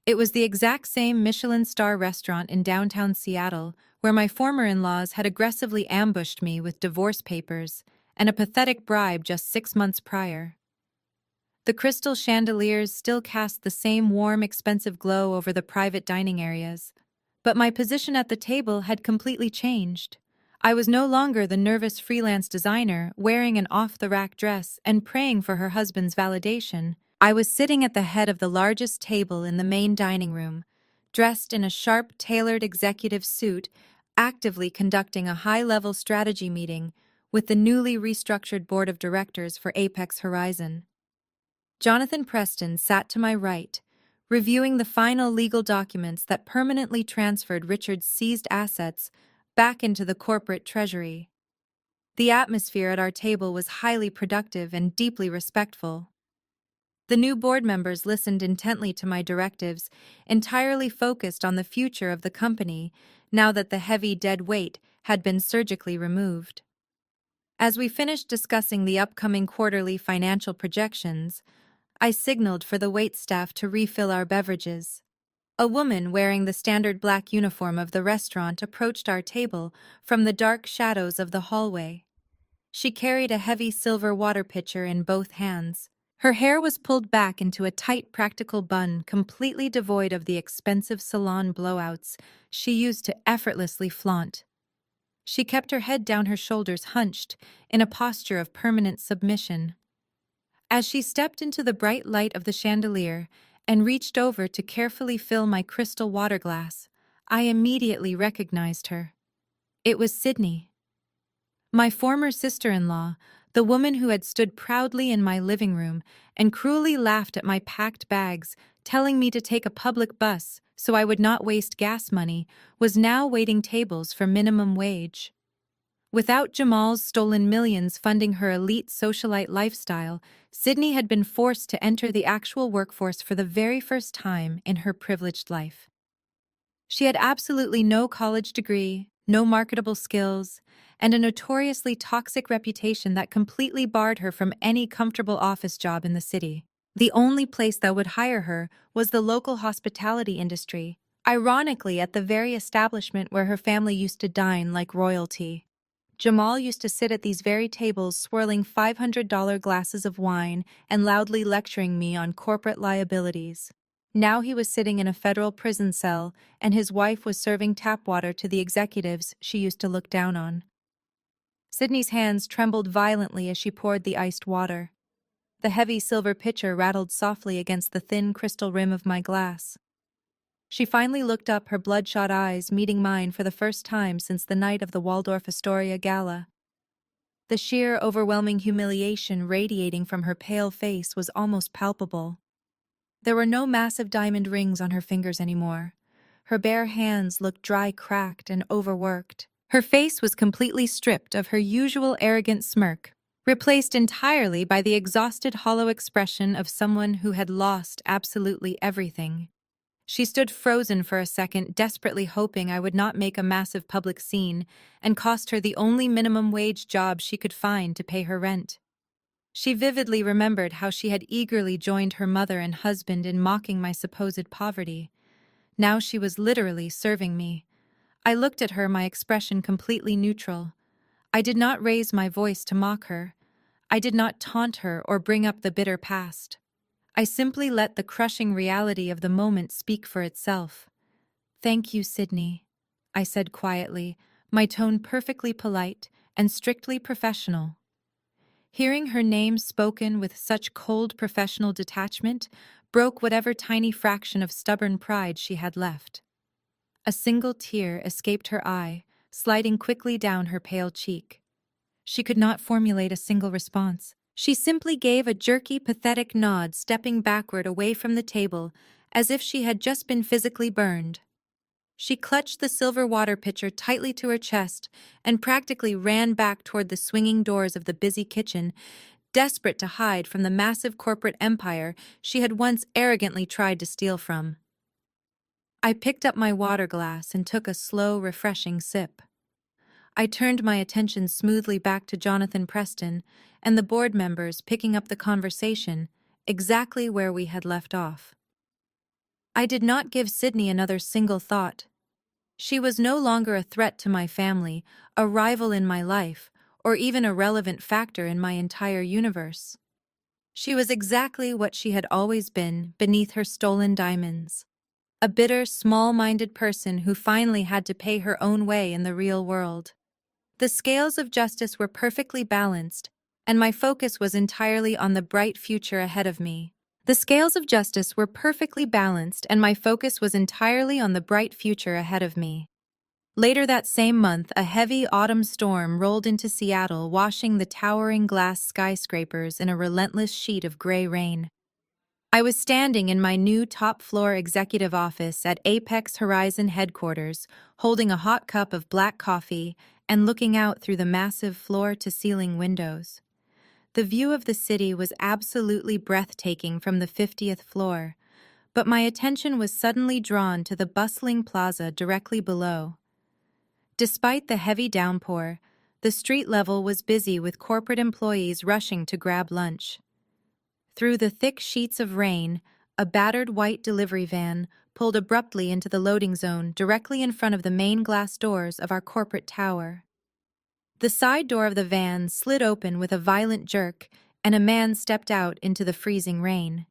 It was the exact same Michelin star restaurant in downtown Seattle where my former in-laws had aggressively ambushed me with divorce papers and a pathetic bribe just 6 months prior. The crystal chandeliers still cast the same warm, expensive glow over the private dining areas, but my position at the table had completely changed. I was no longer the nervous freelance designer wearing an off-the-rack dress and praying for her husband's validation. I was sitting at the head of the largest table in the main dining room, dressed in a sharp, tailored executive suit, actively conducting a high-level strategy meeting with the newly restructured board of directors for Apex Horizon. Jonathan Preston sat to my right, reviewing the final legal documents that permanently transferred Richard's seized assets back into the corporate treasury. The atmosphere at our table was highly productive and deeply respectful. The new board members listened intently to my directives, entirely focused on the future of the company now that the heavy dead weight had been surgically removed. As we finished discussing the upcoming quarterly financial projections, I signaled for the waitstaff to refill our beverages. A woman wearing the standard black uniform of the restaurant approached our table from the dark shadows of the hallway. She carried a heavy silver water pitcher in both hands. Her hair was pulled back into a tight, practical bun, completely devoid of the expensive salon blowouts she used to effortlessly flaunt. She kept her head down, her shoulders hunched, in a posture of permanent submission. As she stepped into the bright light of the chandelier and reached over to carefully fill my crystal water glass, I immediately recognized her. It was Sydney. My former sister-in-law, the woman who had stood proudly in my living room and cruelly laughed at my packed bags, telling me to take a public bus so I would not waste gas money, was now waiting tables for minimum wage. Without Jamal's stolen millions funding her elite socialite lifestyle, Sydney had been forced to enter the actual workforce for the very first time in her privileged life. She had absolutely no college degree, no marketable skills, and a notoriously toxic reputation that completely barred her from any comfortable office job in the city. The only place that would hire her was the local hospitality industry, ironically at the very establishment where her family used to dine like royalty. Jamal used to sit at these very tables swirling $500 glasses of wine and loudly lecturing me on corporate liabilities. Now he was sitting in a federal prison cell, and his wife was serving tap water to the executives she used to look down on. Sydney's hands trembled violently as she poured the iced water. The heavy silver pitcher rattled softly against the thin crystal rim of my glass. She finally looked up, her bloodshot eyes meeting mine for the first time since the night of the Waldorf Astoria gala. The sheer, overwhelming humiliation radiating from her pale face was almost palpable. There were no massive diamond rings on her fingers anymore. Her bare hands looked dry, cracked, and overworked. Her face was completely stripped of her usual arrogant smirk, replaced entirely by the exhausted, hollow expression of someone who had lost absolutely everything. She stood frozen for a second, desperately hoping I would not make a massive public scene and cost her the only minimum wage job she could find to pay her rent. She vividly remembered how she had eagerly joined her mother and husband in mocking my supposed poverty. Now she was literally serving me. I looked at her, my expression completely neutral. I did not raise my voice to mock her. I did not taunt her or bring up the bitter past. I simply let the crushing reality of the moment speak for itself. "Thank you, Sydney," I said quietly, my tone perfectly polite and strictly professional. Hearing her name spoken with such cold professional detachment broke whatever tiny fraction of stubborn pride she had left. A single tear escaped her eye, sliding quickly down her pale cheek. She could not formulate a single response. She simply gave a jerky, pathetic nod, stepping backward away from the table, as if she had just been physically burned. She clutched the silver water pitcher tightly to her chest and practically ran back toward the swinging doors of the busy kitchen, desperate to hide from the massive corporate empire she had once arrogantly tried to steal from. I picked up my water glass and took a slow, refreshing sip. I turned my attention smoothly back to Jonathan Preston and the board members, picking up the conversation exactly where we had left off. I did not give Sydney another single thought. She was no longer a threat to my family, a rival in my life, or even a relevant factor in my entire universe. She was exactly what she had always been beneath her stolen diamonds. A bitter, small-minded person who finally had to pay her own way in the real world. The scales of justice were perfectly balanced, and my focus was entirely on the bright future ahead of me. The scales of justice were perfectly balanced, and my focus was entirely on the bright future ahead of me. Later that same month, a heavy autumn storm rolled into Seattle, washing the towering glass skyscrapers in a relentless sheet of gray rain. I was standing in my new top-floor executive office at Apex Horizon headquarters, holding a hot cup of black coffee and looking out through the massive floor-to-ceiling windows. The view of the city was absolutely breathtaking from the 50th floor, but my attention was suddenly drawn to the bustling plaza directly below. Despite the heavy downpour, the street level was busy with corporate employees rushing to grab lunch. Through the thick sheets of rain, a battered white delivery van pulled abruptly into the loading zone directly in front of the main glass doors of our corporate tower. The side door of the van slid open with a violent jerk, and a man stepped out into the freezing rain.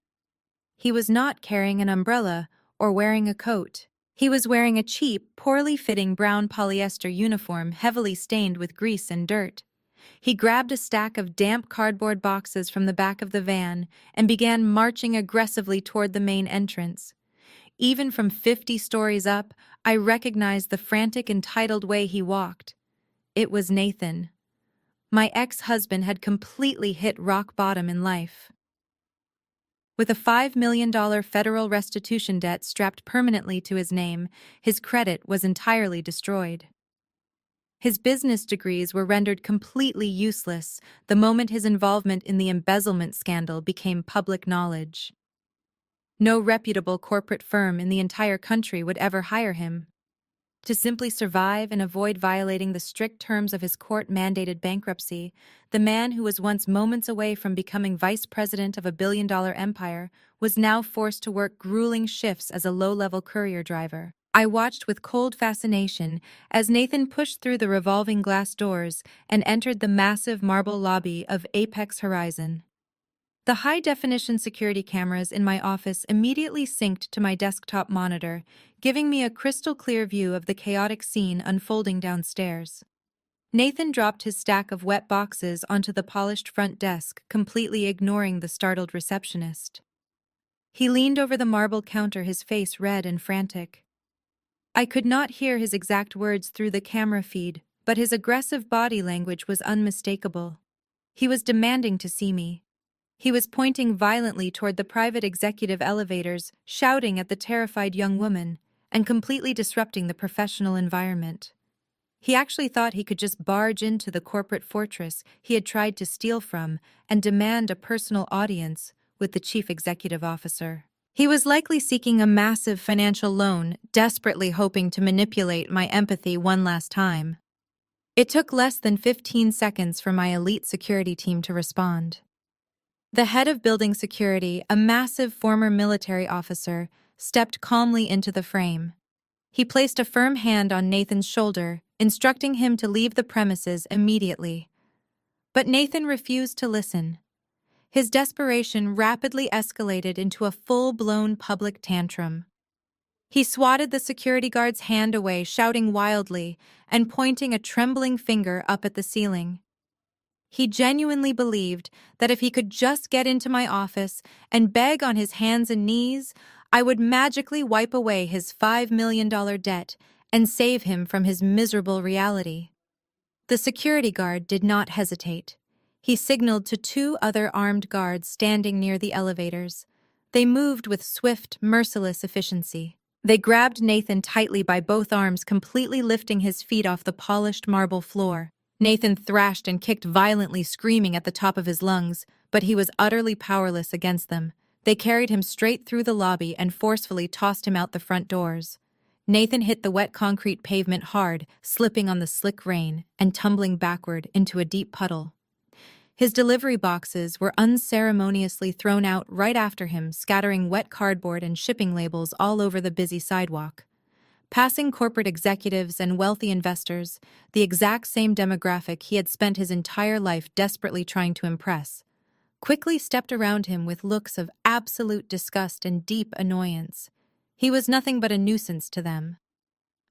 He was not carrying an umbrella or wearing a coat. He was wearing a cheap, poorly fitting brown polyester uniform heavily stained with grease and dirt. He grabbed a stack of damp cardboard boxes from the back of the van and began marching aggressively toward the main entrance. Even from 50 stories up, I recognized the frantic, entitled way he walked. It was Nathan. My ex-husband had completely hit rock bottom in life. With a $5 million federal restitution debt strapped permanently to his name, his credit was entirely destroyed. His business degrees were rendered completely useless the moment his involvement in the embezzlement scandal became public knowledge. No reputable corporate firm in the entire country would ever hire him. To simply survive and avoid violating the strict terms of his court-mandated bankruptcy, the man who was once moments away from becoming vice president of a billion-dollar empire was now forced to work grueling shifts as a low-level courier driver. I watched with cold fascination as Nathan pushed through the revolving glass doors and entered the massive marble lobby of Apex Horizon. The high-definition security cameras in my office immediately synced to my desktop monitor, giving me a crystal-clear view of the chaotic scene unfolding downstairs. Nathan dropped his stack of wet boxes onto the polished front desk, completely ignoring the startled receptionist. He leaned over the marble counter, his face red and frantic. I could not hear his exact words through the camera feed, but his aggressive body language was unmistakable. He was demanding to see me. He was pointing violently toward the private executive elevators, shouting at the terrified young woman, and completely disrupting the professional environment. He actually thought he could just barge into the corporate fortress he had tried to steal from and demand a personal audience with the chief executive officer. He was likely seeking a massive financial loan, desperately hoping to manipulate my empathy one last time. It took less than 15 seconds for my elite security team to respond. The head of building security, a massive former military officer, stepped calmly into the frame. He placed a firm hand on Nathan's shoulder, instructing him to leave the premises immediately. But Nathan refused to listen. His desperation rapidly escalated into a full-blown public tantrum. He swatted the security guard's hand away, shouting wildly and pointing a trembling finger up at the ceiling. He genuinely believed that if he could just get into my office and beg on his hands and knees, I would magically wipe away his $5 million debt and save him from his miserable reality. The security guard did not hesitate. He signaled to two other armed guards standing near the elevators. They moved with swift, merciless efficiency. They grabbed Nathan tightly by both arms, completely lifting his feet off the polished marble floor. Nathan thrashed and kicked violently, screaming at the top of his lungs, but he was utterly powerless against them. They carried him straight through the lobby and forcefully tossed him out the front doors. Nathan hit the wet concrete pavement hard, slipping on the slick rain and tumbling backward into a deep puddle. His delivery boxes were unceremoniously thrown out right after him, scattering wet cardboard and shipping labels all over the busy sidewalk. Passing corporate executives and wealthy investors, the exact same demographic he had spent his entire life desperately trying to impress, quickly stepped around him with looks of absolute disgust and deep annoyance. He was nothing but a nuisance to them.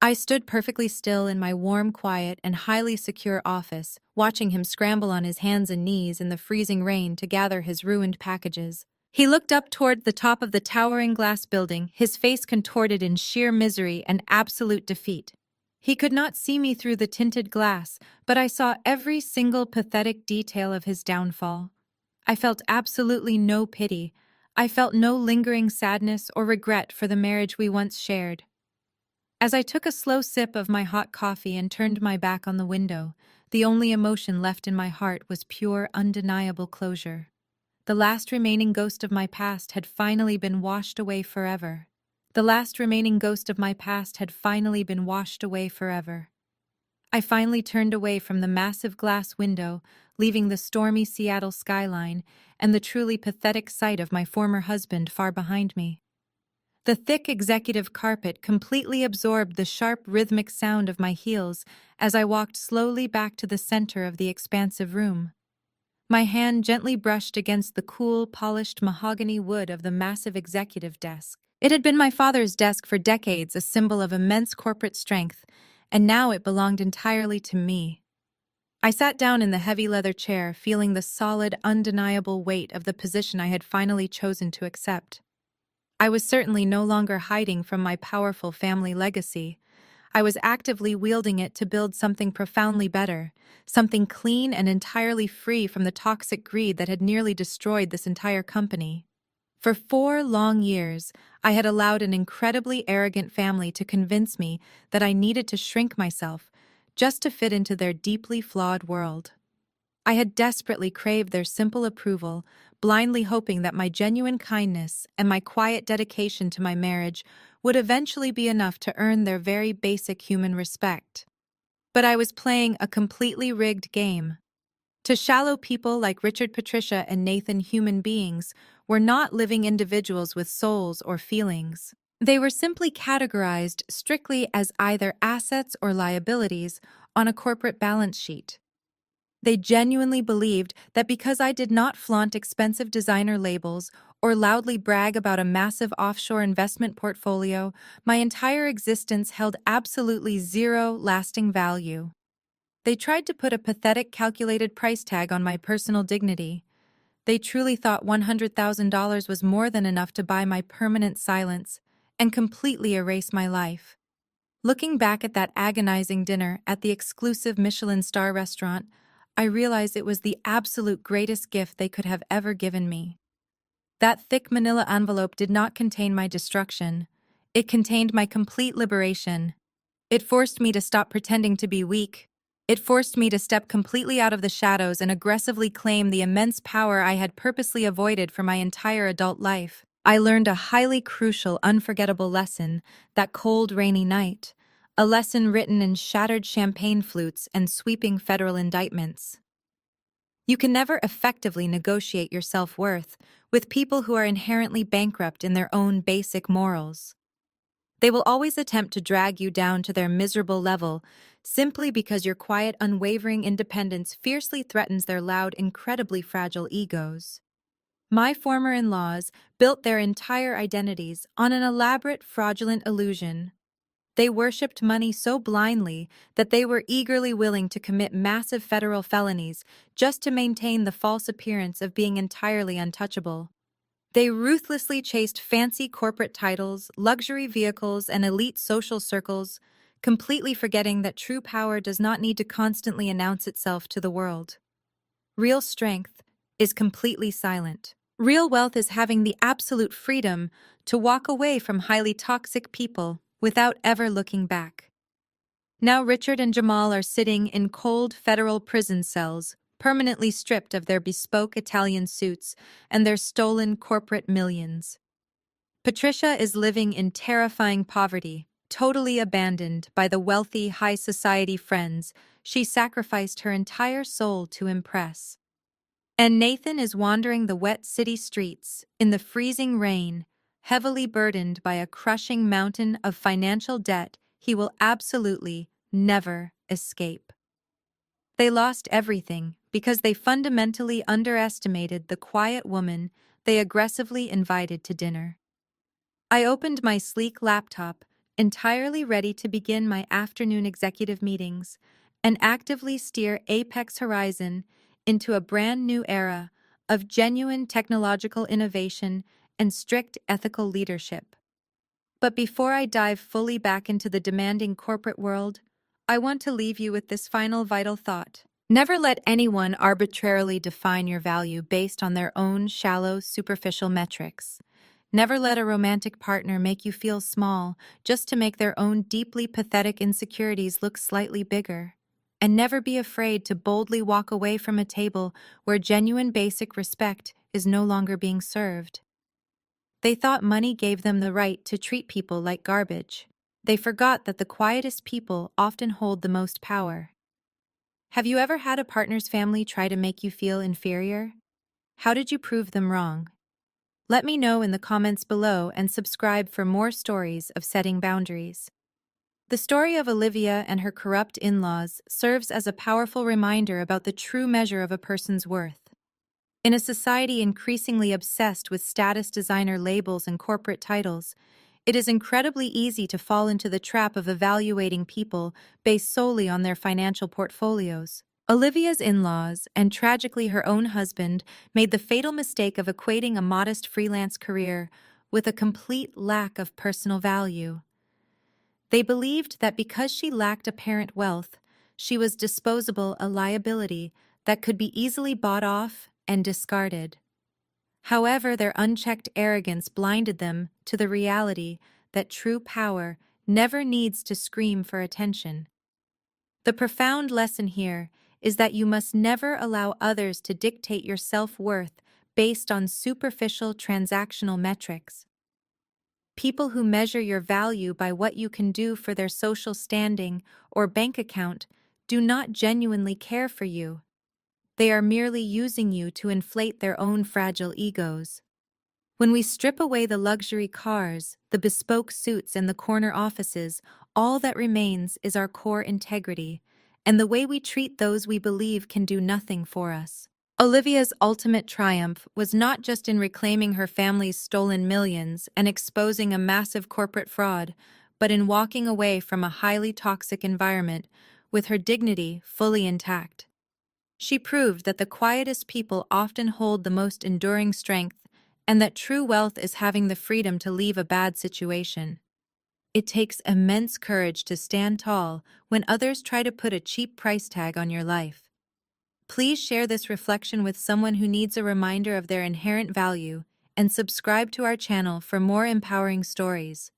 I stood perfectly still in my warm, quiet, and highly secure office, watching him scramble on his hands and knees in the freezing rain to gather his ruined packages. He looked up toward the top of the towering glass building, his face contorted in sheer misery and absolute defeat. He could not see me through the tinted glass, but I saw every single pathetic detail of his downfall. I felt absolutely no pity. I felt no lingering sadness or regret for the marriage we once shared. As I took a slow sip of my hot coffee and turned my back on the window, the only emotion left in my heart was pure, undeniable closure. The last remaining ghost of my past had finally been washed away forever. The last remaining ghost of my past had finally been washed away forever. I finally turned away from the massive glass window, leaving the stormy Seattle skyline and the truly pathetic sight of my former husband far behind me. The thick executive carpet completely absorbed the sharp rhythmic sound of my heels as I walked slowly back to the center of the expansive room. My hand gently brushed against the cool, polished mahogany wood of the massive executive desk. It had been my father's desk for decades, a symbol of immense corporate strength, and now it belonged entirely to me. I sat down in the heavy leather chair, feeling the solid, undeniable weight of the position I had finally chosen to accept. I was certainly no longer hiding from my powerful family legacy. I was actively wielding it to build something profoundly better, something clean and entirely free from the toxic greed that had nearly destroyed this entire company. For 4 long years, I had allowed an incredibly arrogant family to convince me that I needed to shrink myself just to fit into their deeply flawed world. I had desperately craved their simple approval, blindly hoping that my genuine kindness and my quiet dedication to my marriage would eventually be enough to earn their very basic human respect. But I was playing a completely rigged game. To shallow people like Richard, Patricia, and Nathan, human beings were not living individuals with souls or feelings. They were simply categorized strictly as either assets or liabilities on a corporate balance sheet. They genuinely believed that because I did not flaunt expensive designer labels or loudly brag about a massive offshore investment portfolio, my entire existence held absolutely zero lasting value. They tried to put a pathetic calculated price tag on my personal dignity. They truly thought $100,000 was more than enough to buy my permanent silence and completely erase my life. Looking back at that agonizing dinner at the exclusive Michelin star restaurant, I realized it was the absolute greatest gift they could have ever given me. That thick manila envelope did not contain my destruction. It contained my complete liberation. It forced me to stop pretending to be weak. It forced me to step completely out of the shadows and aggressively claim the immense power I had purposely avoided for my entire adult life. I learned a highly crucial, unforgettable lesson that cold, rainy night, a lesson written in shattered champagne flutes and sweeping federal indictments. You can never effectively negotiate your self-worth with people who are inherently bankrupt in their own basic morals. They will always attempt to drag you down to their miserable level simply because your quiet, unwavering independence fiercely threatens their loud, incredibly fragile egos. My former in-laws built their entire identities on an elaborate, fraudulent illusion. They worshipped money so blindly that they were eagerly willing to commit massive federal felonies just to maintain the false appearance of being entirely untouchable. They ruthlessly chased fancy corporate titles, luxury vehicles, and elite social circles, completely forgetting that true power does not need to constantly announce itself to the world. Real strength is completely silent. Real wealth is having the absolute freedom to walk away from highly toxic people without ever looking back. Now Richard and Jamal are sitting in cold federal prison cells, permanently stripped of their bespoke Italian suits and their stolen corporate millions. Patricia is living in terrifying poverty, totally abandoned by the wealthy high society friends she sacrificed her entire soul to impress. And Nathan is wandering the wet city streets in the freezing rain, heavily burdened by a crushing mountain of financial debt he will absolutely never escape. They lost everything because they fundamentally underestimated the quiet woman they aggressively invited to dinner. I opened my sleek laptop, entirely ready to begin my afternoon executive meetings and actively steer Apex Horizon into a brand new era of genuine technological innovation and strict ethical leadership. But before I dive fully back into the demanding corporate world, I want to leave you with this final vital thought. Never let anyone arbitrarily define your value based on their own shallow, superficial metrics. Never let a romantic partner make you feel small just to make their own deeply pathetic insecurities look slightly bigger. And never be afraid to boldly walk away from a table where genuine basic respect is no longer being served. They thought money gave them the right to treat people like garbage. They forgot that the quietest people often hold the most power. Have you ever had a partner's family try to make you feel inferior? How did you prove them wrong? Let me know in the comments below and subscribe for more stories of setting boundaries. The story of Olivia and her corrupt in-laws serves as a powerful reminder about the true measure of a person's worth. In a society increasingly obsessed with status designer labels and corporate titles, it is incredibly easy to fall into the trap of evaluating people based solely on their financial portfolios. Olivia's in-laws, and tragically her own husband, made the fatal mistake of equating a modest freelance career with a complete lack of personal value. They believed that because she lacked apparent wealth, she was disposable, a liability that could be easily bought off and discarded. However, their unchecked arrogance blinded them to the reality that true power never needs to scream for attention. The profound lesson here is that you must never allow others to dictate your self-worth based on superficial transactional metrics. People who measure your value by what you can do for their social standing or bank account do not genuinely care for you. They are merely using you to inflate their own fragile egos. When we strip away the luxury cars, the bespoke suits, and the corner offices, all that remains is our core integrity and the way we treat those we believe can do nothing for us. Olivia's ultimate triumph was not just in reclaiming her family's stolen millions and exposing a massive corporate fraud, but in walking away from a highly toxic environment with her dignity fully intact. She proved that the quietest people often hold the most enduring strength, and that true wealth is having the freedom to leave a bad situation. It takes immense courage to stand tall when others try to put a cheap price tag on your life. Please share this reflection with someone who needs a reminder of their inherent value, and subscribe to our channel for more empowering stories.